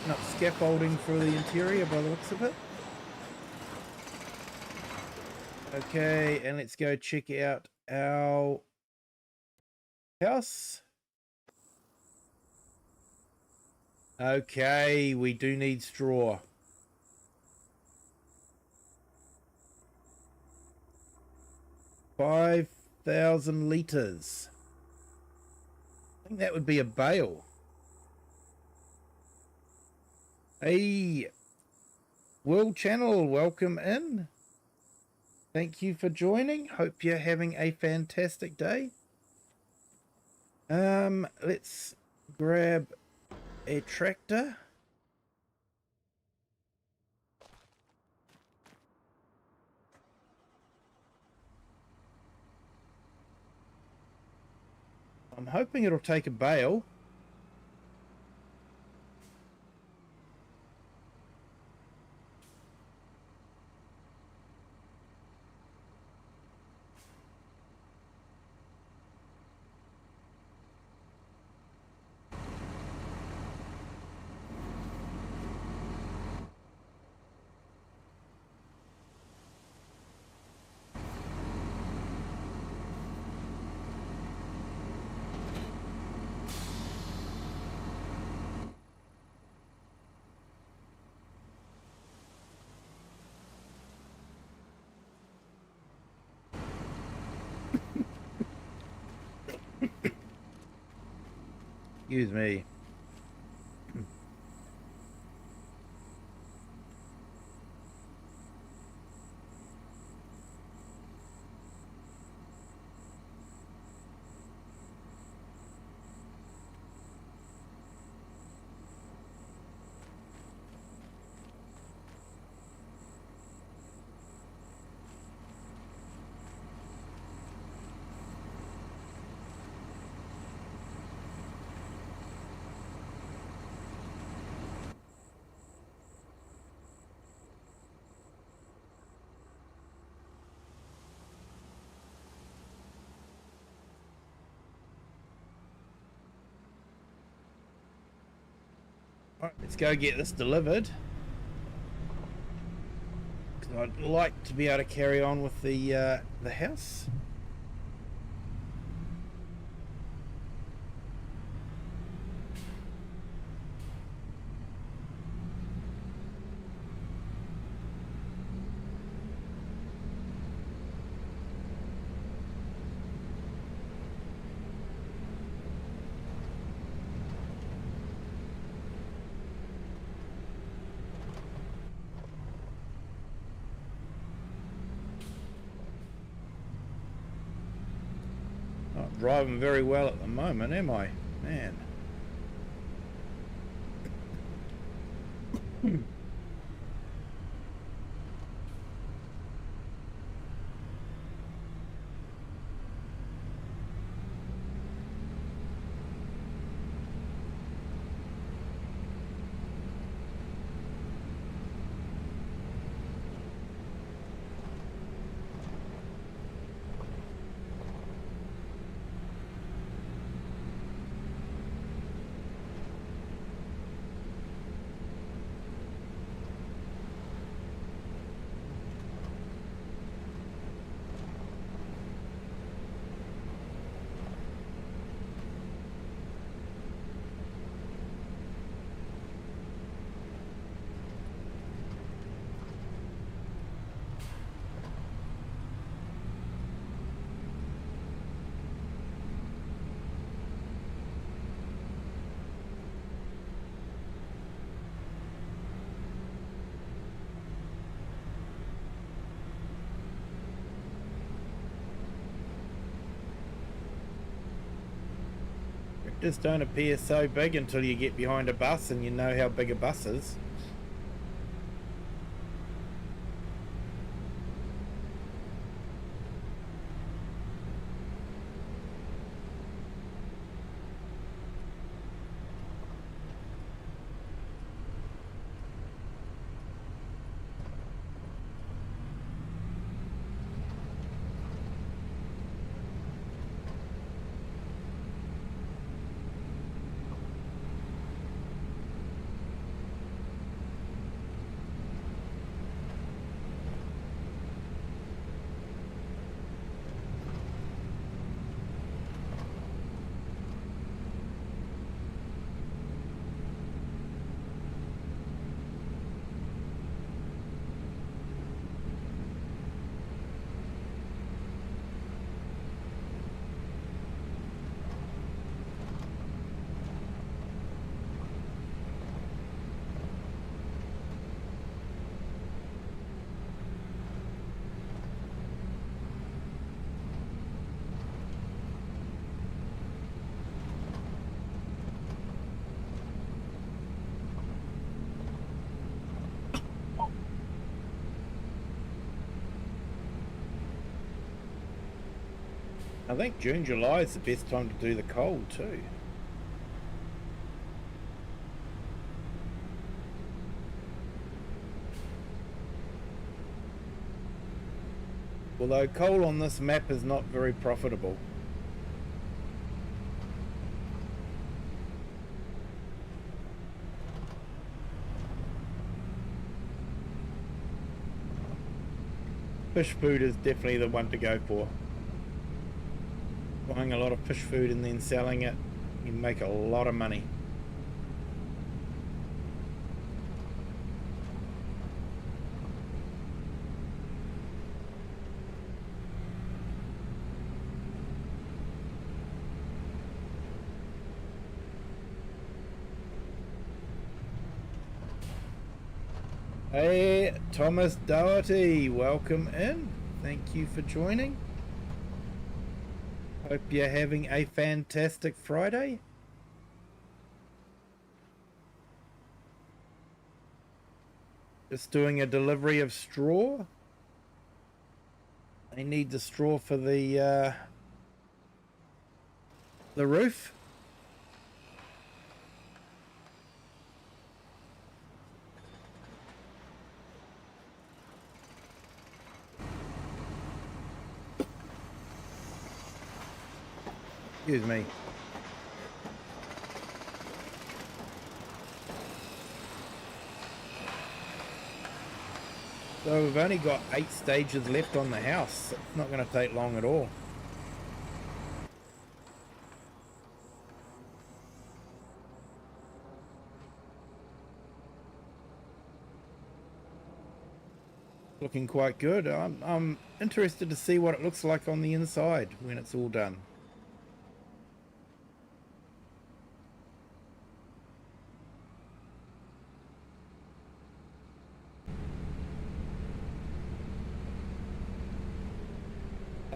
Not scaffolding for the interior by the looks of it. Okay, and let's go check out our house. Okay, we do need straw. 5,000 litres. I think that would be a bale. Hey, World Channel, welcome in. Thank you for joining. Hope you're having a fantastic day. Let's grab a tractor. I'm hoping it'll take a bale. Excuse me. All right, let's go get this delivered. I'd like to be able to carry on with the house. Not driving very well at the moment, am I? Man. tractors don't appear so big until you get behind a bus and you know how big a bus is. I think June, July is the best time to do the coal too. Although coal on this map is not very profitable. Fish food is definitely the one to go for. Buying a lot of fish food and then selling it, you make a lot of money. Hey, Thomas Doherty, welcome in. Thank you for joining. Hope you're having a fantastic Friday. Just doing a delivery of straw. I need the straw for the roof. Excuse me. So we've only got 8 stages left on the house. It's not going to take long at all. Looking quite good. I'm interested to see what it looks like on the inside when it's all done.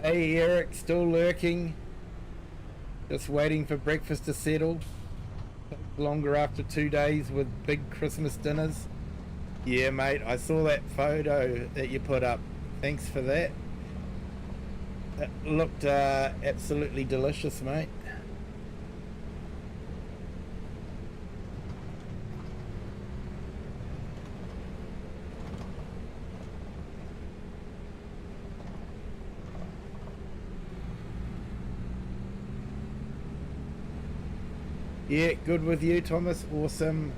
Hey Eric, still lurking. Just waiting for breakfast to settle. Takes longer after 2 days with big Christmas dinners. Yeah mate, I saw that photo that you put up. Thanks for that. It looked absolutely delicious, mate. Yeah, good with you, Thomas. Awesome.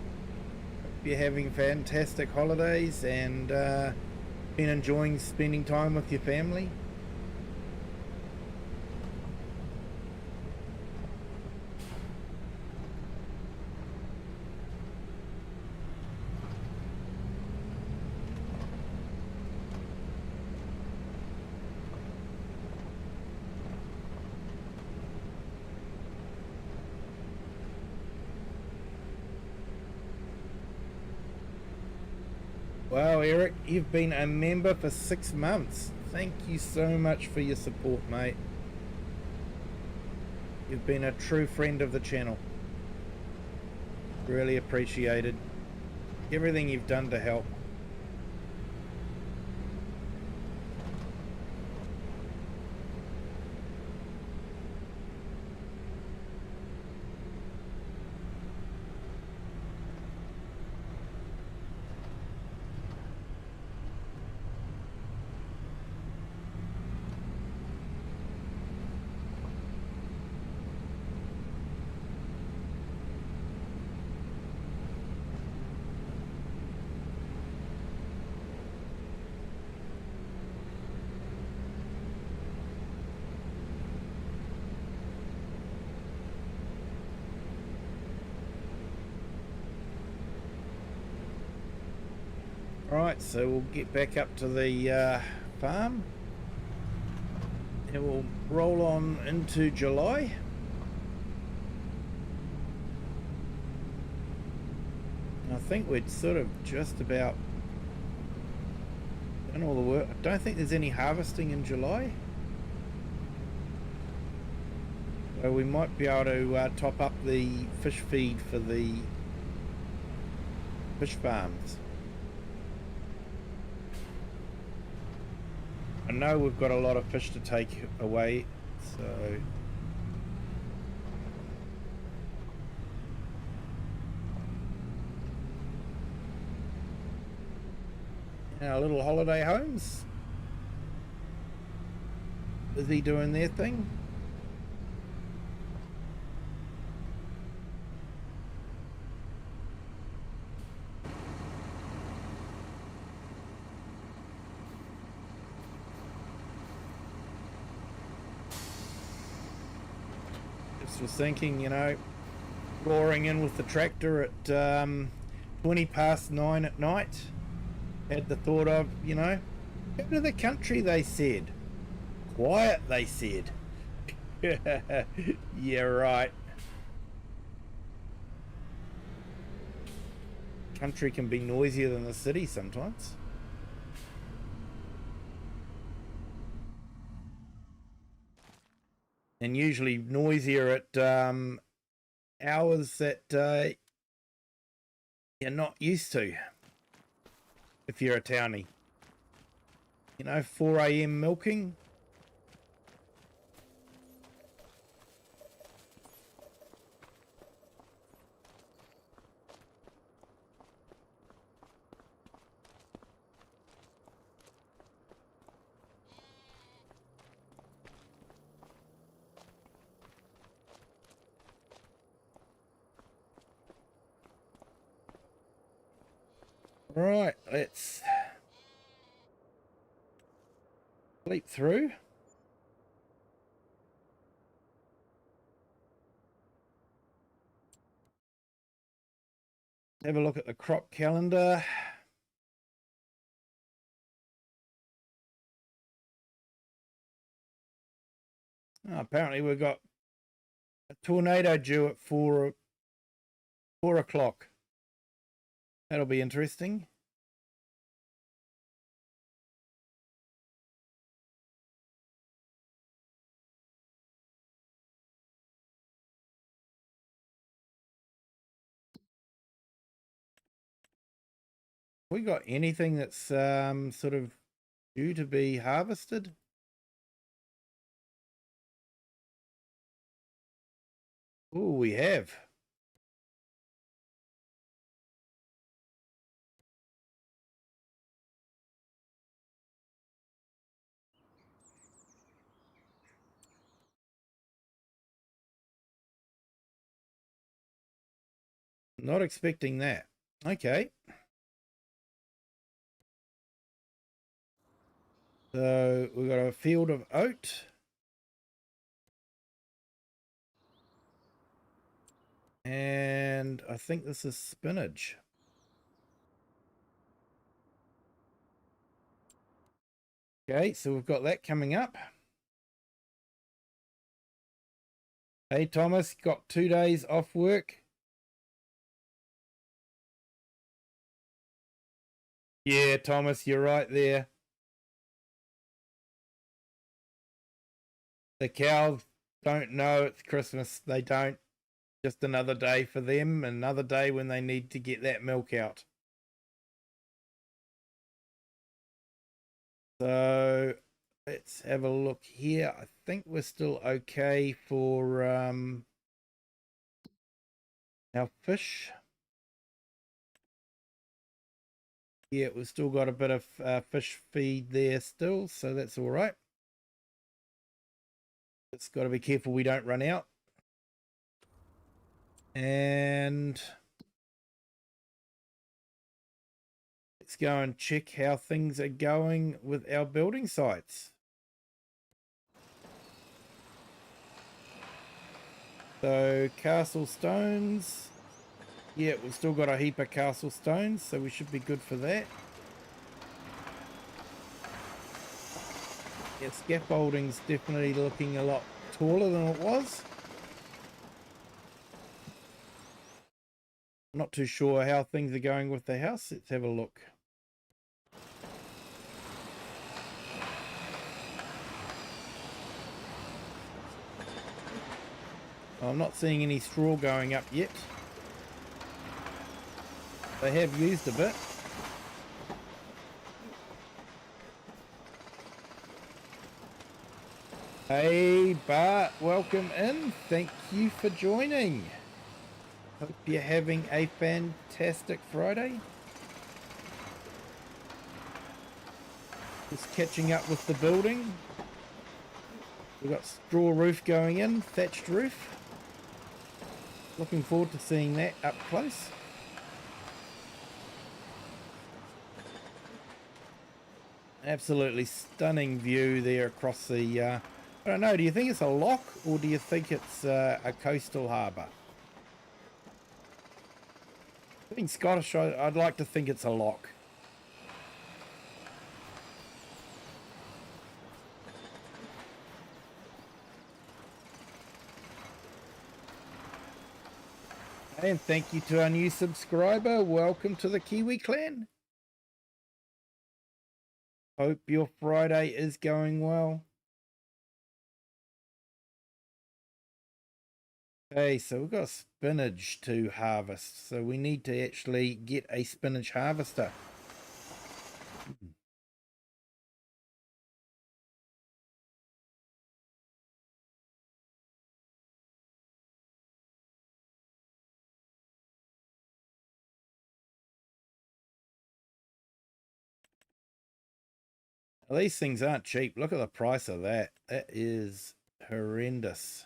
Hope you're having fantastic holidays and been enjoying spending time with your family. Wow, Eric, you've been a member for 6 months. Thank you so much for your support, mate. You've been a true friend of the channel. Really appreciated everything you've done to help. Alright, so we'll get back up to the farm and we'll roll on into July. And I think we're sort of just about done all the work. I don't think there's any harvesting in July. So we might be able to top up the fish feed for the fish farms. I know we've got a lot of fish to take away, so our little holiday homes busy doing their thing. Was thinking, you know, roaring in with the tractor at 20 past 9 at night, had the thought of, you know, go to the country, they said. Quiet, they said. Yeah, right. Country can be noisier than the city sometimes. And usually noisier at hours that you're not used to if you're a townie. You know, 4 AM milking. Right, let's leap through. Have a look at the crop calendar. Oh, apparently we've got a tornado due at 4 o'clock. That'll be interesting. We got anything that's sort of due to be harvested? Oh, we have. Not expecting that. Okay. So we've got a field of oat. And I think this is spinach. Okay, so we've got that coming up. Hey, Thomas, got 2 days off work. Yeah, Thomas, you're right there. The cows don't know it's Christmas. They don't. Just another day for them, another day when they need to get that milk out. So let's have a look here. I think we're still okay for our fish. Yeah, we've still got a bit of fish feed there still, so that's all right. Just got to be careful we don't run out. And let's go and check how things are going with our building sites. So castle stones. Yeah, we've still got a heap of castle stones, so we should be good for that. Yeah, scaffolding's definitely looking a lot taller than it was. I'm not too sure how things are going with the house. Let's have a look. I'm not seeing any straw going up yet. They have used a bit. Hey Bart, welcome in. Thank you for joining. Hope you're having a fantastic Friday. Just catching up with the building. We've got straw roof going in, thatched roof. Looking forward to seeing that up close. Absolutely stunning view there across the, I don't know, do you think it's a lock or do you think it's a coastal harbour? Being Scottish, I'd like to think it's a lock. And thank you to our new subscriber. Welcome to the Kiwi clan. Hope your Friday is going well. Okay, so we've got spinach to harvest. So we need to actually get a spinach harvester. These things aren't cheap. Look at the price of that. That is horrendous.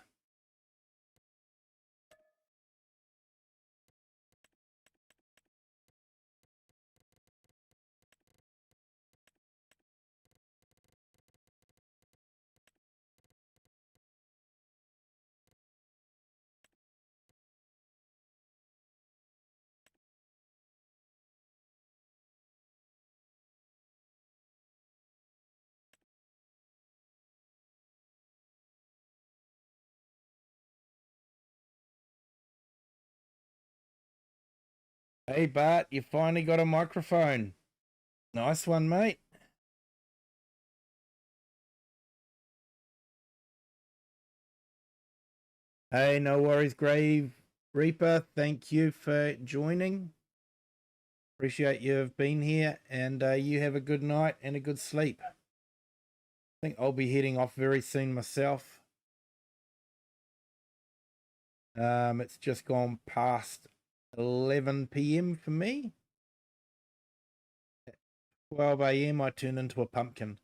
Hey Bart, you finally got a microphone. Nice one, mate. Hey, no worries, Grave Reaper. Thank you for joining. Appreciate you have been here, and you have a good night and a good sleep. I think I'll be heading off very soon myself. It's just gone past 11 p.m. for me. At 12 a.m. I turn into a pumpkin.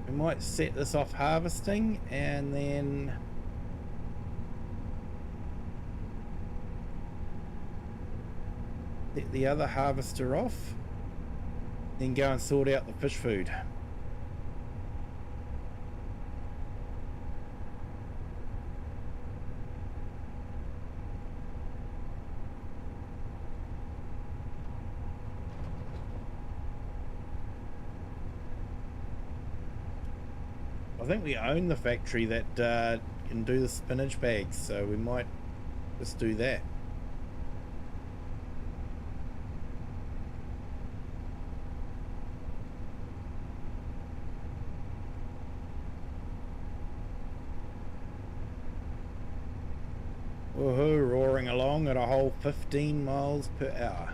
We might set this off harvesting and then set the other harvester off. then go and sort out the fish food. I think we own the factory that can do the spinach bags, so we might just do that. Woohoo, roaring along at a whole 15 miles per hour.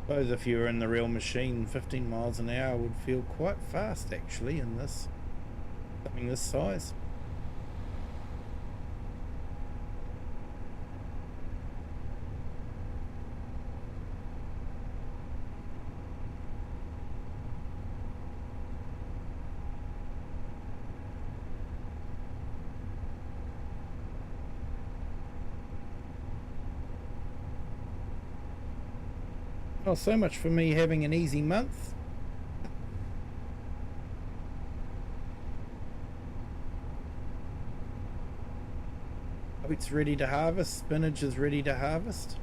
Suppose if you were in the real machine, 15 miles an hour would feel quite fast actually in this, something this size. Oh, so much for me having an easy month. Oats ready to harvest, spinach is ready to harvest.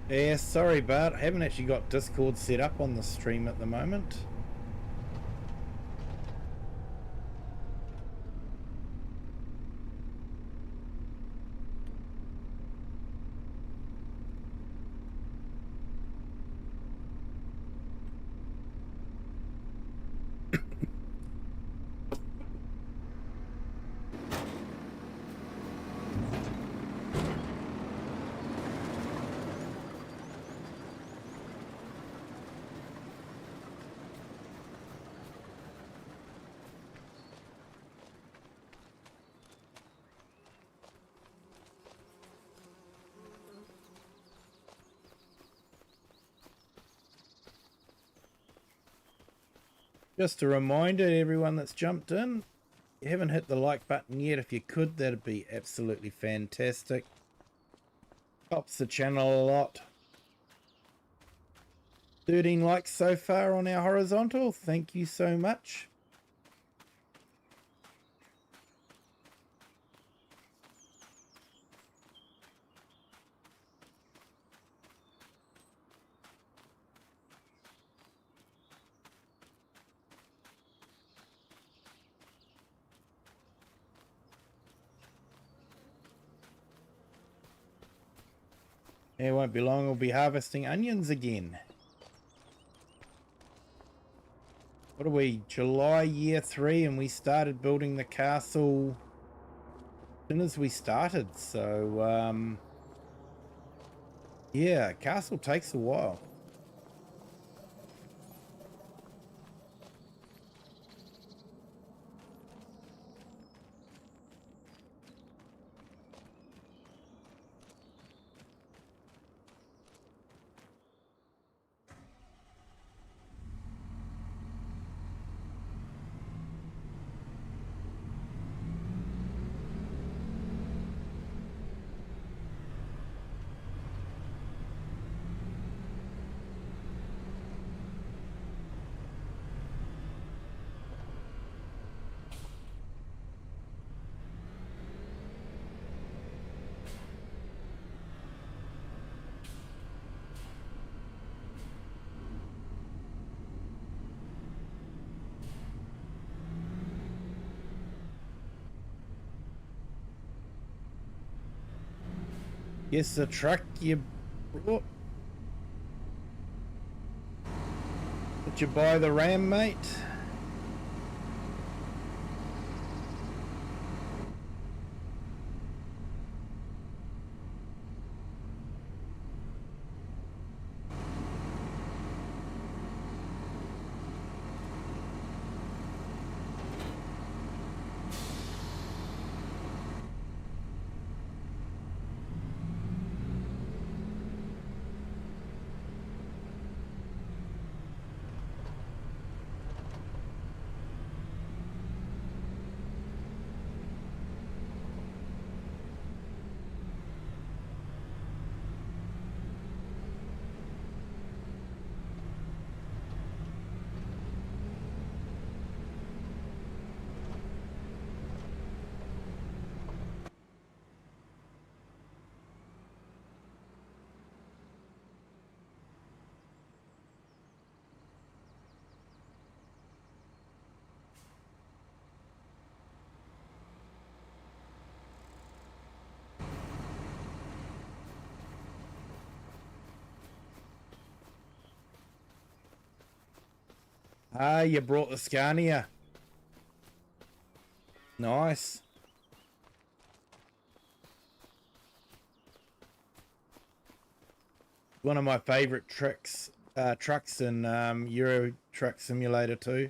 Yeah, sorry, Bart. I haven't actually got Discord set up on the stream at the moment. Just a reminder to everyone that's jumped in, you haven't hit the like button yet. If you could, that'd be absolutely fantastic. Helps the channel a lot. 13 likes so far on our horizontal. Thank you so much. It won't be long, we'll be harvesting onions again. What are we, July year 3, and we started building the castle as soon as we started, so yeah, castle takes a while. Guess the truck you brought. Did you buy the Ram, mate? Ah, you brought the Scania. Nice. One of my favorite trucks in Euro Truck Simulator 2.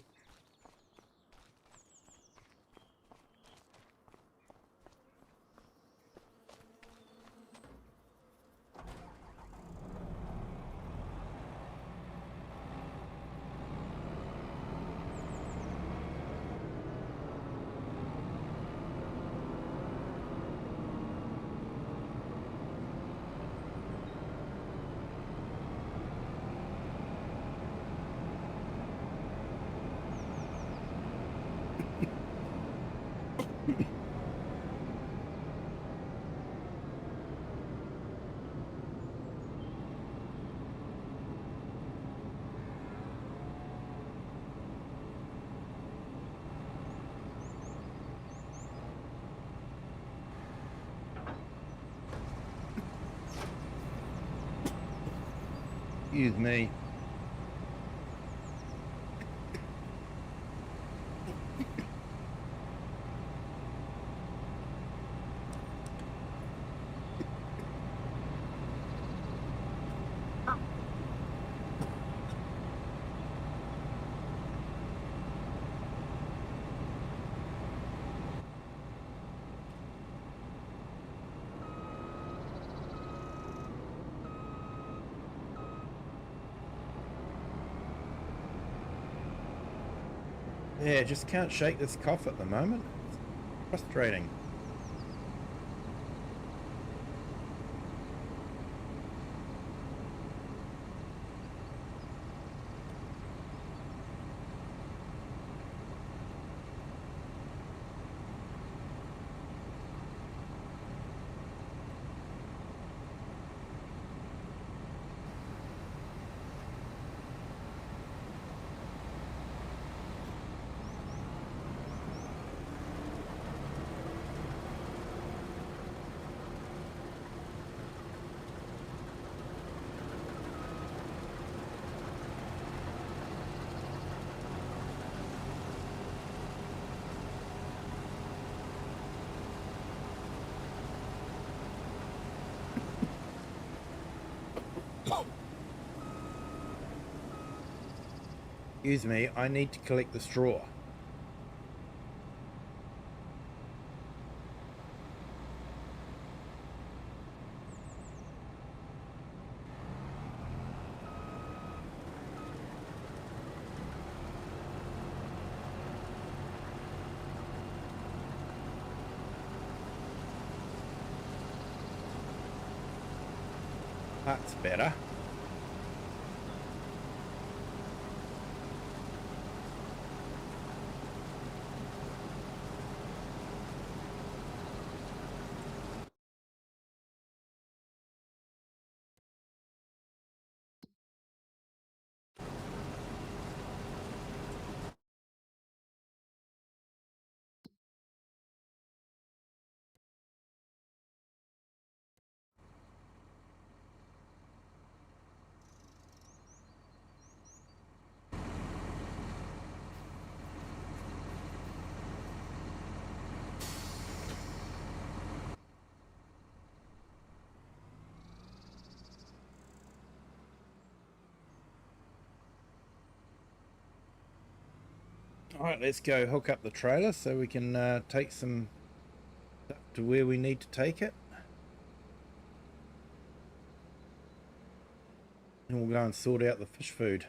Excuse me. Yeah, just can't shake this cough at the moment. It's frustrating. Excuse me, I need to collect the straw. That's better. Alright, let's go hook up the trailer so we can take some stuff to where we need to take it. And we'll go and sort out the fish food.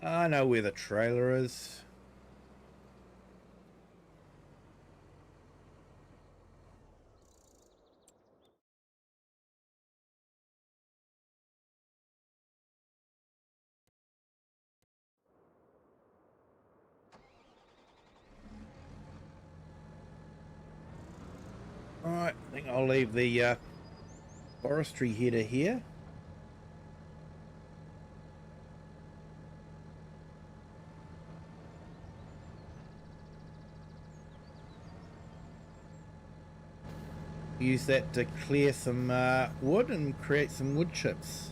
I know where the trailer is. Alright, I think I'll leave the forestry header here. Use that to clear some wood and create some wood chips.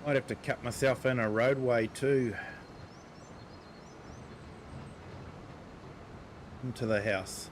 Might have to cut myself in a roadway too into the house.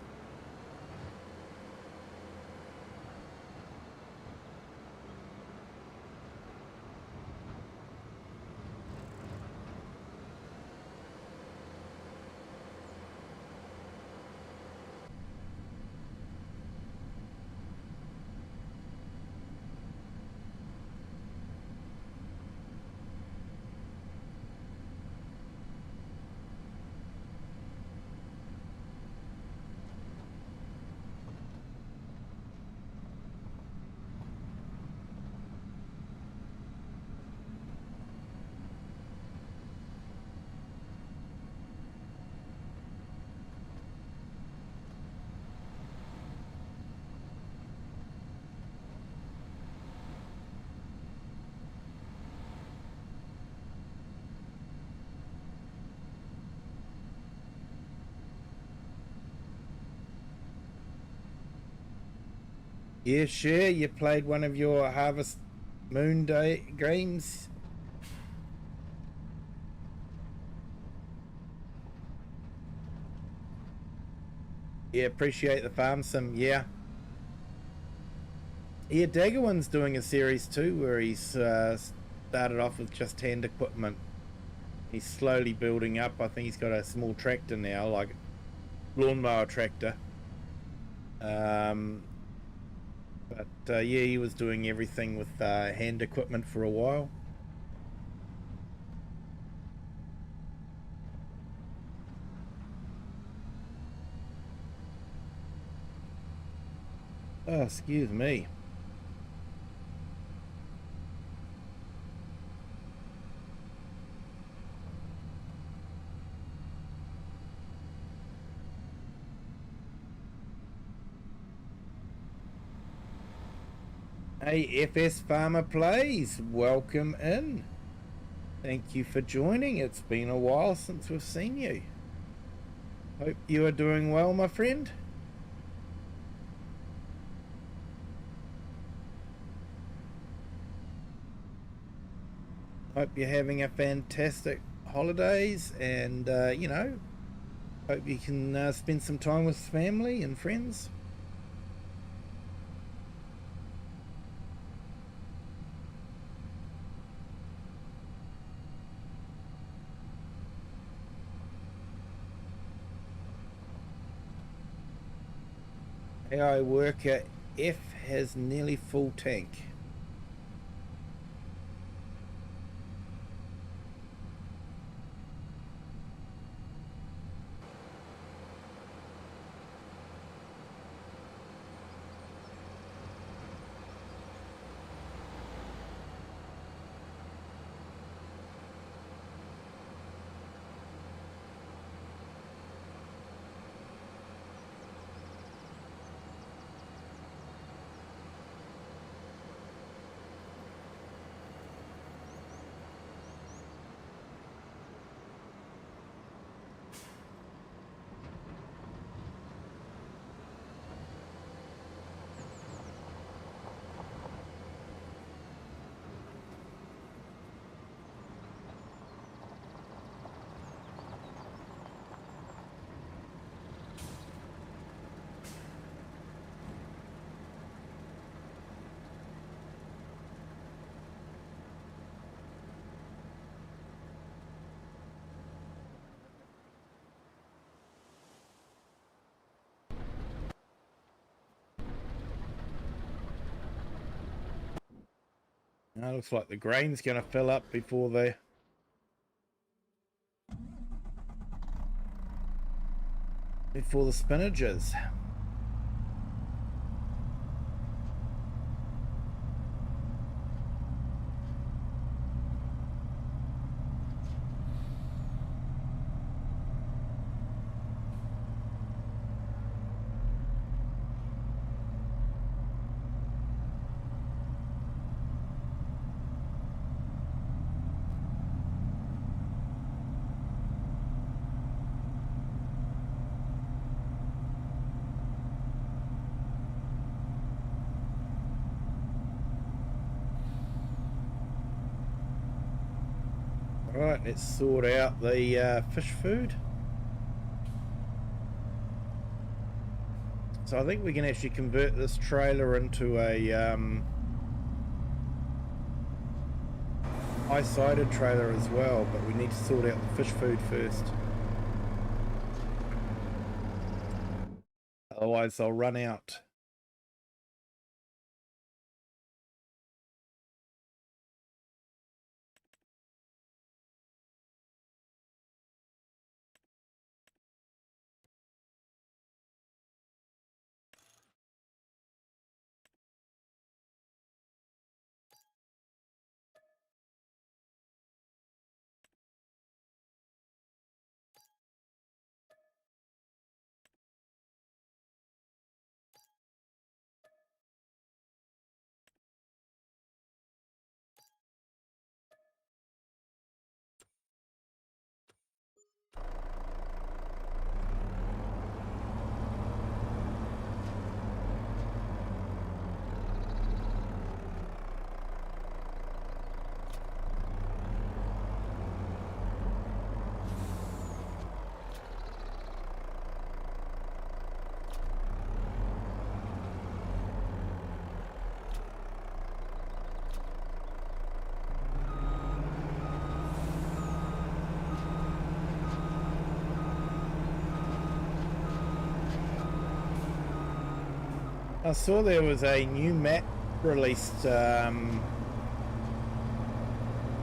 Yeah, sure. You played one of your Harvest Moon Day games. Yeah, appreciate the farm sim. Yeah. Yeah, Daggerwin's doing a series too where he's started off with just hand equipment. He's slowly building up. I think he's got a small tractor now, like lawnmower tractor. But yeah, he was doing everything with hand equipment for a while. Oh, excuse me. Hey, FS Farmer Plays, welcome in. Thank you for joining. It's been a while since we've seen you. Hope you are doing well, my friend. Hope you're having a fantastic holidays and, you know, hope you can spend some time with family and friends. AI worker F has nearly full tank. Now looks like the grain's going to fill up before the spinaches. Right, let's sort out the fish food. So I think we can actually convert this trailer into a high-sided trailer as well, but we need to sort out the fish food first. Otherwise they'll run out. I saw there was a new map released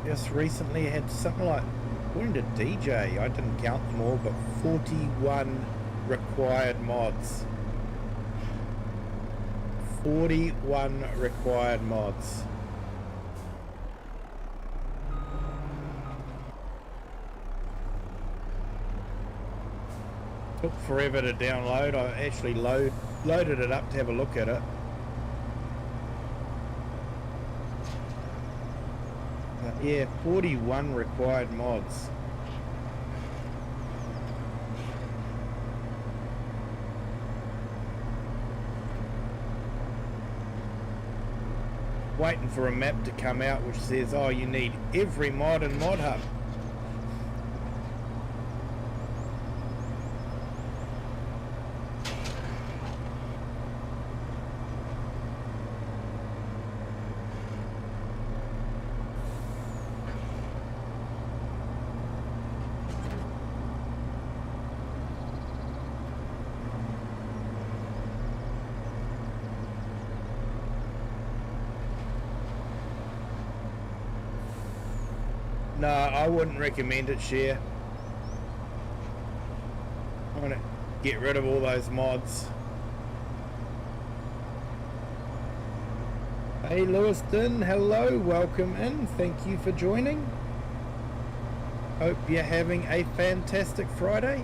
just recently. It had something like, according to DJ, I didn't count them all, but 41 required mods. 41 required mods. Took forever to download. I actually loaded it up to have a look at it. But yeah, 41 required mods. Waiting for a map to come out which says, oh, you need every mod in Mod Hub. No, I wouldn't recommend it, Share. I'm gonna get rid of all those mods. Hey Lewiston, hello, welcome in. Thank you for joining. Hope you're having a fantastic Friday.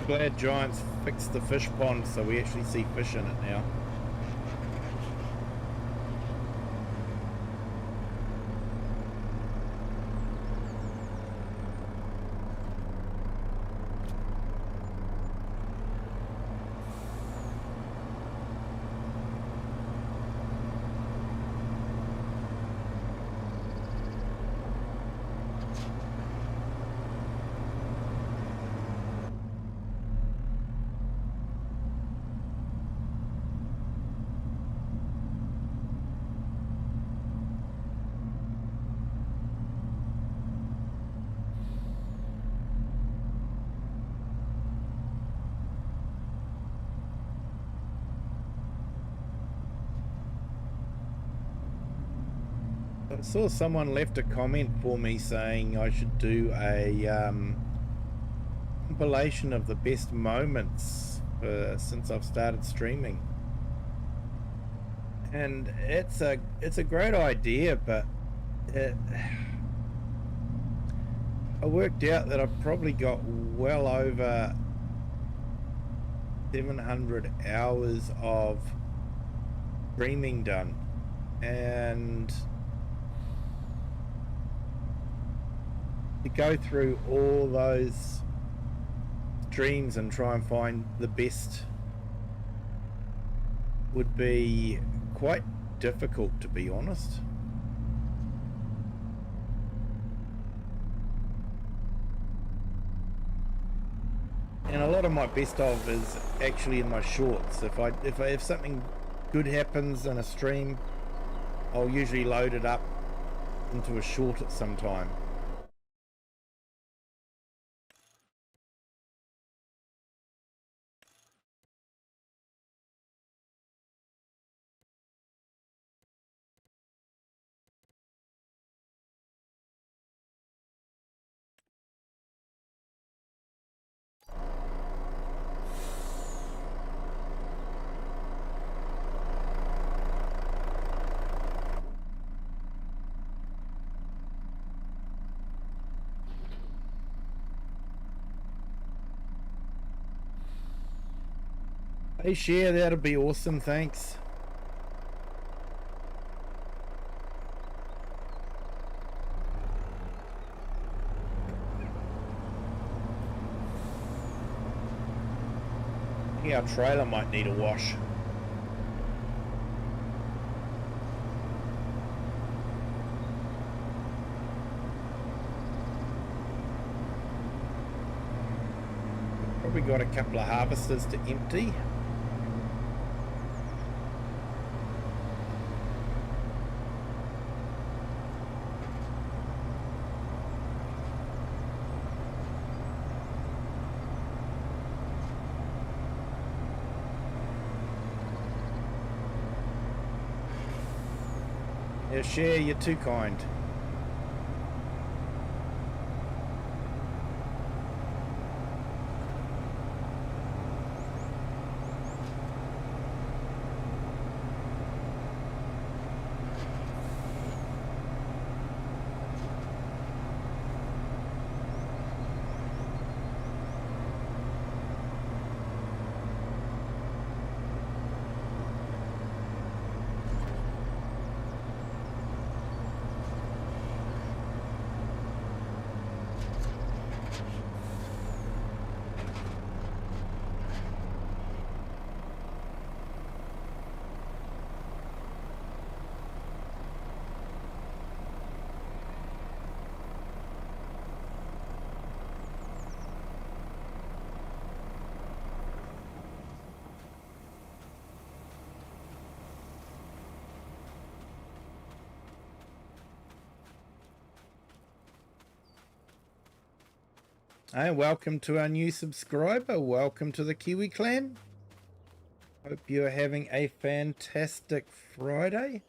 Glad Giants fixed the fish pond so we actually see fish in it now. I saw someone left a comment for me saying I should do a compilation of the best moments since I've started streaming, and it's a great idea, but I worked out that I've probably got well over 700 hours of streaming done, and to go through all those streams and try and find the best would be quite difficult, to be honest. And a lot of my best of is actually in my shorts. If something good happens in a stream, I'll usually load it up into a short at some time. Hey, share, that'd be awesome, thanks. I think our trailer might need a wash. Probably got a couple of harvesters to empty. Yeah, share, you're too kind. Hey, welcome to our new subscriber. Welcome to the Kiwi clan. Hope you're having a fantastic Friday.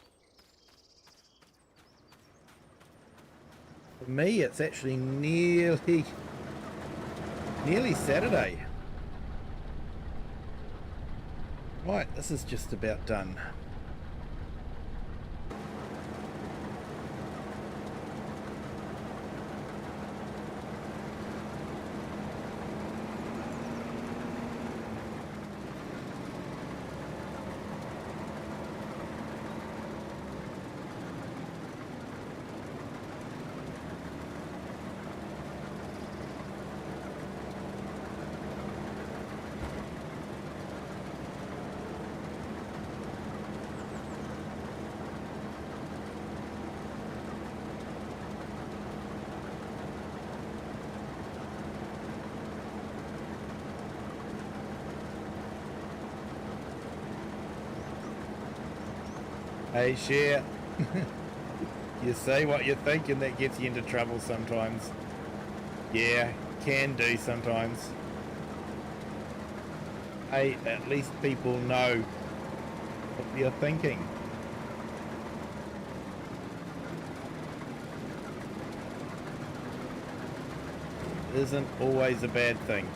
For me, it's actually nearly Saturday. Right, this is just about done. Hey, share. You say what you think and that gets you into trouble sometimes. Yeah, can do sometimes. Hey, at least people know what you're thinking. Isn't always a bad thing.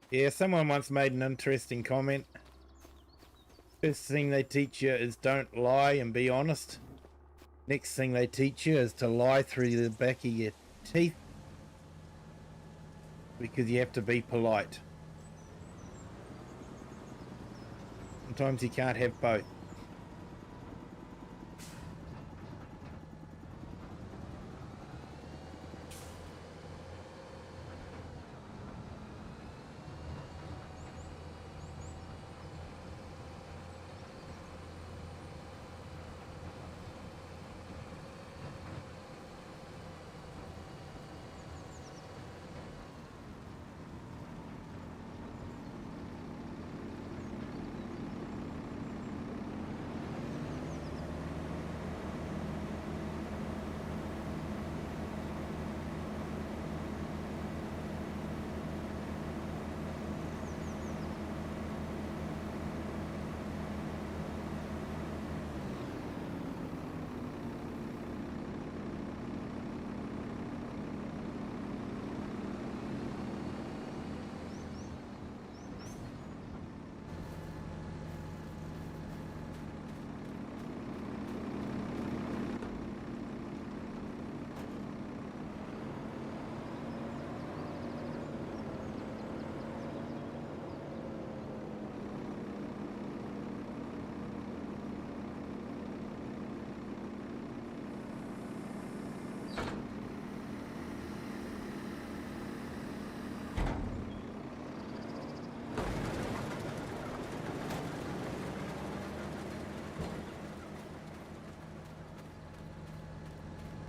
Yeah, someone once made an interesting comment. First thing they teach you is don't lie and be honest. Next thing they teach you is to lie through the back of your teeth because you have to be polite. Sometimes you can't have both.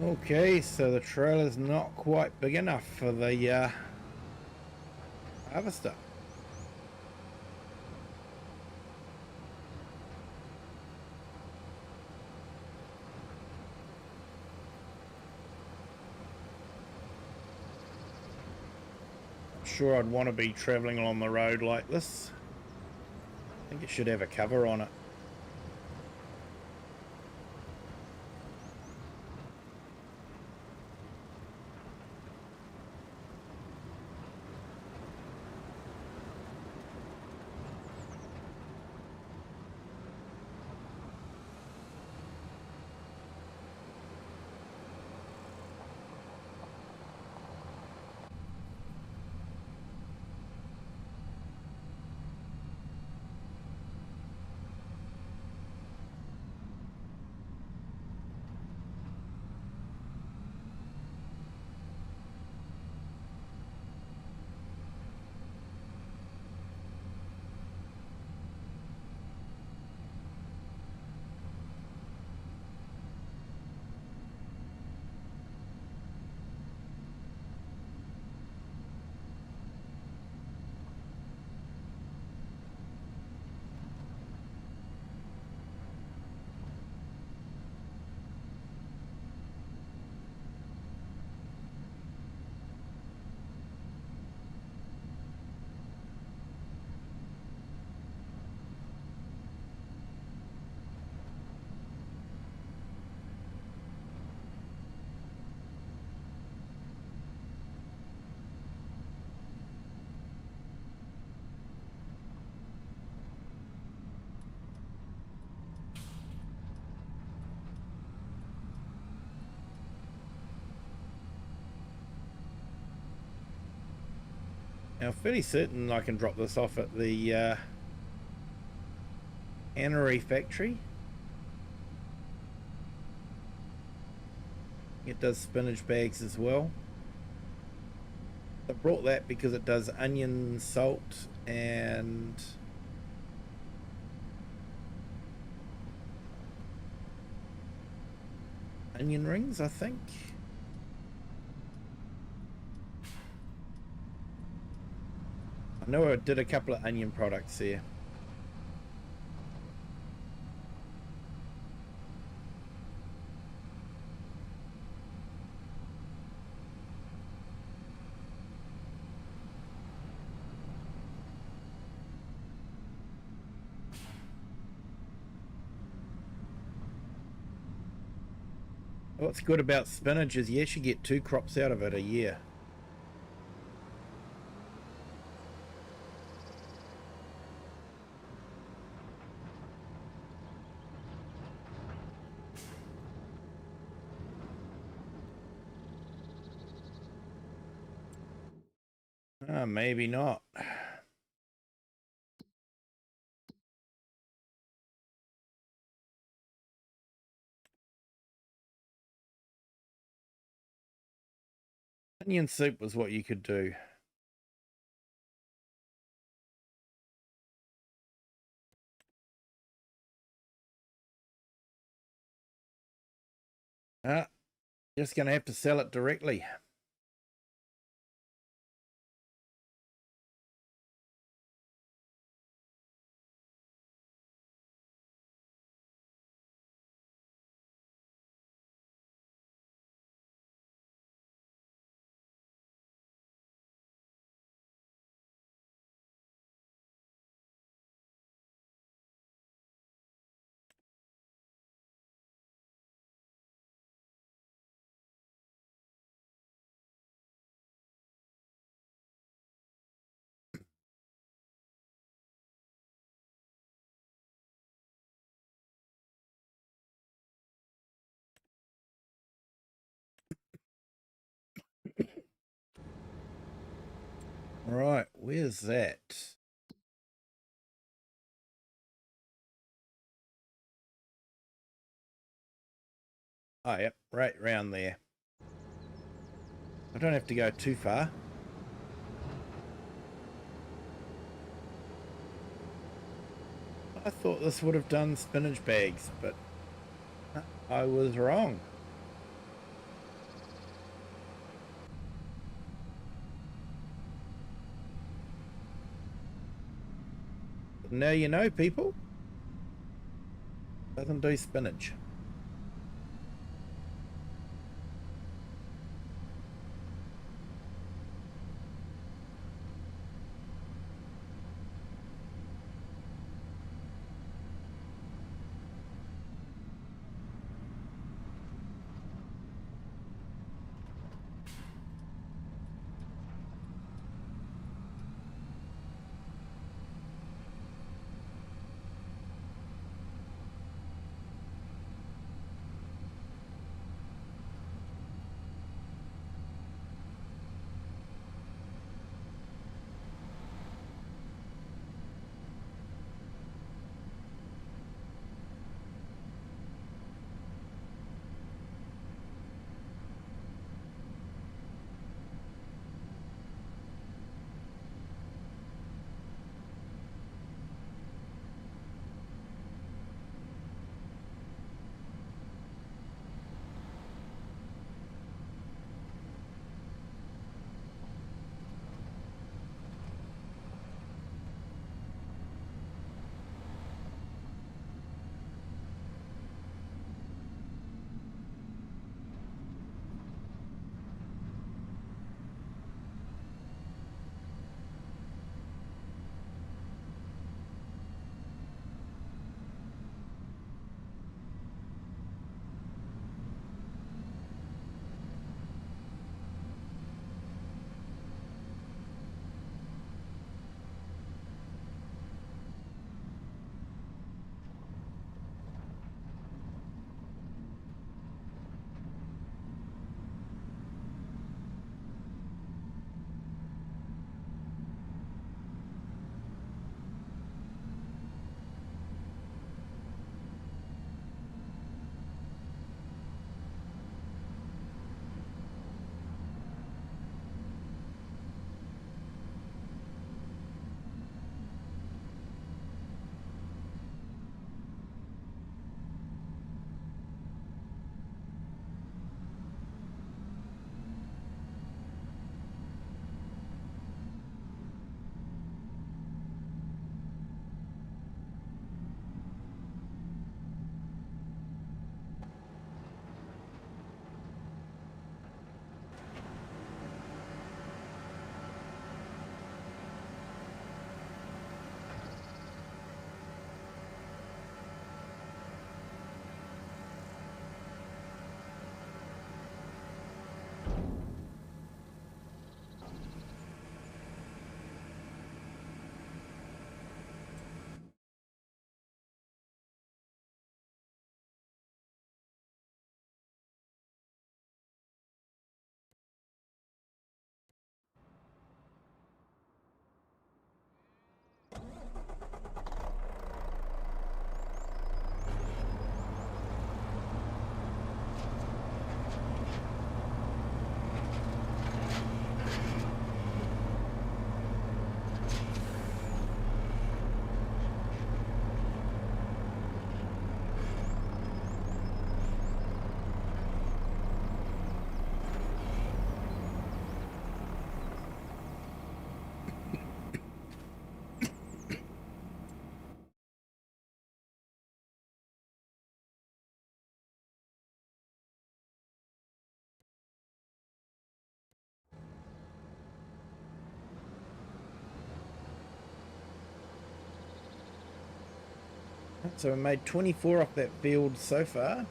Okay, so the trailer's not quite big enough for the harvester. Sure, I'd want to be traveling along the road like this. I think it should have a cover on it. Now, fairly certain I can drop this off at the Manure factory. It does spinach bags as well. I brought that because it does onion, salt, and onion rings, I think. I know I did a couple of onion products there. What's good about spinach is you actually get 2 crops out of it a year. Maybe not. Onion soup was what you could do. Just going to have to sell it directly. Right, where's that? Oh, yep, right round there. I don't have to go too far. I thought this would have done spinach bags, but I was wrong. Now you know, people. Doesn't do spinach. So we made 24 off that field so far.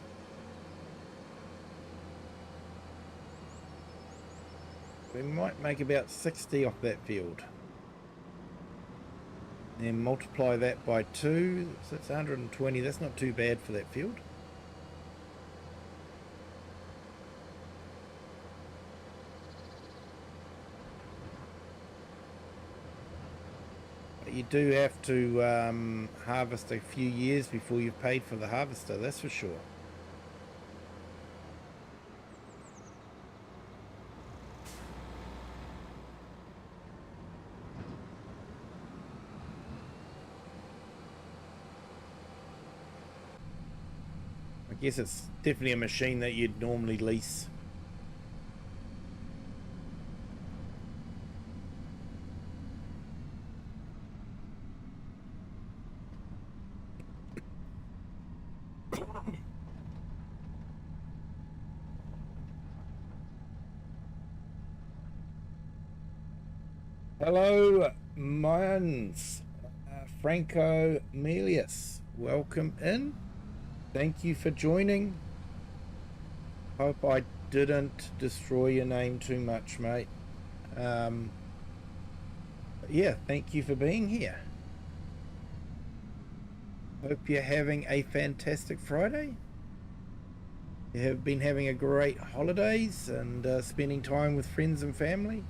We might make about 60 off that field. And multiply that by 2, so it's 120. That's not too bad for that field. But you do have to harvest a few years before you've paid for the harvester, that's for sure. I guess it's definitely a machine that you'd normally lease. Hello, Mayans. Franco Melius, welcome in. Thank you for joining. Hope I didn't destroy your name too much, mate. Yeah, thank you for being here. Hope you're having a fantastic Friday. You have been having a great holidays and spending time with friends and family.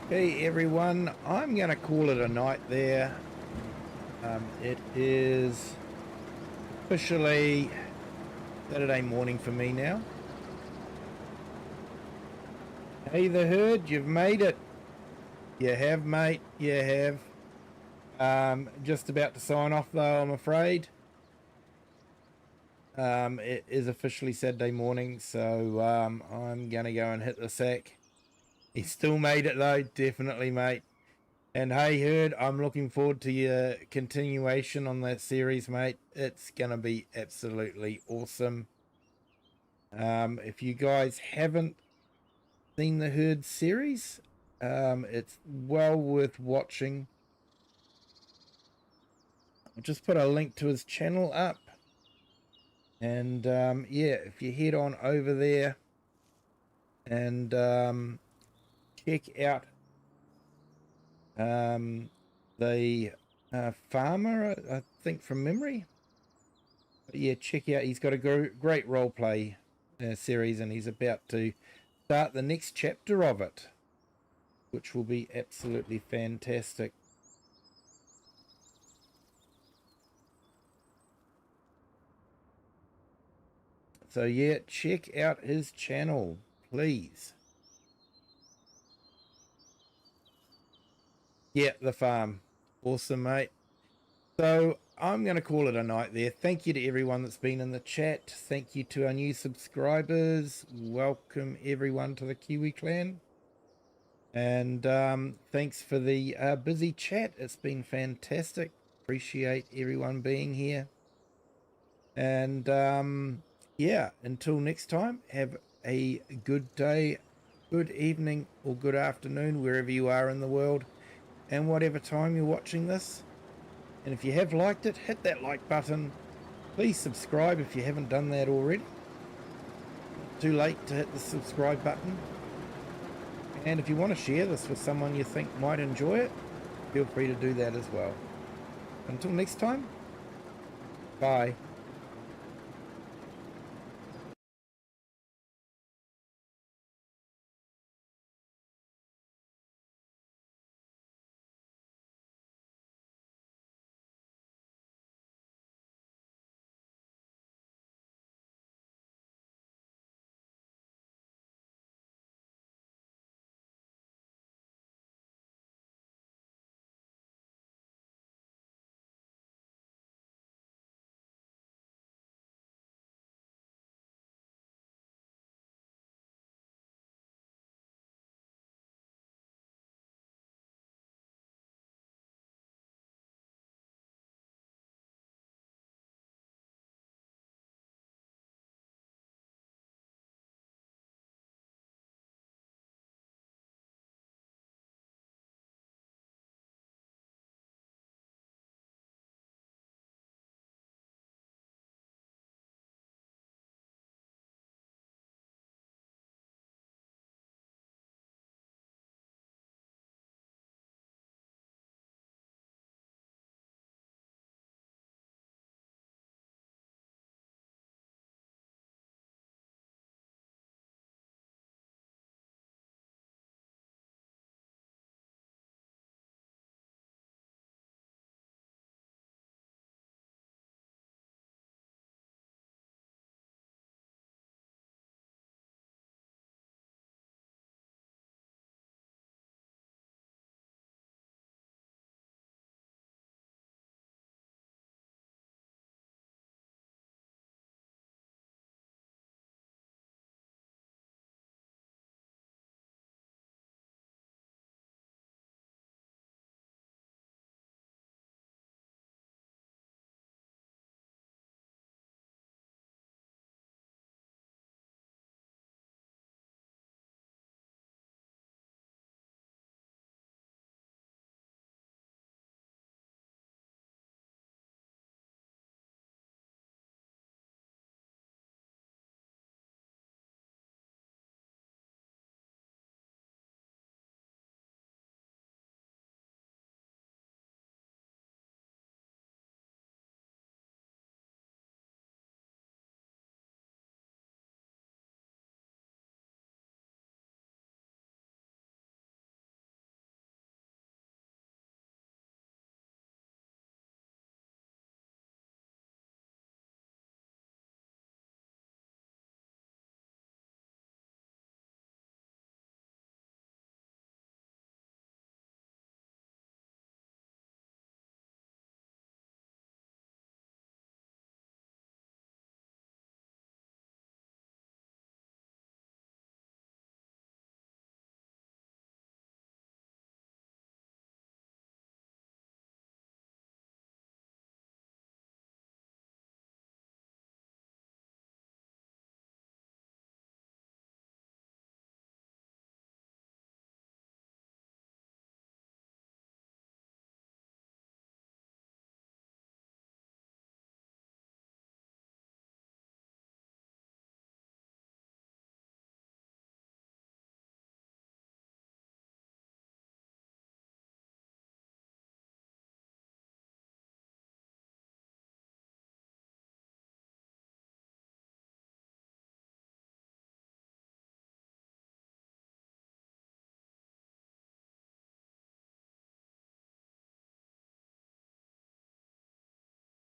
Hey everyone, I'm going to call it a night there. It is officially Saturday morning for me now. Hey the herd, you've made it. You have, mate, you have. Just about to sign off though, I'm afraid. It is officially Saturday morning, so I'm going to go and hit the sack. He still made it though, definitely, mate. And hey, herd, I'm looking forward to your continuation on that series, mate. It's going to be absolutely awesome. If you guys haven't seen the herd series, it's well worth watching. I'll just put a link to his channel up. And yeah, if you head on over there and check out the farmer, I think from memory. But yeah, check out, he's got a great role play series, and he's about to start the next chapter of it, which will be absolutely fantastic. So yeah, check out his channel, please. Yeah, the farm. Awesome, mate. So I'm going to call it a night there. Thank you to everyone that's been in the chat. Thank you to our new subscribers. Welcome everyone to the Kiwi clan. And thanks for the busy chat. It's been fantastic. Appreciate everyone being here. And yeah, until next time, have a good day, good evening, or good afternoon, wherever you are in the world, and whatever time you're watching this. And if you have liked it, hit that like button. Please subscribe if you haven't done that already. Too late to hit the subscribe button. And if you want to share this with someone you think might enjoy it, feel free to do that as well. Until next time, bye.